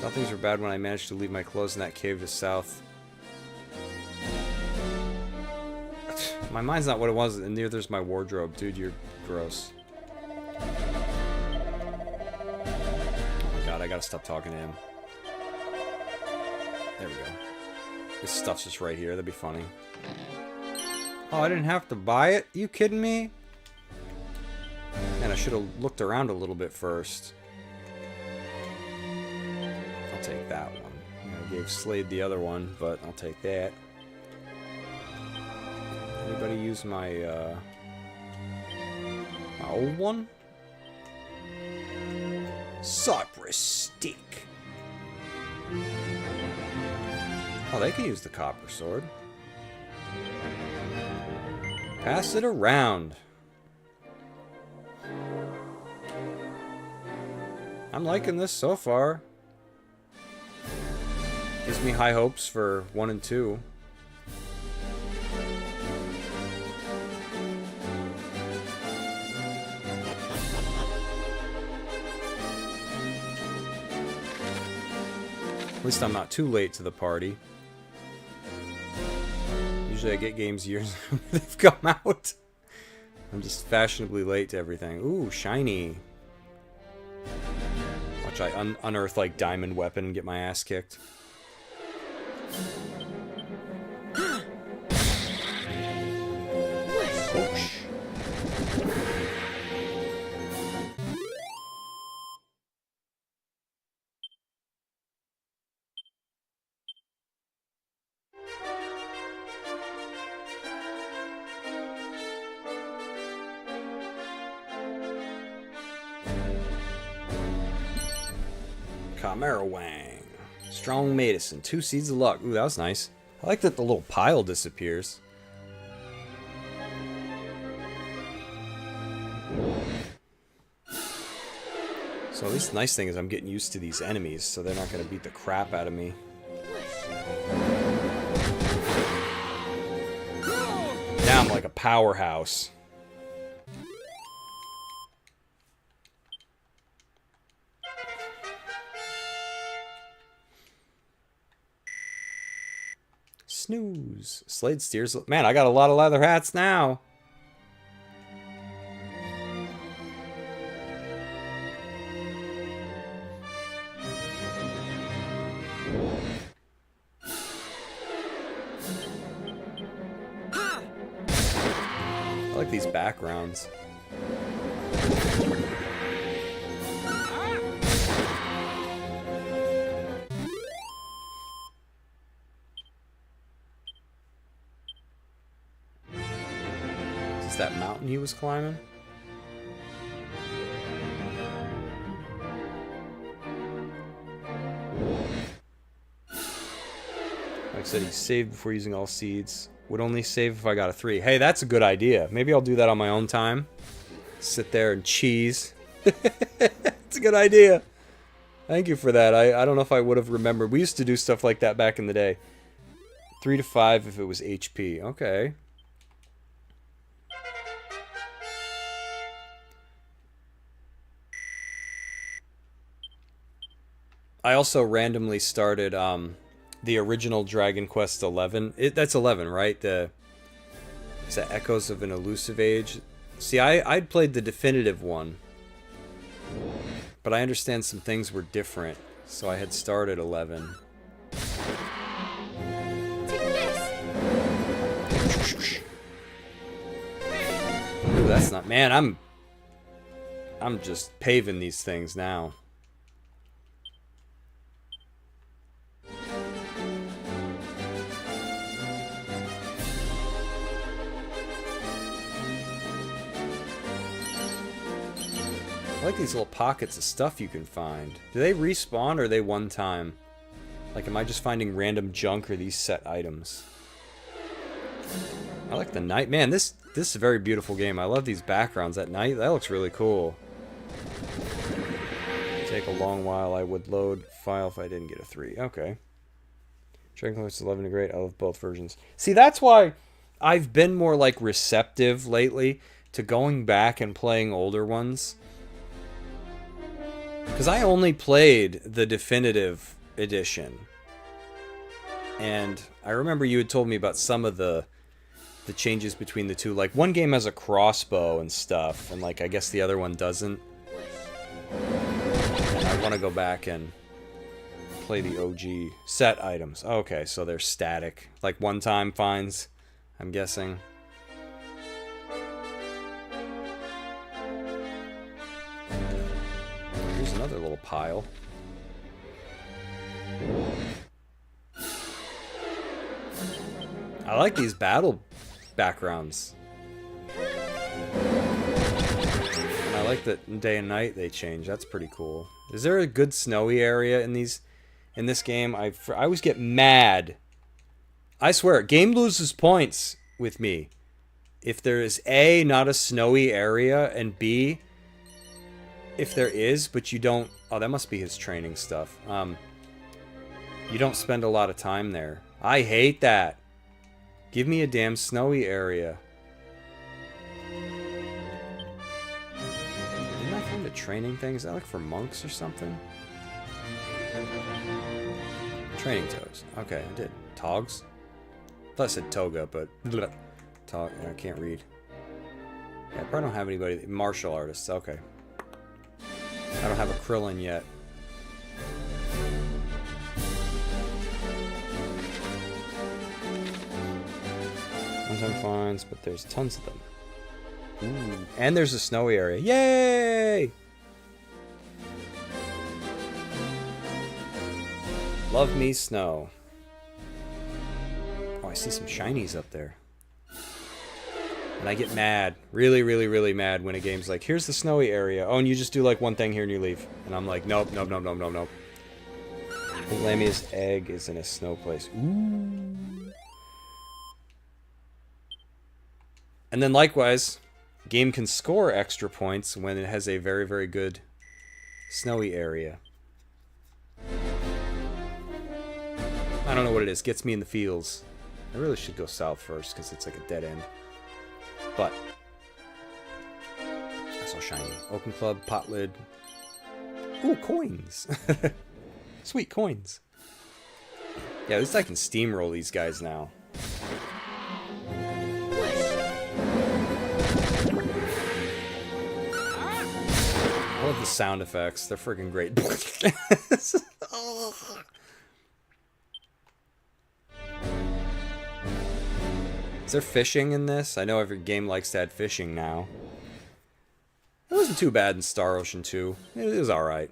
Thought things were bad when I managed to leave my clothes in that cave to south. My mind's not what it was, and neither's my wardrobe. Dude, you're gross. Oh my god, I gotta stop talking to him. There we go. This stuff's just right here, that'd be funny. Oh, I didn't have to buy it? You kidding me? Man, I should have looked around a little bit first. I'll take that one. I gave Slade the other one, but I'll take that. Anybody use my, my old one? Cypress stick. Oh, they can use the copper sword. Pass it around. I'm liking this so far. Gives me high hopes for 1 and 2. At least I'm not too late to the party. Usually I get games years after they've come out. I'm just fashionably late to everything. Ooh, shiny. Watch I unearth like diamond weapon and get my ass kicked. Ouch. Chimera Wang. Strong medicine. 2 seeds of luck. Ooh, that was nice. I like that the little pile disappears. So at least the nice thing is I'm getting used to these enemies, so they're not going to beat the crap out of me. Now I'm like a powerhouse. Snooze. Slade steers. Man, I got a lot of leather hats now. I like these backgrounds. That mountain he was climbing? Like I said, he saved before using all seeds. Would only save if I got a 3. Hey, that's a good idea. Maybe I'll do that on my own time. Sit there and cheese. It's a good idea. Thank you for that. I don't know if I would have remembered. We used to do stuff like that back in the day. 3 to 5 if it was HP. Okay. I also randomly started the original Dragon Quest 11. That's 11, right? Is that Echoes of an Elusive Age? See, I'd played the definitive one, but I understand some things were different, so I had started 11. Ooh, that's not... Man, I'm just paving these things now. I like these little pockets of stuff you can find. Do they respawn or are they one time? Like, am I just finding random junk or these set items? I like the night. Man, this is a very beautiful game. I love these backgrounds at night. That looks really cool. Take a long while. I would load file if I didn't get a 3. Okay. Dragon Quest 11 is great. I love both versions. See, that's why I've been more like receptive lately to going back and playing older ones. Because I only played the definitive edition. And I remember you had told me about some of the changes between the two. Like, one game has a crossbow and stuff, and like I guess the other one doesn't. And I want to go back and play the OG set items. Okay, so they're static. Like one-time finds, I'm guessing. Here's another little pile. I like these battle backgrounds. And I like that day and night they change. That's pretty cool. Is there a good snowy area in this game? I always get mad. I swear, game loses points with me if there is A, not a snowy area, and B, if there is, but you don't... Oh, that must be his training stuff. You don't spend a lot of time there. I hate that. Give me a damn snowy area. Didn't I find a training thing? Is that like for monks or something? Training toes. Okay, I did. Togs? I thought I said toga, but... Tog... I can't read. Yeah, I probably don't have anybody... Martial artists. Okay. I don't have a Krillin yet. One-time finds, but there's tons of them. Ooh. And there's a snowy area. Yay! Love me snow. Oh, I see some shinies up there. And I get mad. Really, really, really mad when a game's like, here's the snowy area. Oh, and you just do like one thing here and you leave. And I'm like, nope, nope, nope, nope, nope, nope. I think Lamia's egg is in a snow place. Ooh. And then likewise, game can score extra points when it has a very, very good snowy area. I don't know what it is. Gets me in the feels. I really should go south first because it's like a dead end. But that's all shiny. Open Club, pot lid. Ooh, coins. Sweet coins. Yeah, at least I can steamroll these guys now. I love the sound effects. They're freaking great. Is there fishing in this? I know every game likes to add fishing now. It wasn't too bad in Star Ocean 2. It was alright.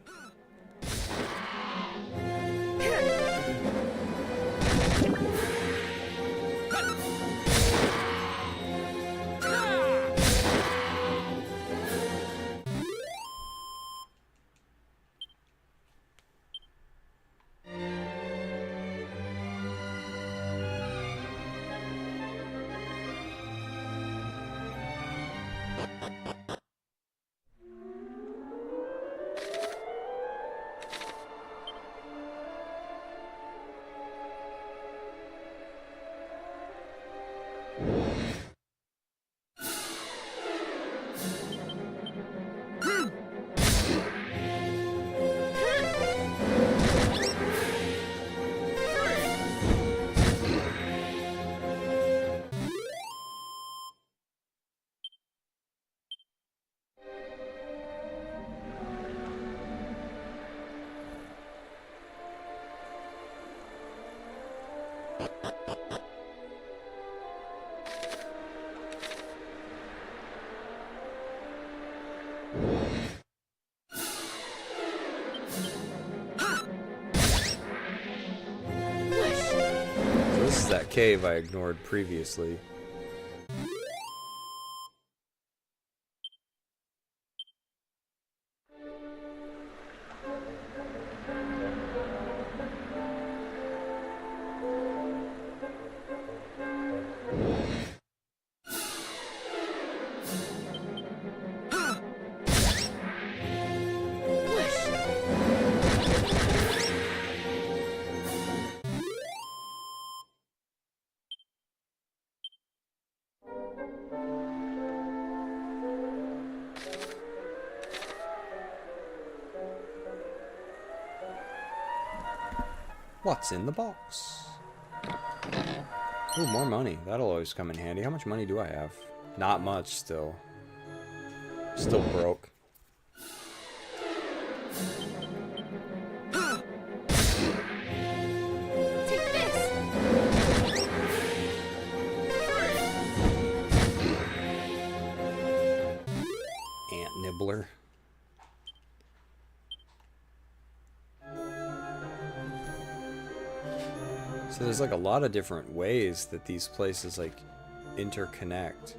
cave I ignored previously. What's in the box? Ooh, more money. That'll always come in handy. How much money do I have? Not much still. Still broke. Take this! Ant nibbler. So there's like a lot of different ways that these places like interconnect.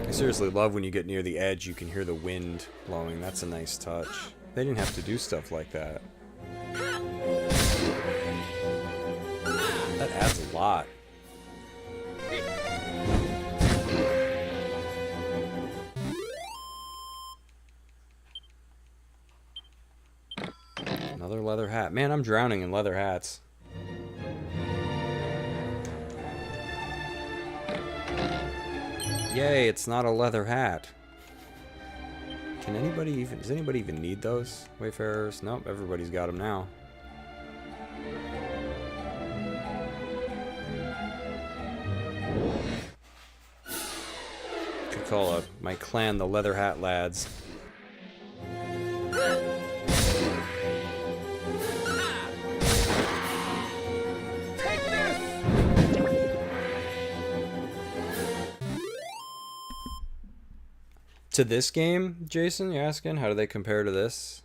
I seriously love when you get near the edge, you can hear the wind blowing. That's a nice touch. They didn't have to do stuff like that. That adds a lot. Another leather hat. Man, I'm drowning in leather hats. Yay, it's not a leather hat. Can anybody even... Does anybody even need those? Wayfarers? Nope, everybody's got them now. Could call my clan the Leather Hat Lads. To this game, Jason, you're asking? How do they compare to this?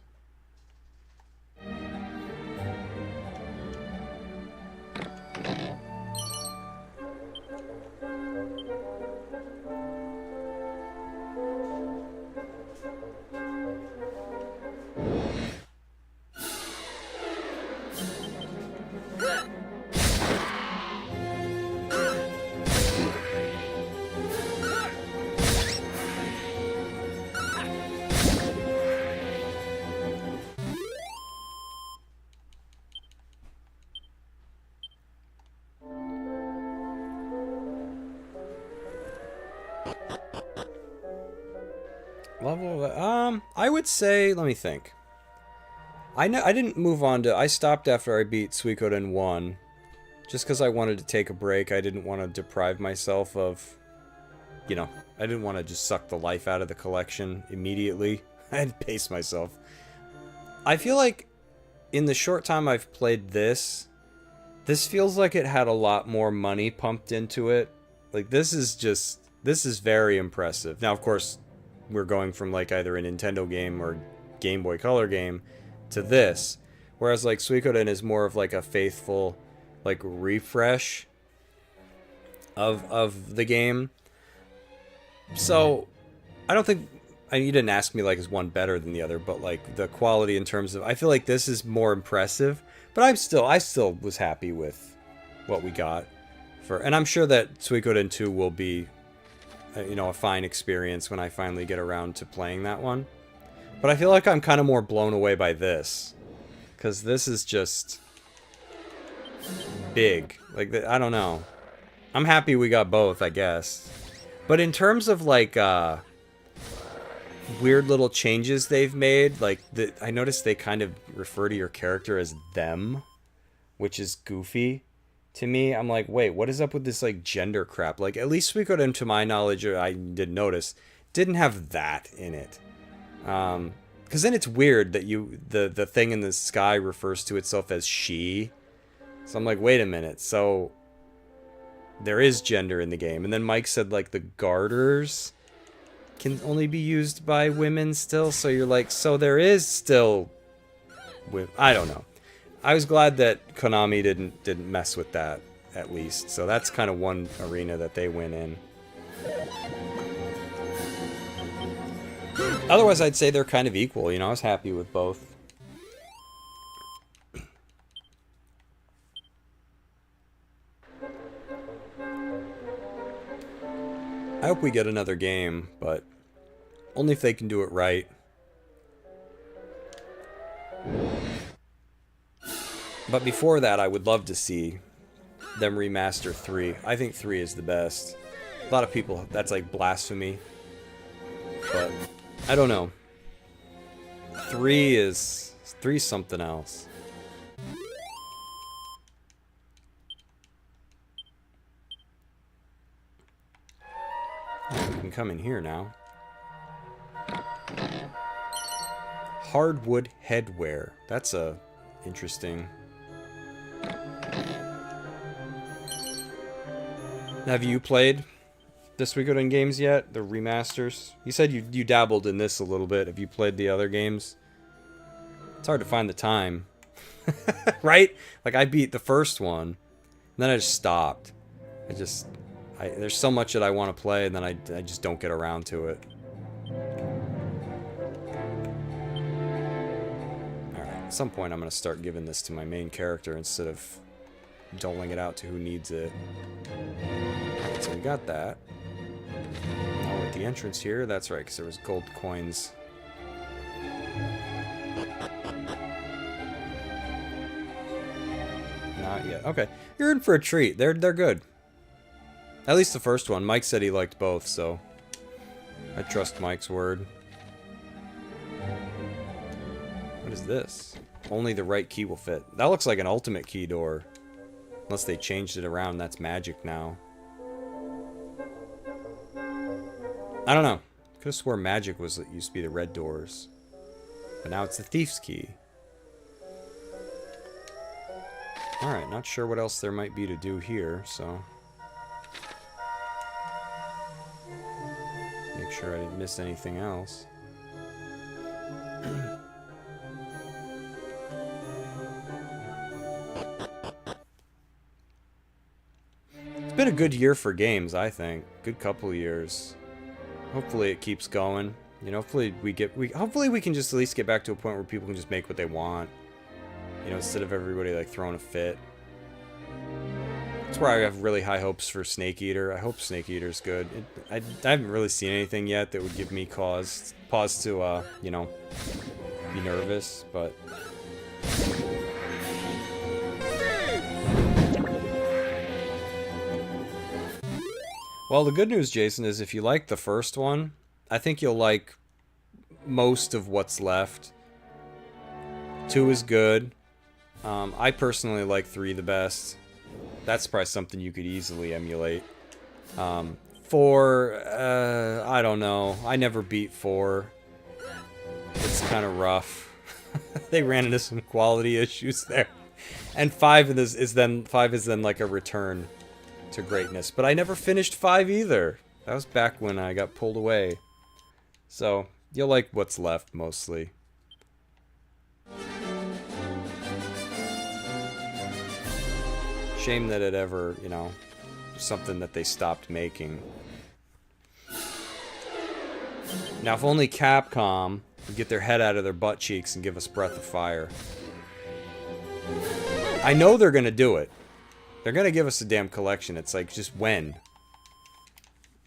I would say, let me think. I didn't move on to, I stopped after I beat Suikoden 1. Just because I wanted to take a break. I didn't want to deprive myself of, you know, I didn't want to just suck the life out of the collection immediately. I had to pace myself. I feel like in the short time I've played this feels like it had a lot more money pumped into it. Like, this is very impressive. Now, of course, we're going from like either a Nintendo game or Game Boy Color game to this, whereas like Suikoden is more of like a faithful like refresh of the game. So I don't think you didn't ask me like is one better than the other, but like the quality in terms of, I feel like this is more impressive, but I still was happy with what we got. And I'm sure that Suikoden 2 will be, you know, a fine experience when I finally get around to playing that one. But I feel like I'm kind of more blown away by this. Because this is just big. Like, I don't know. I'm happy we got both, I guess. But in terms of, like, weird little changes they've made, like, I noticed they kind of refer to your character as them, which is goofy to me. I'm like, wait, what is up with this, like, gender crap? Like, at least Suikoden, to my knowledge, or I did notice, didn't have that in it. Because then it's weird that the thing in the sky refers to itself as she. So I'm like, wait a minute. So there is gender in the game. And then Mike said, like, the garters can only be used by women still. So you're like, so there is still... I don't know. I was glad that Konami didn't mess with that, at least. So that's kind of one arena that they win in. Otherwise, I'd say they're kind of equal. You know, I was happy with both. I hope we get another game, but only if they can do it right. But before that, I would love to see them remaster 3. I think 3 is the best. A lot of people, that's like blasphemy. But I don't know. 3 is something else. We can come in here now. Hardwood headwear. That's a interesting. Have you played the Suikoden games yet? The remasters? You said you dabbled in this a little bit. Have you played the other games? It's hard to find the time. Right? Like, I beat the first one, and then I just stopped. There's so much that I want to play, and then I just don't get around to it. Alright, at some point I'm going to start giving this to my main character instead of doling it out to who needs it. So we got that. Now we're at the entrance here. That's right, because there was gold coins. Not yet. Okay, you're in for a treat. They're good. At least the first one. Mike said he liked both, so I trust Mike's word. What is this? Only the right key will fit. That looks like an ultimate key door. Unless they changed it around, that's magic now. I don't know. Could have swore magic was it used to be the red doors. But now it's the thief's key. Alright, not sure what else there might be to do here, so... Make sure I didn't miss anything else. It's been a good year for games, I think. Good couple of years. Hopefully it keeps going. You know, hopefully we can just at least get back to a point where people can just make what they want. You know, instead of everybody like throwing a fit. That's where I have really high hopes for Snake Eater. I hope Snake Eater's good. I haven't really seen anything yet that would give me pause to, you know, be nervous, but... Well, the good news, Jason, is if you like the first one, I think you'll like most of what's left. 2 is good. I personally like 3 the best. That's probably something you could easily emulate. 4, I don't know. I never beat 4. It's kind of rough. They ran into some quality issues there. And 5 is then like a return to greatness. But I never finished 5 either. That was back when I got pulled away. So, you'll like what's left mostly. Shame that it ever, you know, something that they stopped making. Now, if only Capcom would get their head out of their butt cheeks and give us Breath of Fire. I know they're gonna do it. They're gonna give us a damn collection. It's like, just when?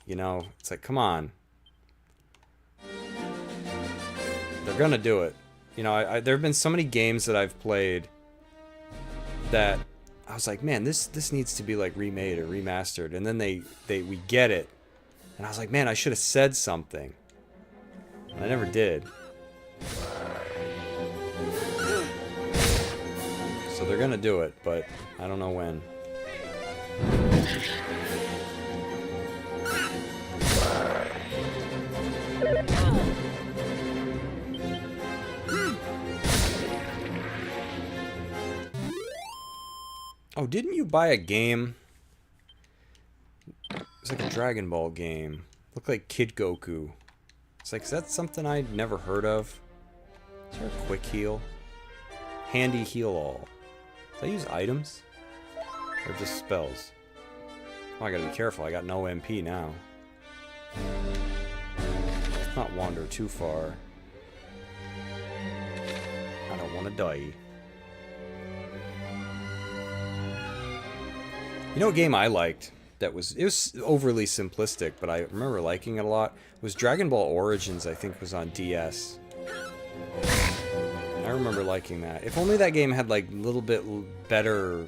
You know, it's like, come on. They're gonna do it. You know, there have been so many games that I've played that I was like, man, this needs to be like remade or remastered. And then we get it, and I was like, man, I should have said something. And I never did. So they're gonna do it, but I don't know when. Oh, didn't you buy a game? It's like a Dragon Ball game. Looked like Kid Goku. It's like, is that something I'd never heard of? Is there a quick heal? Handy heal all. Does that use items? Or just spells? Oh, I gotta be careful. I got no MP now. Let's not wander too far. I don't want to die. You know, a game I liked that was overly simplistic, but I remember liking it a lot, was Dragon Ball Origins. I think was on DS. I remember liking that. If only that game had like a little bit better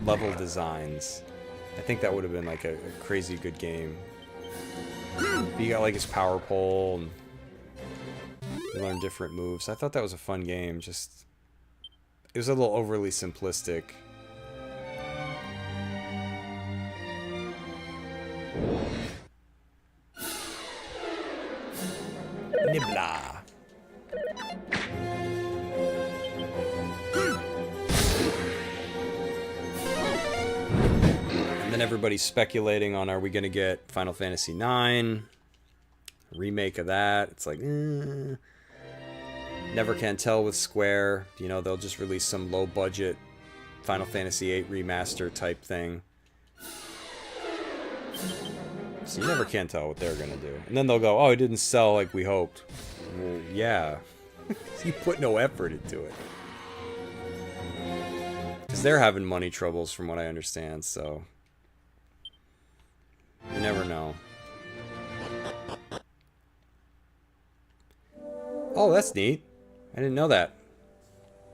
level designs, I think that would have been like a crazy good game. But you got like his power pole and you learn different moves. I thought that was a fun game. Just, it was a little overly simplistic. Nibla. And then everybody's speculating on, are we going to get Final Fantasy IX? Remake of that. It's like, never can tell with Square. You know, they'll just release some low budget Final Fantasy VIII remaster type thing. So you never can tell what they're gonna do. And then they'll go, oh, it didn't sell like we hoped. Well, yeah. You put no effort into it. Because they're having money troubles from what I understand, so... You never know. Oh, that's neat. I didn't know that.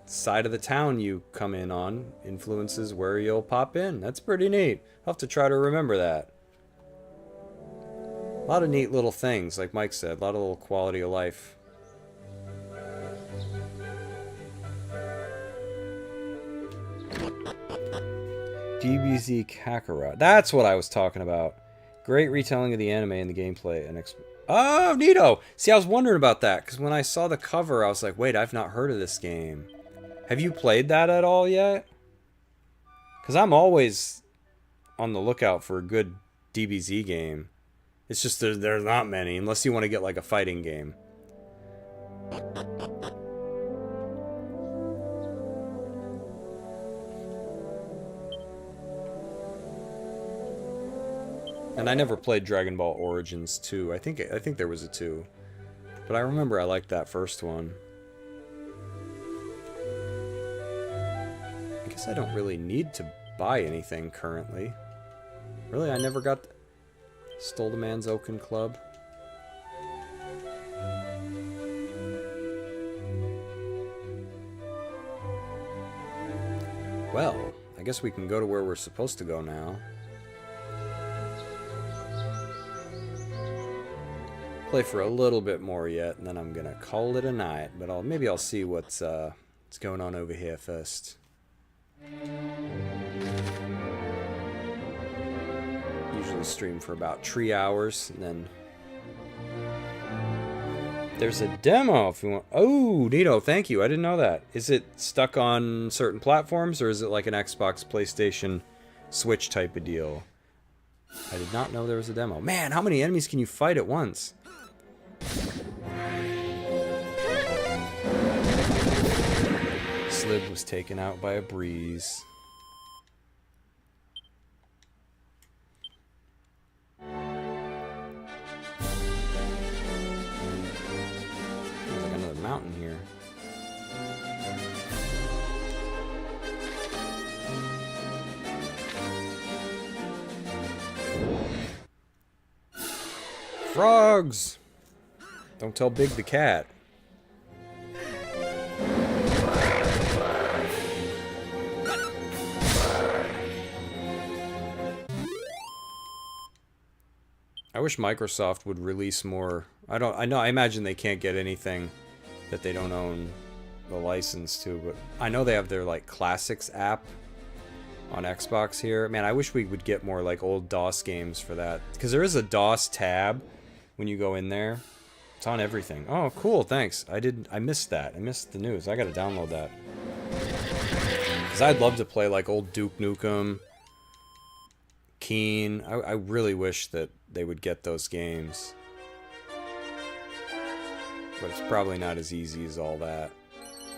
Side of the town you come in on influences where you'll pop in. That's pretty neat. I'll have to try to remember that. A lot of neat little things, like Mike said. A lot of little quality of life. DBZ Kakarot. That's what I was talking about. Great retelling of the anime and the gameplay. And oh, neato! See, I was wondering about that, because when I saw the cover, I was like, wait, I've not heard of this game. Have you played that at all yet? Because I'm always on the lookout for a good DBZ game. It's just there's not many, unless you want to get like a fighting game. And I never played Dragon Ball Origins 2. I think there was a 2. But I remember I liked that first one. I guess I don't really need to buy anything currently. Really, I never got... Stole the Man's Oaken Club. Well, I guess we can go to where we're supposed to go now. Play for a little bit more yet, and then I'm gonna call it a night. But maybe I'll see what's going on over here first. Usually stream for about 3 hours, and then there's a demo if you want. Oh, neato, thank you. I didn't know that. Is it stuck on certain platforms, or is it like an Xbox, PlayStation, Switch type of deal? I did not know there was a demo. Man, how many enemies can you fight at once? Slib was taken out by a breeze. There's like another mountain here. Frogs! Don't tell Big the cat. I wish Microsoft would release more. I imagine they can't get anything that they don't own the license to, but I know they have their like classics app on Xbox here. Man, I wish we would get more like old DOS games for that, because there is a DOS tab when you go in there. It's on everything. Oh, cool, thanks. I missed that. I missed the news. I gotta download that. Because I'd love to play like old Duke Nukem, Keen. I really wish that they would get those games. But it's probably not as easy as all that.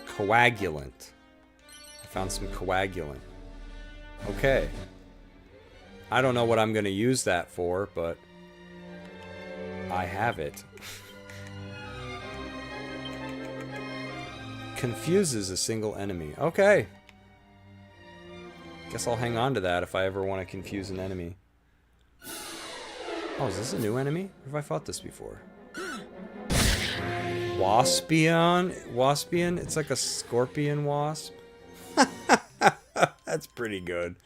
Coagulant. I found some coagulant. Okay. I don't know what I'm going to use that for, but I have it. Confuses a single enemy. Okay. Guess I'll hang on to that if I ever want to confuse an enemy. Oh, is this a new enemy? Or have I fought this before? Waspian? It's like a scorpion wasp. That's pretty good.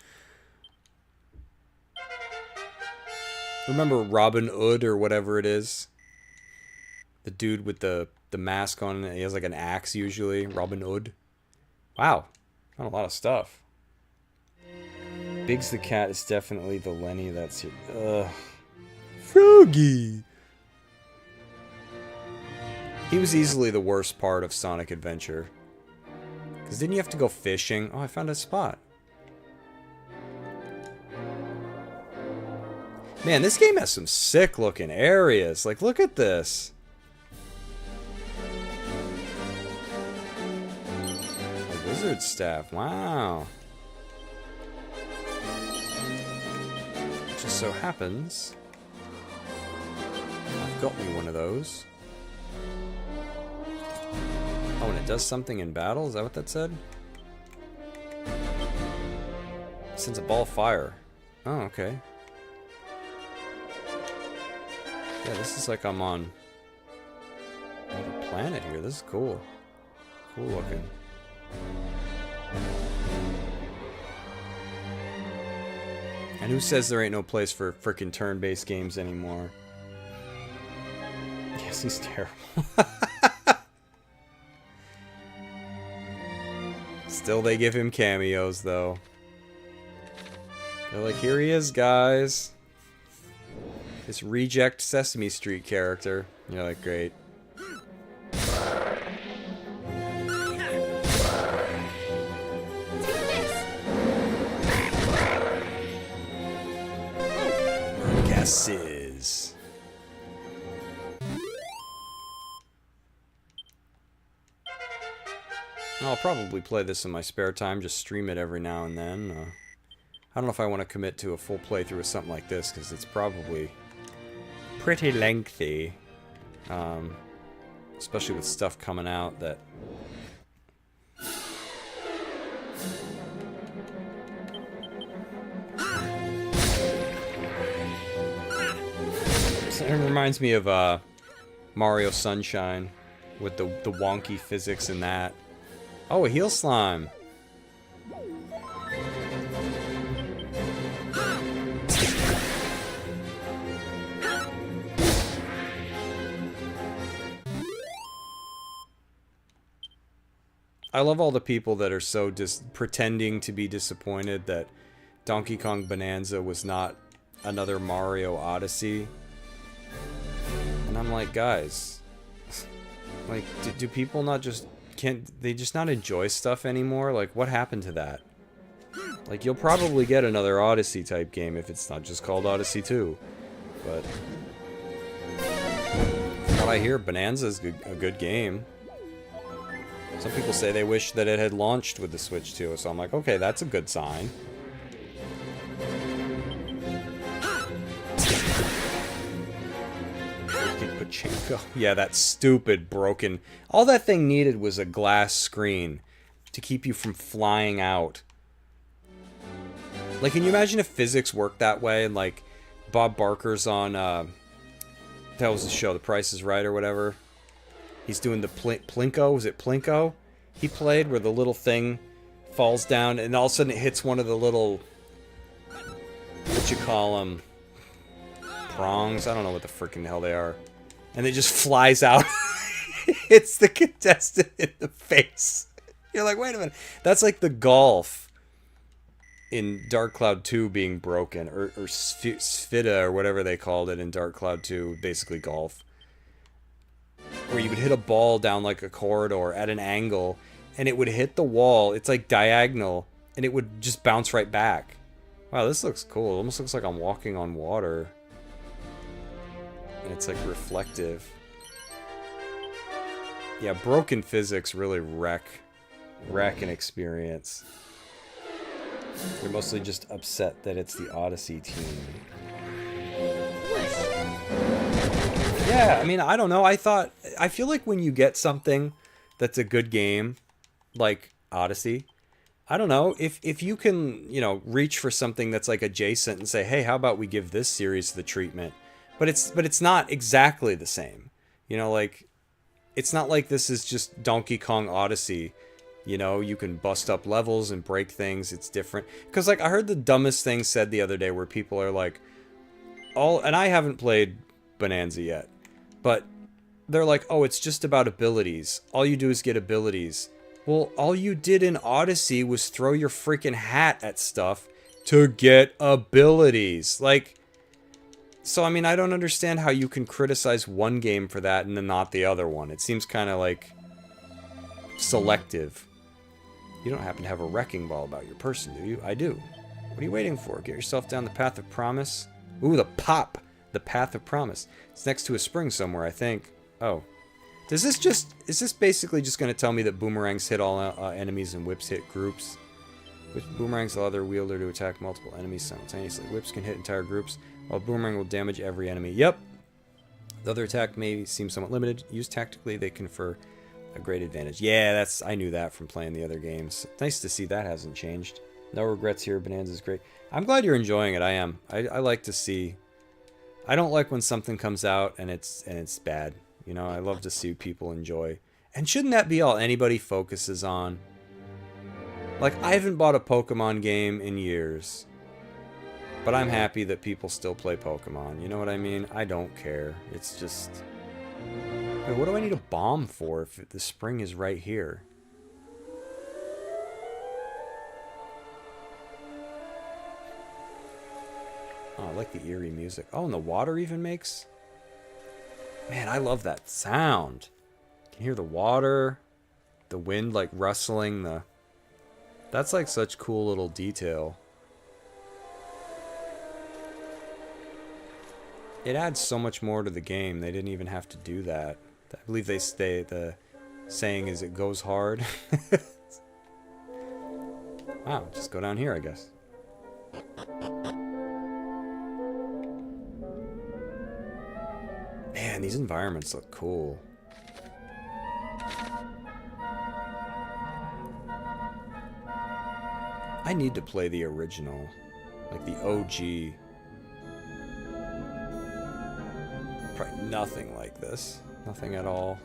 Remember Robin Hood or whatever it is? The dude with the mask on, he has like an axe usually. Robin Hood. Wow. Found a lot of stuff. Biggs the cat is definitely the Lenny that's here. Ugh. Froggy! He was easily the worst part of Sonic Adventure. Because didn't you have to go fishing? Oh, I found a spot. Man, this game has some sick looking areas. Like, look at this. A wizard staff. Wow. Just so happens I've got me one of those. Oh, and it does something in battle? Is that what that said? It sends a ball of fire. Oh, okay. Yeah, this is like I'm on another planet here. This is cool. Cool looking. And who says there ain't no place for frickin' turn-based games anymore? Yes, he's terrible. Still, they give him cameos, though. They're like, here he is, guys. This reject Sesame Street character. And you're like, great. Guesses. I'll probably play this in my spare time, just stream it every now and then. I don't know if I want to commit to a full playthrough of something like this, because it's probably pretty lengthy. Especially with stuff coming out that... It reminds me of Mario Sunshine with the wonky physics in that. Oh, a heal slime. I love all the people that are so pretending to be disappointed that Donkey Kong Bonanza was not another Mario Odyssey. And I'm like, guys, like, do people not just, can't they just not enjoy stuff anymore? Like, what happened to that? Like, you'll probably get another Odyssey type game if it's not just called Odyssey 2. But from what I hear, Bonanza's a good game. Some people say they wish that it had launched with the Switch too, so I'm like, okay, that's a good sign. Pachinko. Yeah, that stupid broken... All that thing needed was a glass screen to keep you from flying out. Like, can you imagine if physics worked that way and, like, Bob Barker's on, the hell was the show? The Price is Right or whatever. He's doing the Plinko. Was it Plinko? He played where the little thing falls down and all of a sudden it hits one of the little, what you call them, prongs? I don't know what the freaking hell they are. And it just flies out. Hits the contestant in the face. You're like, wait a minute. That's like the golf in Dark Cloud 2 being broken, or Sphida, or whatever they called it in Dark Cloud 2, basically golf. Where you would hit a ball down like a corridor at an angle, and it would hit the wall, it's like diagonal, and it would just bounce right back. Wow, this looks cool. It almost looks like I'm walking on water. And it's like reflective. Yeah, broken physics really wreck an experience. They're mostly just upset that it's the Odyssey team. Yeah, I mean, I don't know. I feel like when you get something that's a good game, like Odyssey, I don't know, if you can, you know, reach for something that's like adjacent and say, hey, how about we give this series the treatment? But it's not exactly the same. You know, like, it's not like this is just Donkey Kong Odyssey. You know, you can bust up levels and break things. It's different. Because, like, I heard the dumbest thing said the other day where people are like, and I haven't played Bonanza yet, but they're like, oh, it's just about abilities. All you do is get abilities. Well, all you did in Odyssey was throw your freaking hat at stuff to get abilities. Like, so, I mean, I don't understand how you can criticize one game for that and then not the other one. It seems kind of, like, selective. You don't happen to have a wrecking ball about your person, do you? I do. What are you waiting for? Get yourself down the Path of Promise. Ooh, the pop! The Path of Promise. It's next to a spring somewhere, I think. Oh. Is this basically just going to tell me that boomerangs hit all enemies and whips hit groups? Which boomerangs allow their wielder to attack multiple enemies simultaneously. Whips can hit entire groups, while boomerang will damage every enemy. Yep. The other attack may seem somewhat limited. Used tactically, they confer a great advantage. Yeah, I knew that from playing the other games. Nice to see that hasn't changed. No regrets here. Bonanza's great. I'm glad you're enjoying it. I am. I like to see. I don't like when something comes out and it's bad. You know, I love to see people enjoy. And shouldn't that be all anybody focuses on? Like, I haven't bought a Pokemon game in years. But I'm happy that people still play Pokemon. You know what I mean? I don't care. It's just... Wait, what do I need a bomb for if the spring is right here? Oh, I like the eerie music. Oh, and the water even makes... Man, I love that sound. You can hear the water, the wind like rustling, That's like such cool little detail. It adds so much more to the game. They didn't even have to do that. I believe the saying is it goes hard. Wow, just go down here, I guess. Man, these environments look cool. I need to play the original, like the OG. Probably nothing like this. Nothing at all.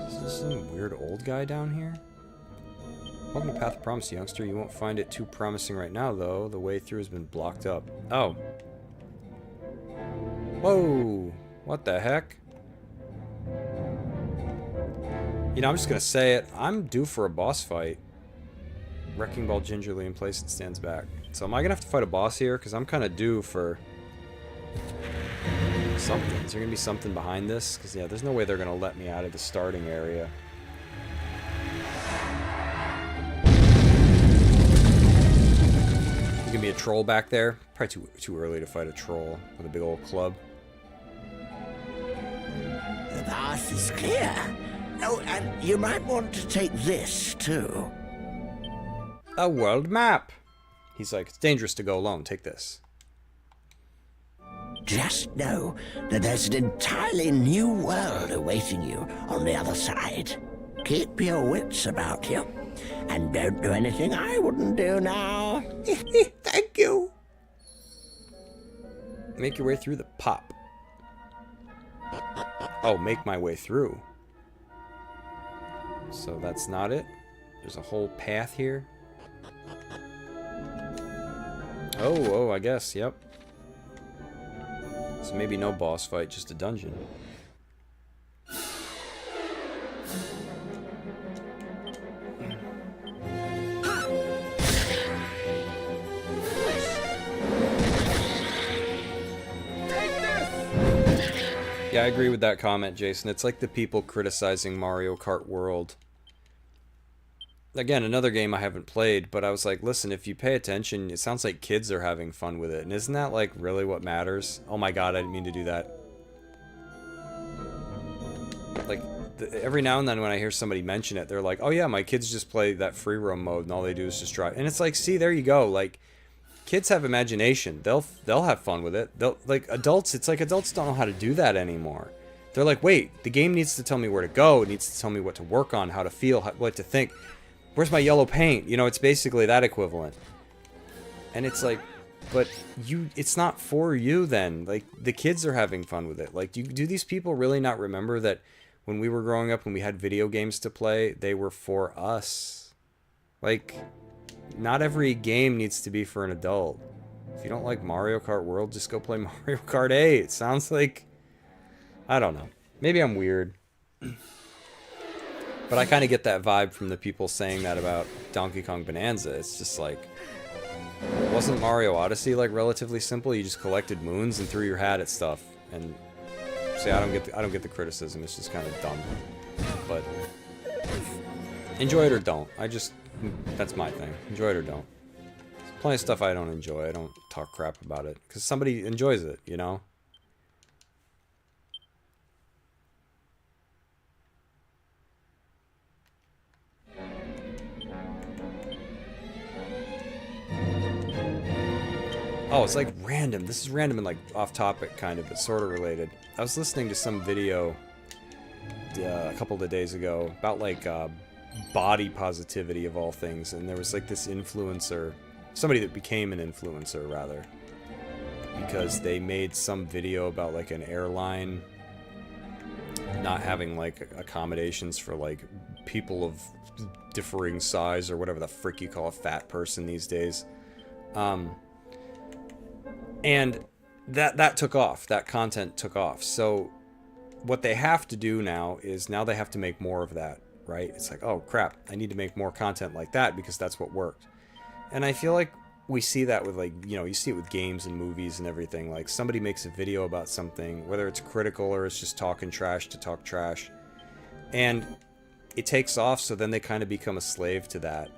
Is this some weird old guy down here? Welcome to Path of Promise, youngster. You won't find it too promising right now, though. The way through has been blocked up. Oh. Whoa. What the heck? You know, I'm just gonna say it. I'm due for a boss fight. Wrecking Ball gingerly in place and stands back. So am I gonna have to fight a boss here? Because I'm kind of due for something. Is there gonna be something behind this? Because, yeah, there's no way they're gonna let me out of the starting area. Gonna be a troll back there. Probably too early to fight a troll with a big old club. The path is clear. Oh, and you might want to take this too. A world map. He's like, it's dangerous to go alone. Take this. Just know that there's an entirely new world awaiting you on the other side. Keep your wits about you. And don't do anything I wouldn't do now. Thank you. Make your way through the pop. Oh, make my way through. So that's not it. There's a whole path here. Oh, I guess, yep. So maybe no boss fight, just a dungeon. Yeah, I agree with that comment, Jason. It's like the people criticizing Mario Kart World. Again, another game I haven't played, but I was like, listen, if you pay attention, it sounds like kids are having fun with it. And isn't that, like, really what matters? Oh my god, I didn't mean to do that. Like, every now and then when I hear somebody mention it, they're like, oh yeah, my kids just play that free roam mode and all they do is just drive. And it's like, see, there you go. Like, kids have imagination. They'll have fun with it. They'll, like, adults, it's like adults don't know how to do that anymore. They're like, wait, the game needs to tell me where to go. It needs to tell me what to work on, how to feel, what to think. Where's my yellow paint? You know, it's basically that equivalent. And it's like, but it's not for you then. Like, the kids are having fun with it. Like, do these people really not remember that when we were growing up, when we had video games to play, they were for us? Like, not every game needs to be for an adult. If you don't like Mario Kart World, just go play Mario Kart 8. It sounds like, I don't know. Maybe I'm weird. But I kind of get that vibe from the people saying that about Donkey Kong Bonanza. It's just like, wasn't Mario Odyssey like relatively simple? You just collected moons and threw your hat at stuff. And see, I don't get the criticism. It's just kind of dumb. But enjoy it or don't. That's my thing. Enjoy it or don't. There's plenty of stuff I don't enjoy. I don't talk crap about it because somebody enjoys it, you know? Oh, it's like random. This is random and like off topic kind of, but sort of related. I was listening to some video a couple of days ago about like body positivity of all things, and there was like this influencer, somebody that became an influencer rather, because they made some video about like an airline not having like accommodations for like people of differing size or whatever the frick you call a fat person these days. And that took off. That content took off. So what they have to do now is they have to make more of that, right? It's like, oh crap, I need to make more content like that because that's what worked. And I feel like we see that with like, you know, you see it with games and movies and everything. Like somebody makes a video about something, whether it's critical or it's just talking trash to talk trash, and it takes off, so then they kind of become a slave to that.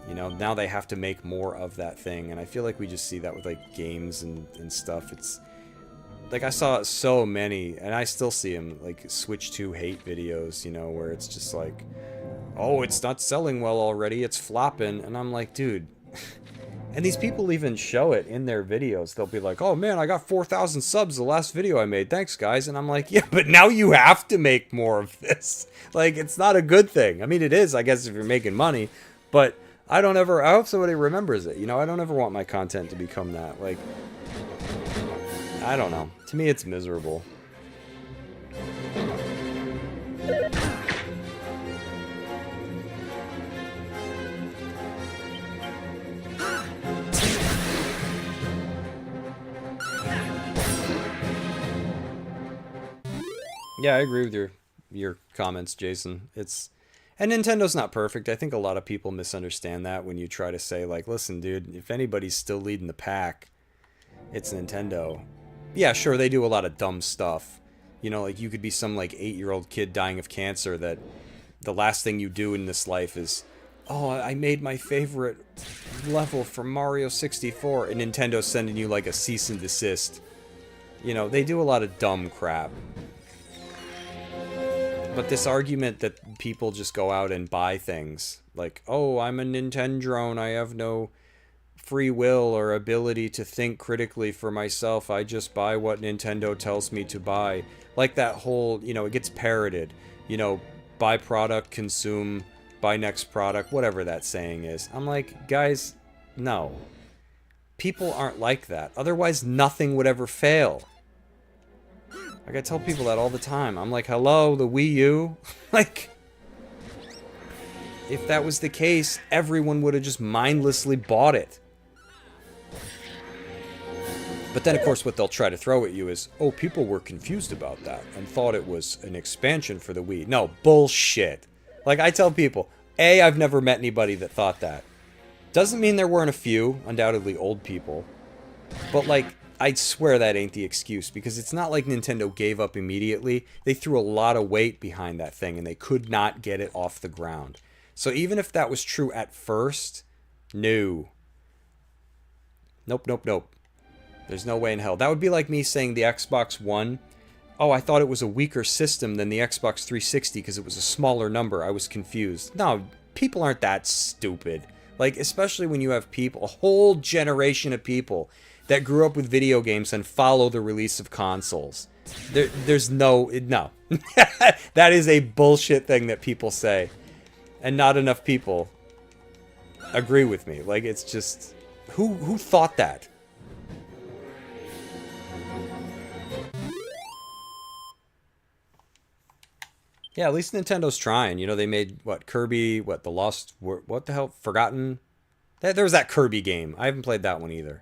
You know, now they have to make more of that thing, and I feel like we just see that with like games and stuff. It's like I saw so many, and I still see them, like Switch 2 hate videos, you know, where it's just like, oh, it's not selling well already, it's flopping, and I'm like, dude. And these people even show it in their videos. They'll be like, oh man, I got 4,000 subs the last video I made, thanks guys. And I'm like, yeah, but now you have to make more of this. Like, it's not a good thing. I mean, it is, I guess, if you're making money, but I hope somebody remembers it. You know, I don't ever want my content to become that. Like, I don't know. To me, it's miserable. Yeah, I agree with your comments, Jason. And Nintendo's not perfect. I think a lot of people misunderstand that when you try to say, like, listen, dude, if anybody's still leading the pack, it's Nintendo. Yeah, sure, they do a lot of dumb stuff. You know, like, you could be some, like, 8-year-old kid dying of cancer that the last thing you do in this life is, oh, I made my favorite level from Mario 64, and Nintendo's sending you, like, a cease and desist. You know, they do a lot of dumb crap. But this argument that people just go out and buy things, like, oh, I'm a Nintendrone, I have no free will or ability to think critically for myself, I just buy what Nintendo tells me to buy. Like that whole, you know, it gets parroted, you know, buy product, consume, buy next product, whatever that saying is. I'm like, guys, no. Like, Nintendo, People aren't like that. Otherwise, nothing would ever fail. Like, I tell people that all the time. I'm like, hello, the Wii U? Like, if that was the case, everyone would have just mindlessly bought it. But then, of course, what they'll try to throw at you is, oh, people were confused about that and thought it was an expansion for the Wii. No, bullshit. Like, I tell people, A, I've never met anybody that thought that. Doesn't mean there weren't a few, undoubtedly old people. But, like, I swear that ain't the excuse, because it's not like Nintendo gave up immediately. They threw a lot of weight behind that thing, and they could not get it off the ground. So even if that was true at first, no. Nope, nope, nope. There's no way in hell. That would be like me saying the Xbox One, oh, I thought it was a weaker system than the Xbox 360 because it was a smaller number. I was confused. No, people aren't that stupid. Like, especially when you have people, a whole generation of people that grew up with video games and follow the release of consoles. There's no. That is a bullshit thing that people say. And not enough people agree with me. Like, it's just, who thought that? Yeah, at least Nintendo's trying. You know, they made, what, Kirby, what, the Lost, what the hell, Forgotten? There was that Kirby game. I haven't played that one either.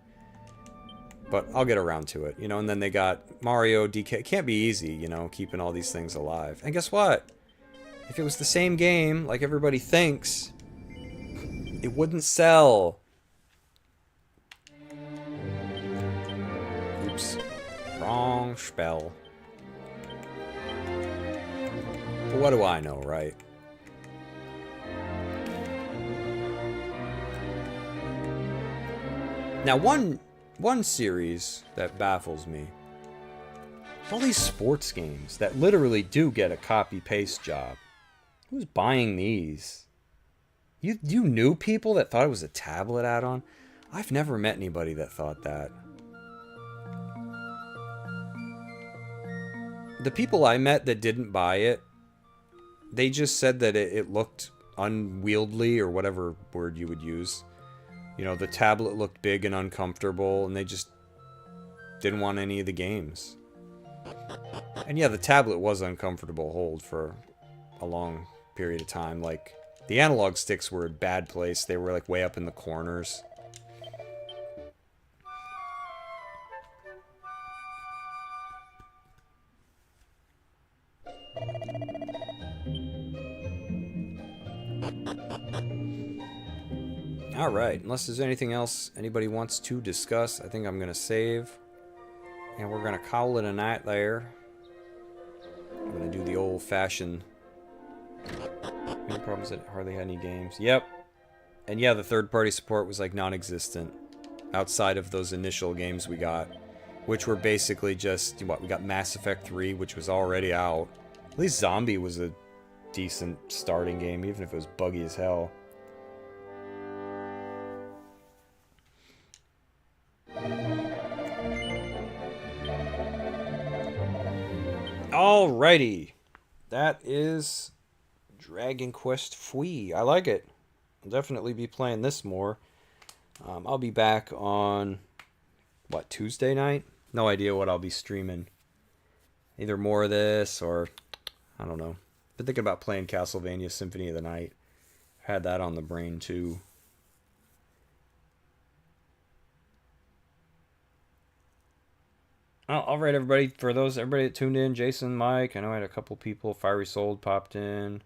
But I'll get around to it, you know, and then they got Mario, DK. It can't be easy, you know, keeping all these things alive. And guess what? If it was the same game, like everybody thinks, it wouldn't sell. Oops. Wrong spell. But what do I know, right? Now, one series that baffles me. All these sports games that literally do get a copy-paste job. Who's buying these? You knew people that thought it was a tablet add-on? I've never met anybody that thought that. The people I met that didn't buy it, they just said that it looked unwieldy, or whatever word you would use. You know, the tablet looked big and uncomfortable, and they just didn't want any of the games. And yeah, the tablet was uncomfortable to hold for a long period of time. Like, the analog sticks were a bad place. They were, like, way up in the corners. Alright, unless there's anything else anybody wants to discuss, I think I'm going to save. And we're going to call it a night there. I'm going to do the old-fashioned... Any problems that hardly had any games? Yep. And yeah, the third-party support was like non-existent. Outside of those initial games we got. Which were basically just, what, we got Mass Effect 3, which was already out. At least Zombie was a decent starting game, even if it was buggy as hell. Alrighty. That is Dragon Quest IV. I like it. I'll definitely be playing this more. I'll be back on, what, Tuesday night? No idea what I'll be streaming. Either more of this or, I don't know. Been thinking about playing Castlevania Symphony of the Night. Had that on the brain too. All right, everybody. For everybody that tuned in, Jason, Mike, I know I had a couple people. Fiery Soul popped in.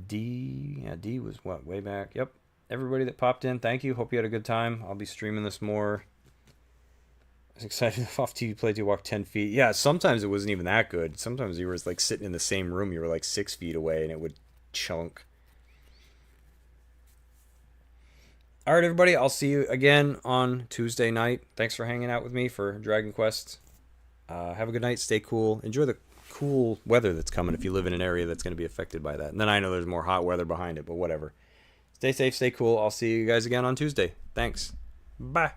D was what, way back. Yep. Everybody that popped in, thank you. Hope you had a good time. I'll be streaming this more. I was excited off TV play to walk 10 feet. Yeah, sometimes it wasn't even that good. Sometimes you were like sitting in the same room. You were like 6 feet away and it would chunk. All right, everybody. I'll see you again on Tuesday night. Thanks for hanging out with me for Dragon Quest. Have a good night. Stay cool. Enjoy the cool weather that's coming if you live in an area that's going to be affected by that. And then I know there's more hot weather behind it, but whatever. Stay safe. Stay cool. I'll see you guys again on Tuesday. Thanks. Bye.